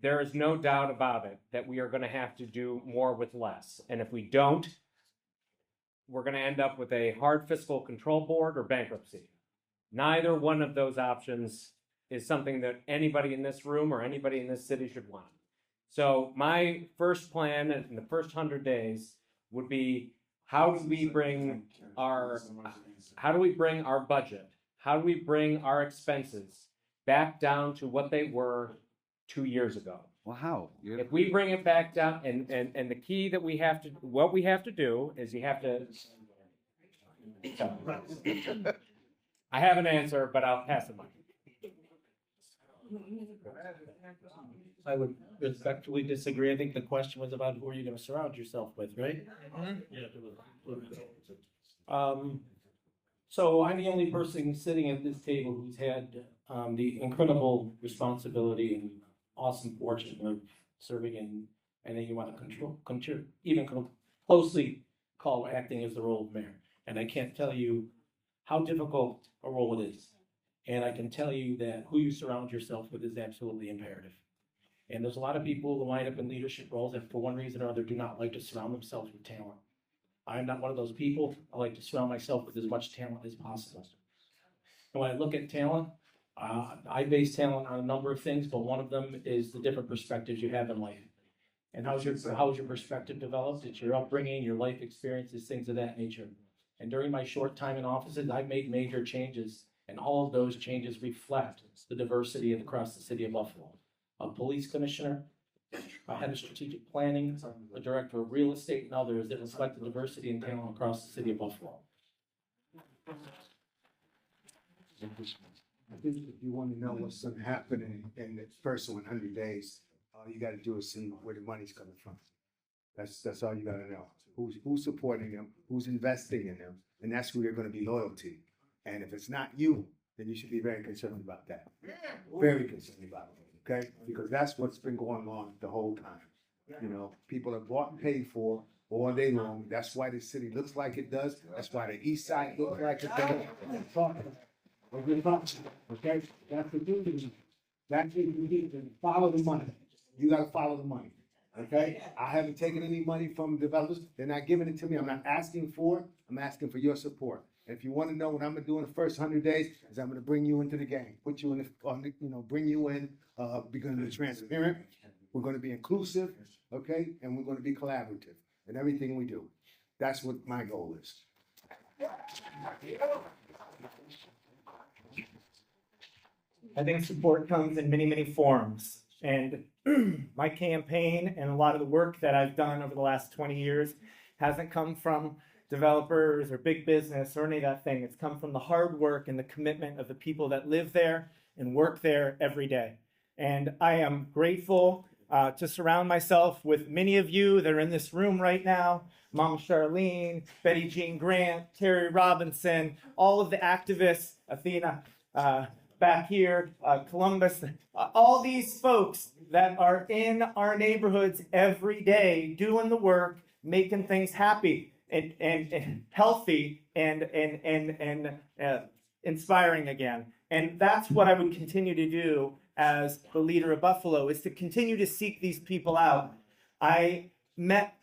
there is no doubt about it that we are going to have to do more with less. And if we don't, we're going to end up with a hard fiscal control board or bankruptcy. Neither one of those options is something that anybody in this room or anybody in this city should want. So my first plan in the first 100 days would be, how do we bring our budget, how do we bring our expenses back down to what they were 2 years ago? Wow. If we bring it back down, and the key that what we have to do is you have to. I have an answer, but I'll pass the mic. I would respectfully disagree. I think the question was about who are you going to surround yourself with, right? So I'm the only person sitting at this table who's had the incredible responsibility and awesome fortune of serving in, and then you want to closely call acting as the role of mayor. And I can't tell you how difficult a role it is. And I can tell you that who you surround yourself with is absolutely imperative. And there's a lot of people who wind up in leadership roles that for one reason or other do not like to surround themselves with talent. I'm not one of those people. I like to surround myself with as much talent as possible. And when I look at talent, I base talent on a number of things, but one of them is the different perspectives you have in life. And how's your perspective developed? It's your upbringing, your life experiences, things of that nature. And during my short time in offices, I've made major changes, and all of those changes reflect the diversity across the city of Buffalo. A police commissioner, a head of strategic planning, a director of real estate, and others that reflect the diversity and talent across the city of Buffalo. I think if you want to know what's going to happen in the first 100 days, All you gotta do is see where the money's coming from. That's all you gotta know. Who's supporting them, who's investing in them, and that's who they're gonna be loyal to. And if it's not you, then you should be very concerned about that. Very concerned about it, okay? Because that's what's been going on the whole time. You know, people are bought and paid for all day long. That's why the city looks like it does. That's why the east side looks like it does. Okay? That's the thing. That's what you need to follow the money. You gotta follow the money. Okay? I haven't taken any money from developers. They're not giving it to me. I'm not asking for it. I'm asking for your support. And if you want to know what I'm gonna do in the first 100 days, is I'm gonna bring you into the game, put you in the, bring you in, we're gonna be transparent, we're gonna be inclusive, okay? And we're gonna be collaborative in everything we do. That's what my goal is. I think support comes in many, many forms. And my campaign and a lot of the work that I've done over the last 20 years hasn't come from developers or big business or any of that thing. It's come from the hard work and the commitment of the people that live there and work there every day. And I am grateful to surround myself with many of you that are in this room right now. Mama Charlene, Betty Jean Grant, Terry Robinson, all of the activists, Athena, back here, Columbus, all these folks that are in our neighborhoods every day doing the work, making things happy and healthy and inspiring again. And that's what I would continue to do as the leader of Buffalo, is to continue to seek these people out. I met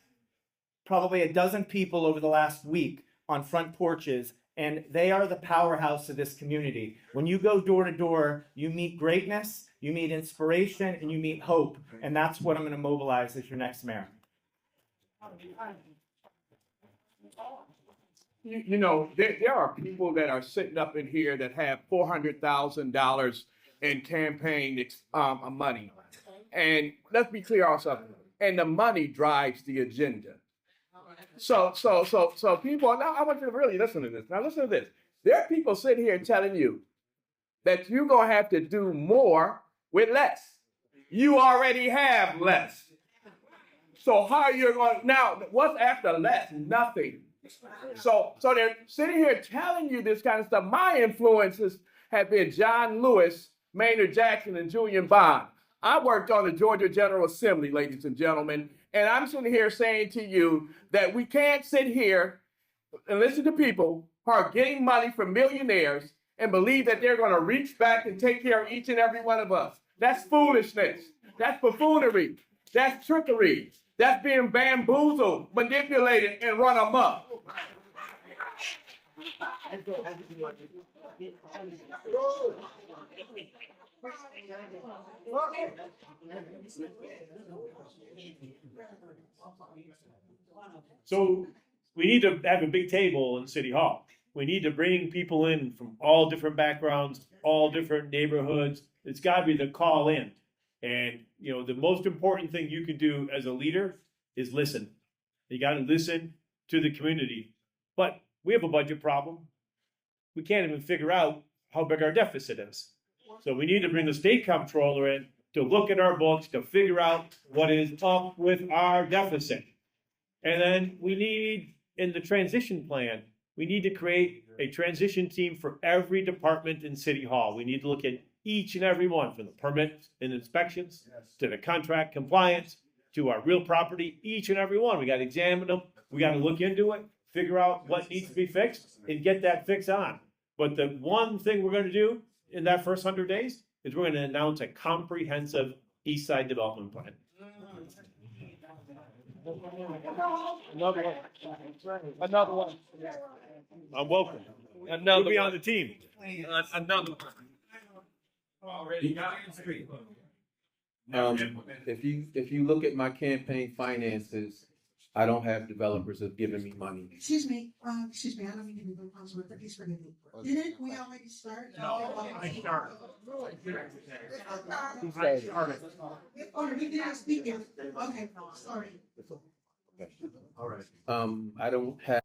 probably a dozen people over the last week on front porches, and they are the powerhouse of this community. When you go door to door, you meet greatness, you meet inspiration, and you meet hope. And that's what I'm going to mobilize as your next mayor. You know, there are people that are sitting up in here that have $400,000 in campaign money. And let's be clear on something. And the money drives the agenda. So people, now I want you to really listen to this. Now listen to this. There are people sitting here telling you that you're going to have to do more with less. You already have less. So how are you going to, now what's after less? Nothing. So they're sitting here telling you this kind of stuff. My influences have been John Lewis, Maynard Jackson, and Julian Bond. I worked on the Georgia General Assembly, ladies and gentlemen, and I'm sitting here saying to you that we can't sit here and listen to people who are getting money from millionaires and believe that they're going to reach back and take care of each and every one of us. That's foolishness. That's buffoonery. That's trickery. That's being bamboozled, manipulated, and run amok. So we need to have a big table in City Hall. We need to bring people in from all different backgrounds, all different neighborhoods. It's got to be the call in. And, you know, the most important thing you can do as a leader is listen. You got to listen to the community. But we have a budget problem. We can't even figure out how big our deficit is. So we need to bring the state comptroller in to look at our books, to figure out what is up with our deficit. And then we need, in the transition plan, we need to create a transition team for every department in City Hall. We need to look at each and every one, from the permits and inspections to the contract compliance to our real property, each and every one. We got to examine them. We got to look into it, figure out what needs to be fixed, and get that fix on. But the one thing we're going to do in that first 100 days is we're going to announce a comprehensive East Side development plan. Another one. I'm welcome. Another You'll be one. on the team. Another one. If you look at my campaign finances, I don't have developers that giving me money. Excuse me, I don't mean to be responsible, but please forgive me. Didn't we already start? No, I started. I started. Oh, you didn't speak it. Okay, sorry. All right. I don't have.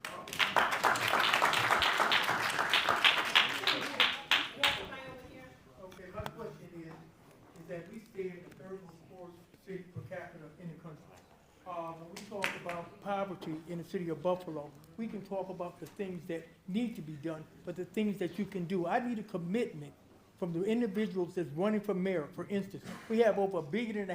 Okay, my question is that we stay in the third and fourth city poverty in the city of Buffalo. We can talk about the things that need to be done, but the things that you can do. I need a commitment from the individuals that's running for mayor. For instance, we have over $1.5 billion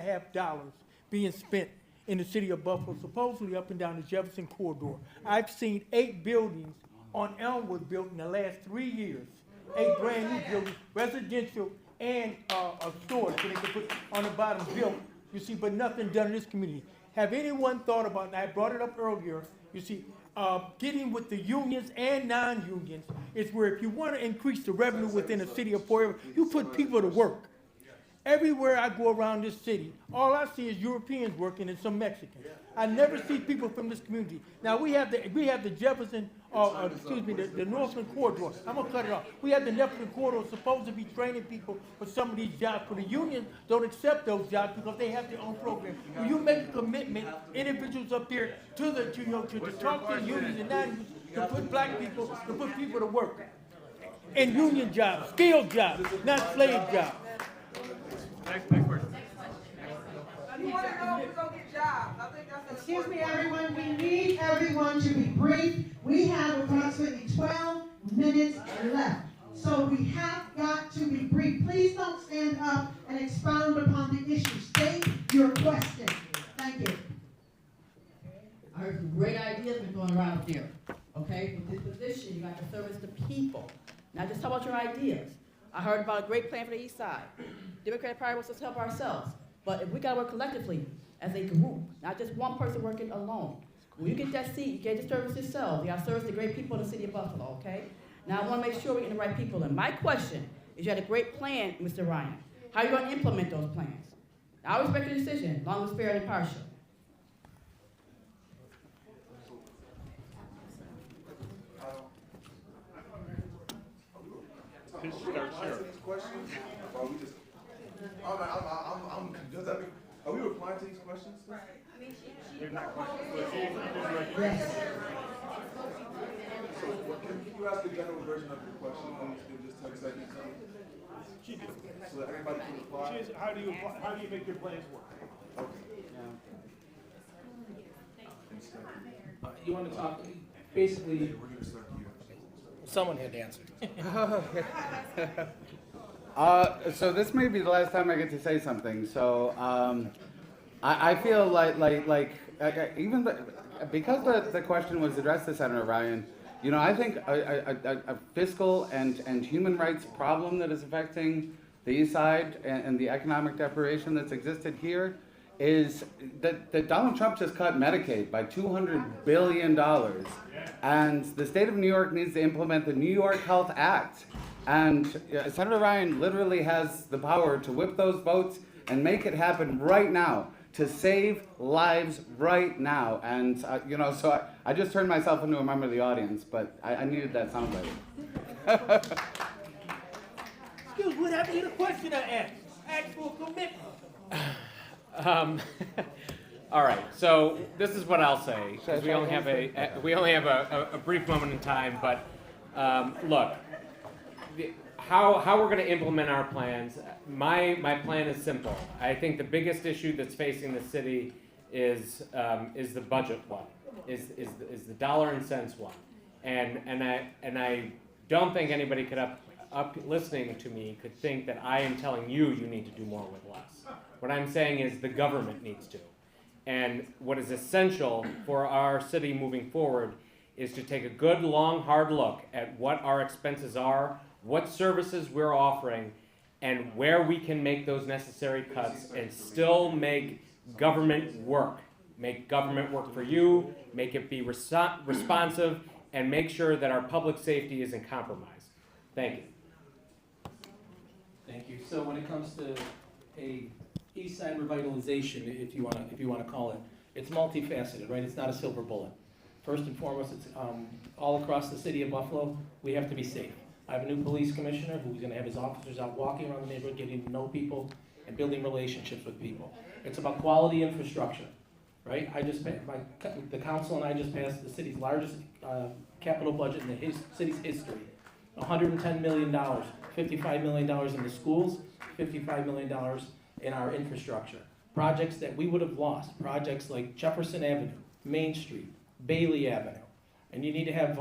being spent in the city of Buffalo, supposedly up and down the Jefferson corridor. I've seen 8 buildings on Elmwood built in the last 3 years. 8 brand new buildings, residential and a storage that they could put on the bottom built, you see, but nothing done in this community. Have anyone thought about, and I brought it up earlier, you see, getting with the unions and non-unions is where if you want to increase the revenue within the city of Port River, you put people to work. Everywhere I go around this city, all I see is Europeans working and some Mexicans. I never see people from this community. Now we have the Jefferson, the Northland Corridor. I'm gonna cut it off. We have the Northland Corridor supposed to be training people for some of these jobs. For the unions don't accept those jobs because they have their own program. Will you make a commitment, individuals up there, to talk to the unions and non-unions, to put black people, to put people to work in union jobs, skilled jobs, not slave jobs. Excuse me, everyone, we need everyone to be brief. We have approximately 12 minutes left. So we have got to be brief. Please don't stand up and expound upon the issue. State your question. Thank you. I heard some great ideas been going around here. Okay, with this position, you got to service the people. Not just talk about your ideas. I heard about a great plan for the East Side. Democratic Party wants us to help ourselves. But if we gotta work collectively as a group, not just one person working alone. When you get that seat, you can't just service yourself. You gotta service the great people in the city of Buffalo, okay? Now I wanna make sure we're getting the right people in. My question is, you had a great plan, Mr. Ryan. How are you gonna implement those plans? Now, I respect your decision, as long as it's fair and impartial. This starts here. I'm confused. Are we replying to these questions? They're not questions. Yes. So, can you ask the general version of your question in just 10 seconds? So that everybody can reply. How do you make your plans work? You want to talk, basically, We're going to start here. someone had to answer. So this may be the last time I get to say something. So I feel like even because the question was addressed to Senator Ryan, you know, I think a fiscal and human rights problem that is affecting the East Side and the economic deprivation that's existed here is that Donald Trump just cut Medicaid by $200 billion. And the state of New York needs to implement the New York Health Act. And Senator Ryan literally has the power to whip those votes and make it happen right now, to save lives right now. And, you know, so I just turned myself into a member of the audience, but I needed that soundbite. Excuse me, what happened to the question I asked? Actual commitment. All right, so this is what I'll say, 'cause we only have a brief moment in time, but look, how we're going to implement our plans, my plan is simple. I think the biggest issue that's facing the city is the budget one, is the dollar and cents one, and I don't think anybody could up listening to me could think that I am telling you need to do more with less. What I'm saying is the government needs to. And what is essential for our city moving forward is to take a good, long, hard look at what our expenses are, what services we're offering, and where we can make those necessary cuts and still make government work. Make government work for you, make it be responsive, and make sure that our public safety isn't compromised. Thank you. Thank you. So when it comes to a East Side revitalization, if you want to call it, it's multifaceted, right? It's not a silver bullet. First and foremost, it's all across the city of Buffalo, we have to be safe. I have a new police commissioner who's going to have his officers out walking around the neighborhood, getting to know people and building relationships with people. It's about quality infrastructure, right? The council and I just passed the city's largest capital budget in the city's history. $110 million, $55 million in the schools, $55 million in our infrastructure. Projects that we would have lost, projects like Jefferson Avenue, Main Street, Bailey Avenue. And you need to have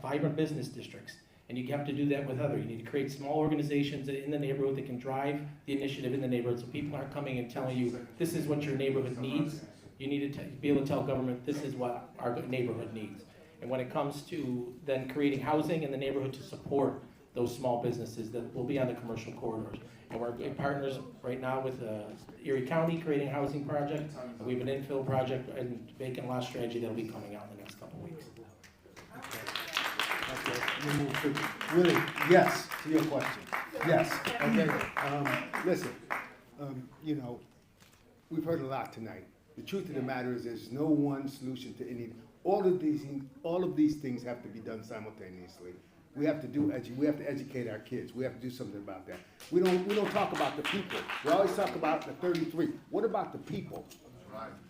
vibrant business districts. And you have to do that with other. You need to create small organizations in the neighborhood that can drive the initiative in the neighborhood so people aren't coming and telling you, this is what your neighborhood needs. You need to be able to tell government, this is what our neighborhood needs. And when it comes to then creating housing in the neighborhood to support those small businesses that will be on the commercial corridors. And we're in partners right now with Erie County creating a housing project. And we have an infill project and vacant lot strategy that'll be coming out in the next couple of weeks. Okay, we move to Willie, yes, to your question. Yes, okay. Listen, you know, we've heard a lot tonight. The truth of the matter is there's no one solution to any, all of these things have to be done simultaneously. We have to educate our kids. We have to do something about that. We don't talk about the people. We always talk about the 33. What about the people?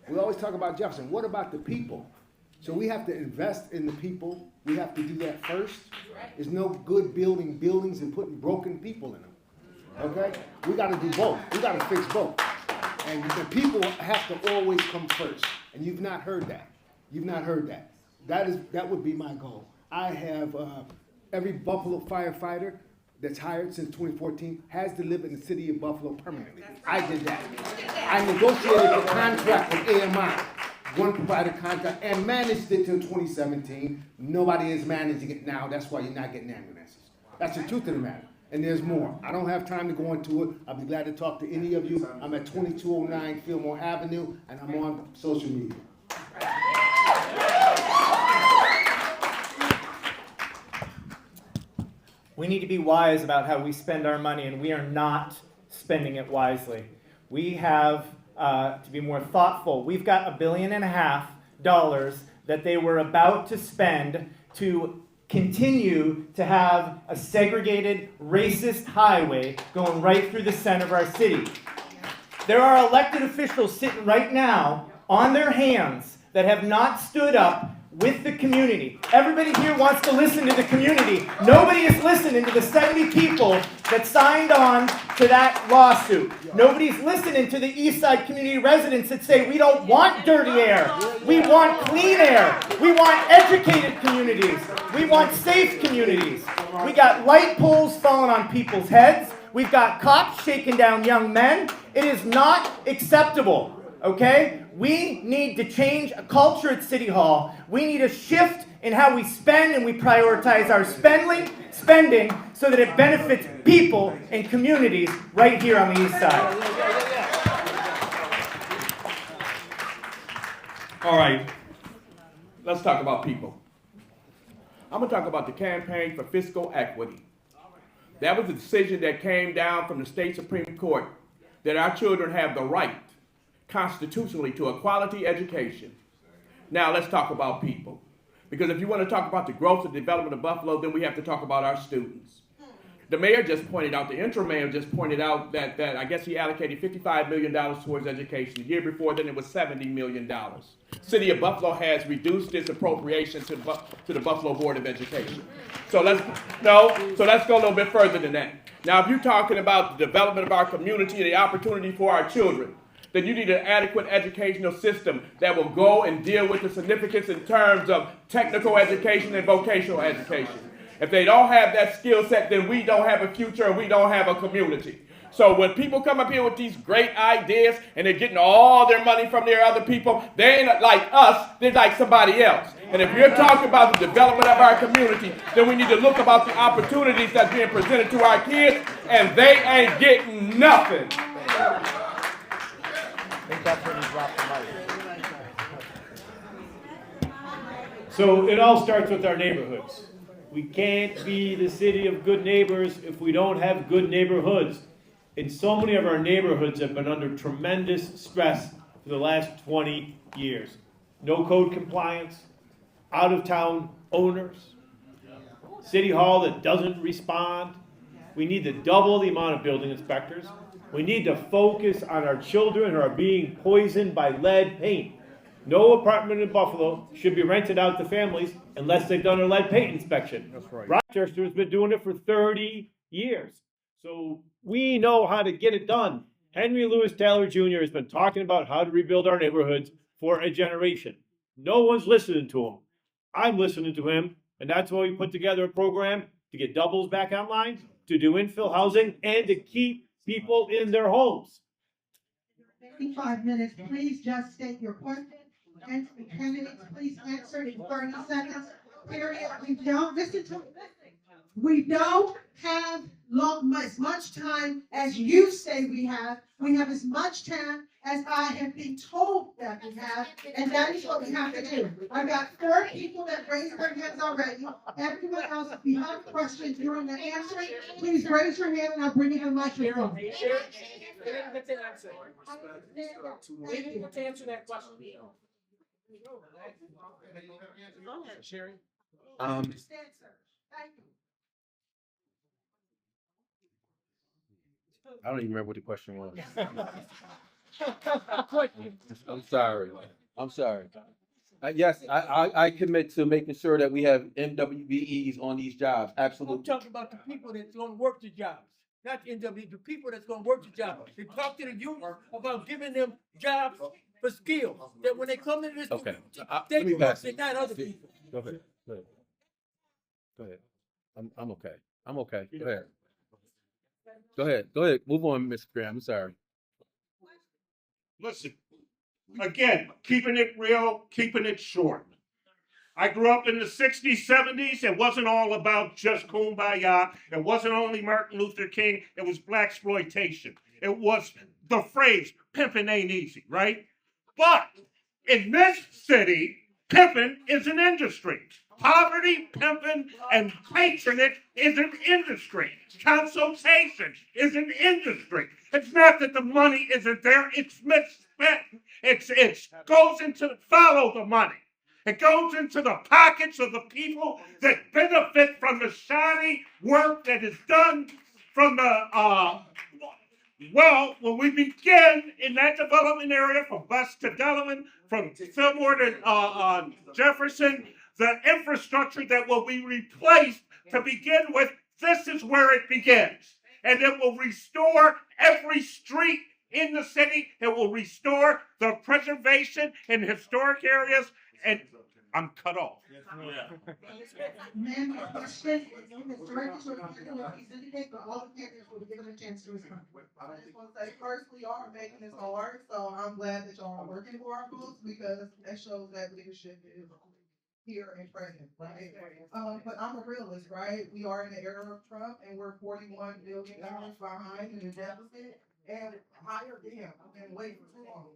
We always talk about Jefferson. What about the people? So we have to invest in the people. We have to do that first. There's no good building buildings and putting broken people in them. Okay? We got to do both. We got to fix both. And the people have to always come first. And you've not heard that. You've not heard that. That would be my goal. I have every Buffalo firefighter that's hired since 2014 has to live in the city of Buffalo permanently. I did that. I negotiated a contract with AMI, one provider contract, and managed it till 2017. Nobody is managing it now. That's why you're not getting ambulances. That's the truth of the matter. And there's more. I don't have time to go into it. I'll be glad to talk to any of you. I'm at 2209 Fillmore Avenue, and I'm on social media. We need to be wise about how we spend our money, and we are not spending it wisely. We have to be more thoughtful. We've got $1.5 billion that they were about to spend to continue to have a segregated, racist highway going right through the center of our city. There are elected officials sitting right now on their hands that have not stood up with the community. Everybody here wants to listen to the community. Nobody is listening to the 70 people that signed on to that lawsuit. Nobody's listening to the East Side community residents that say we don't want dirty air. We want clean air. We want educated communities. We want safe communities. We got light poles falling on people's heads. We've got cops shaking down young men. It is not acceptable. Okay? We need to change a culture at City Hall. We need a shift in how we spend, and we prioritize our spending so that it benefits people and communities right here on the East Side. All right, let's talk about people. I'm going to talk about the campaign for fiscal equity. That was a decision that came down from the state Supreme Court that our children have the right constitutionally to a quality education. Now let's talk about people. Because if you want to talk about the growth and development of Buffalo, then we have to talk about our students. The mayor just pointed out, the interim mayor just pointed out that I guess he allocated $55 million towards education. The year before then it was $70 million. City of Buffalo has reduced its appropriation to the Buffalo Board of Education. So let's go a little bit further than that. Now if you're talking about the development of our community and the opportunity for our children, then you need an adequate educational system that will go and deal with the significance in terms of technical education and vocational education. If they don't have that skill set, then we don't have a future and we don't have a community. So when people come up here with these great ideas and they're getting all their money from their other people, they ain't like us, they're like somebody else. And if you're talking about the development of our community, then we need to look about the opportunities that's being presented to our kids, and they ain't getting nothing. So it all starts with our neighborhoods. We can't be the city of good neighbors if we don't have good neighborhoods. And so many of our neighborhoods have been under tremendous stress for the last 20 years. No code compliance, out-of-town owners, City Hall that doesn't respond. We need to double the amount of building inspectors. We need to focus on our children who are being poisoned by lead paint. No apartment in Buffalo should be rented out to families unless they've done a lead paint inspection. That's right. Rochester has been doing it for 30 years. So we know how to get it done. Henry Louis Taylor Jr. has been talking about how to rebuild our neighborhoods for a generation. No one's listening to him. I'm listening to him, and that's why we put together a program to get doubles back online, to do infill housing, and to keep people in their homes. 5 minutes, please just state your question, and the candidates, please answer in 30 seconds, period. We don't have as much time as you say we have. We have as much time as I have been told that we have, and that is what we have to do. I've got 4 people that raised their hands already. Everyone else, if you have questions during the answering, please raise your hand and I'll bring you the microphone. We didn't get to answer. We didn't get to answer that question. Go ahead, Sherry. I don't even remember what the question was. I'm sorry. I'm sorry. Yes, I commit to making sure that we have MWBEs on these jobs. I'm Absolutely. talking about the people that's gonna work the jobs, not the NW, the people that's gonna work the jobs. They talk to the youth about giving them jobs for skills, that when they come into this Okay. community, they Let me can work, pass they it. not other people. Go ahead. Go ahead. Go ahead. I'm okay. I'm okay. Go ahead. Go ahead. Go ahead. Move on, Mr. Graham. I'm sorry. Listen, again, keeping it real, keeping it short. I grew up in the 60s, 70s. It wasn't all about just kumbaya. It wasn't only Martin Luther King. It was blaxploitation. It was the phrase, pimping ain't easy, right? But in this city, pimping is an industry. Poverty, pimping, and patronage is an industry. Consultation is an industry. It's not that the money isn't there, it's misspent. It goes into, follow the money. It goes into the pockets of the people that benefit from the shoddy work that is done from the, well, when we begin in that development area from Bus to Delaware, from Fillmore to Jefferson, the infrastructure that will be replaced to begin with, this is where it begins. And it will restore every street in the city. It will restore the preservation in historic areas. And I'm cut off. Ma'am, your question, Ms. Burgess, or he's indicated, but all the candidates will be given a chance to respond. I just want to say, first, we are making this hard, so I'm glad that y'all are working for our folks because that shows that leadership is here and present, right? But I'm a realist, right? We are in the era of Trump and we're $41 billion behind in the deficit and higher damn, I've been waiting for too long.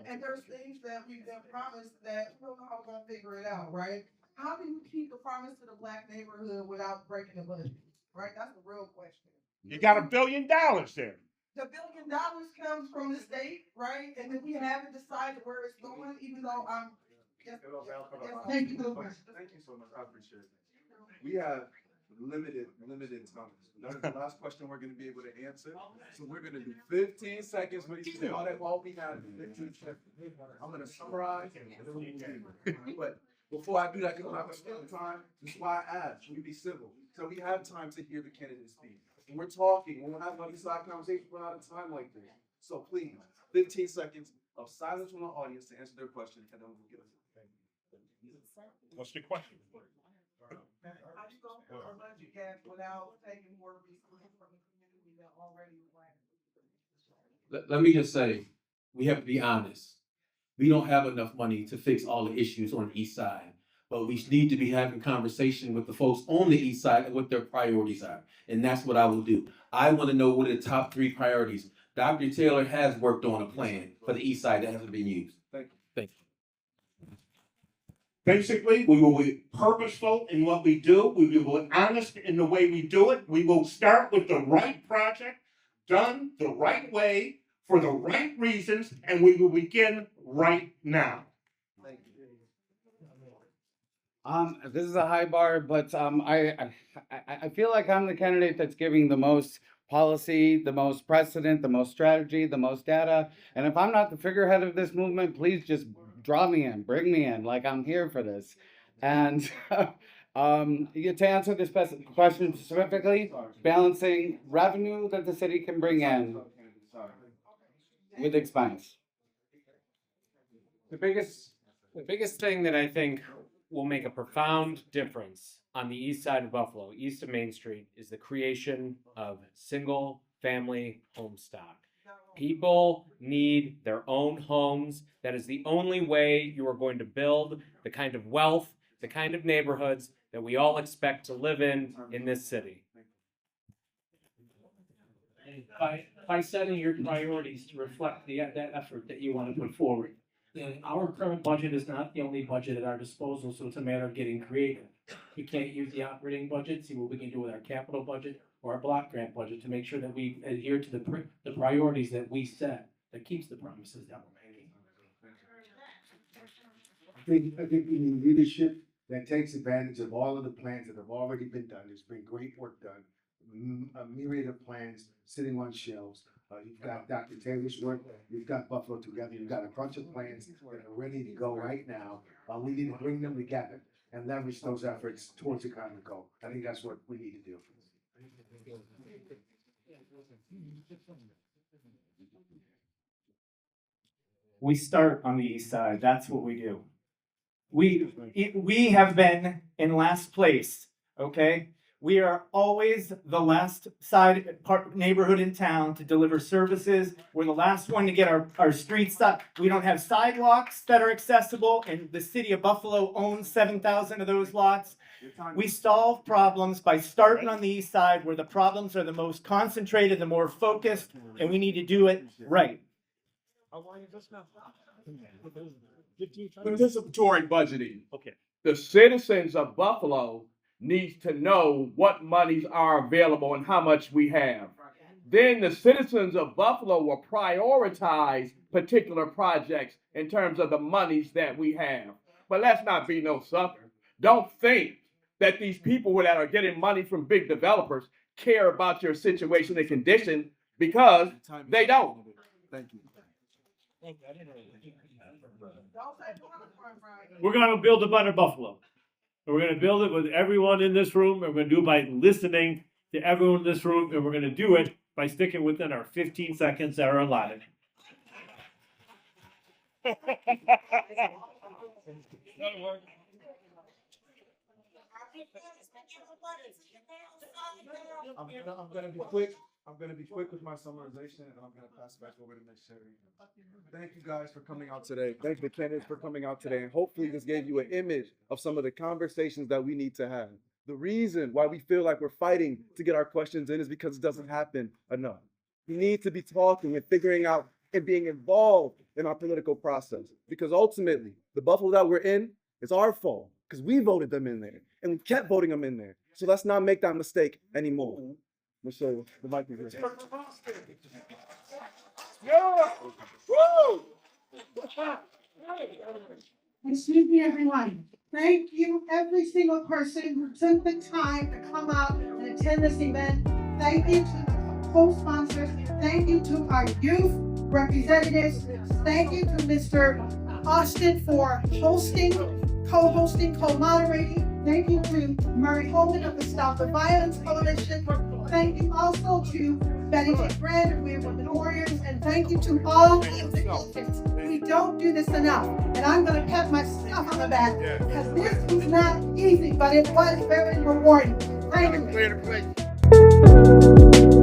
And there's things that we've been promised that we don't know how we're gonna figure it out, right? How do you keep the promise to the Black neighborhood without breaking the budget, right? That's the real question. You got $1 billion there. The $1 billion comes from the state, right? And then we haven't decided where it's going, even though I'm. Thank you for the question. Thank you so much. I appreciate it. We have limited time. That's the last question we're gonna be able to answer. So we're gonna do 15 seconds for you to say all we have is 15 seconds. I'm gonna summarize and then we'll move. But before I do that, because I don't have enough time, this is why I asked, we be civil. So we have time to hear the candidates speak. When we're talking, when we're having these side conversations, we're out of time like this. So please, 15 seconds of silence from the audience to answer their question, and then we'll get it. What's the question? How you gonna fill a budget gap without taking more resources from the community that already is Let me just say, we have to be honest. We don't have enough money to fix all the issues on the east side, but we need to be having conversation with the folks on the east side and what their priorities are. And that's what I will do. I want to know what are the top 3 priorities. Dr. Taylor has worked on a plan for the east side that hasn't been used. Thank you. Thank you. Basically, we will be purposeful in what we do. We will be honest in the way we do it. We will start with the right project, done the right way, for the right reasons, and we will begin right now. Thank you. This is a high bar, but I feel like I'm the candidate that's giving the most policy, the most precedent, the most strategy, the most data. And if I'm not the figurehead of this movement, please just draw me in, bring me in. Like, I'm here for this. And you get to answer this question specifically, balancing revenue that the city can bring in with expense. The biggest The biggest thing that I think will make a profound difference on the east side of Buffalo, east of Main Street, is the creation of single-family home stock. People need their own homes. That is the only way you are going to build the kind of wealth, the kind of neighborhoods that we all expect to live in this city. By setting your priorities to reflect that effort that you want to put forward. Our current budget is not the only budget at our disposal, so it's a matter of getting creative. We can't use the operating budget, see what we can do with our capital budget or our block grant budget to make sure that we adhere to the priorities that we set, that keeps the promises that we're making. I think we need leadership that takes advantage of all of the plans that have already been done. There's been great work done. A myriad of plans sitting on shelves. You've got Dr. Taylor's work, you've got Buffalo Together, you've got a bunch of plans that are ready to go right now. We need to bring them together and leverage those efforts towards a common goal. I think that's what we need to do. We start on the east side. That's what we do. We have been in last place, okay? We are always the last neighborhood in town to deliver services. We're the last one to get our streets up. We don't have sidewalks that are accessible, and the city of Buffalo owns 7,000 of those lots. We solve problems by starting on the east side where the problems are the most concentrated, the more focused, and we need to do it right. Participatory budgeting. Okay. The citizens of Buffalo needs to know what monies are available and how much we have. Then the citizens of Buffalo will prioritize particular projects in terms of the monies that we have. But let's not be no sucker. Don't think that these people that are getting money from big developers care about your situation and condition, because they don't. Thank you. We're gonna build a better Buffalo. And we're gonna build it with everyone in this room, and we're gonna do it by listening to everyone in this room, and we're gonna do it by sticking within our 15 seconds that are allotted. I'm gonna be quick. I'm gonna be quick with my summarization, and I'm gonna pass it back over to Ms. Sherry. Thank you guys for coming out today. Thank the candidates for coming out today, and hopefully this gave you an image of some of the conversations that we need to have. The reason why we feel like we're fighting to get our questions in is because it doesn't happen enough. We need to be talking and figuring out and being involved in our political process, because ultimately the Buffalo that we're in is our fault because we voted them in there and we kept voting them in there. So let's not make that mistake anymore. Michelle, the mic is yours. Yeah. Woo! Excuse me, everyone. Thank you, every single person who took the time to come out and attend this event. Thank you to the co-sponsors. Thank you to our youth representatives. Thank you to Mr. Austin for hosting, co-hosting, co-moderating. Thank you to Murray Holden of the Stop the Violence Coalition. Thank you also to Betty J. Brand of We Are Women Warriors, and thank you to all of the candidates. We don't do this enough, and I'm going to pat myself on the back because this was not easy, but it was very rewarding. Thank you.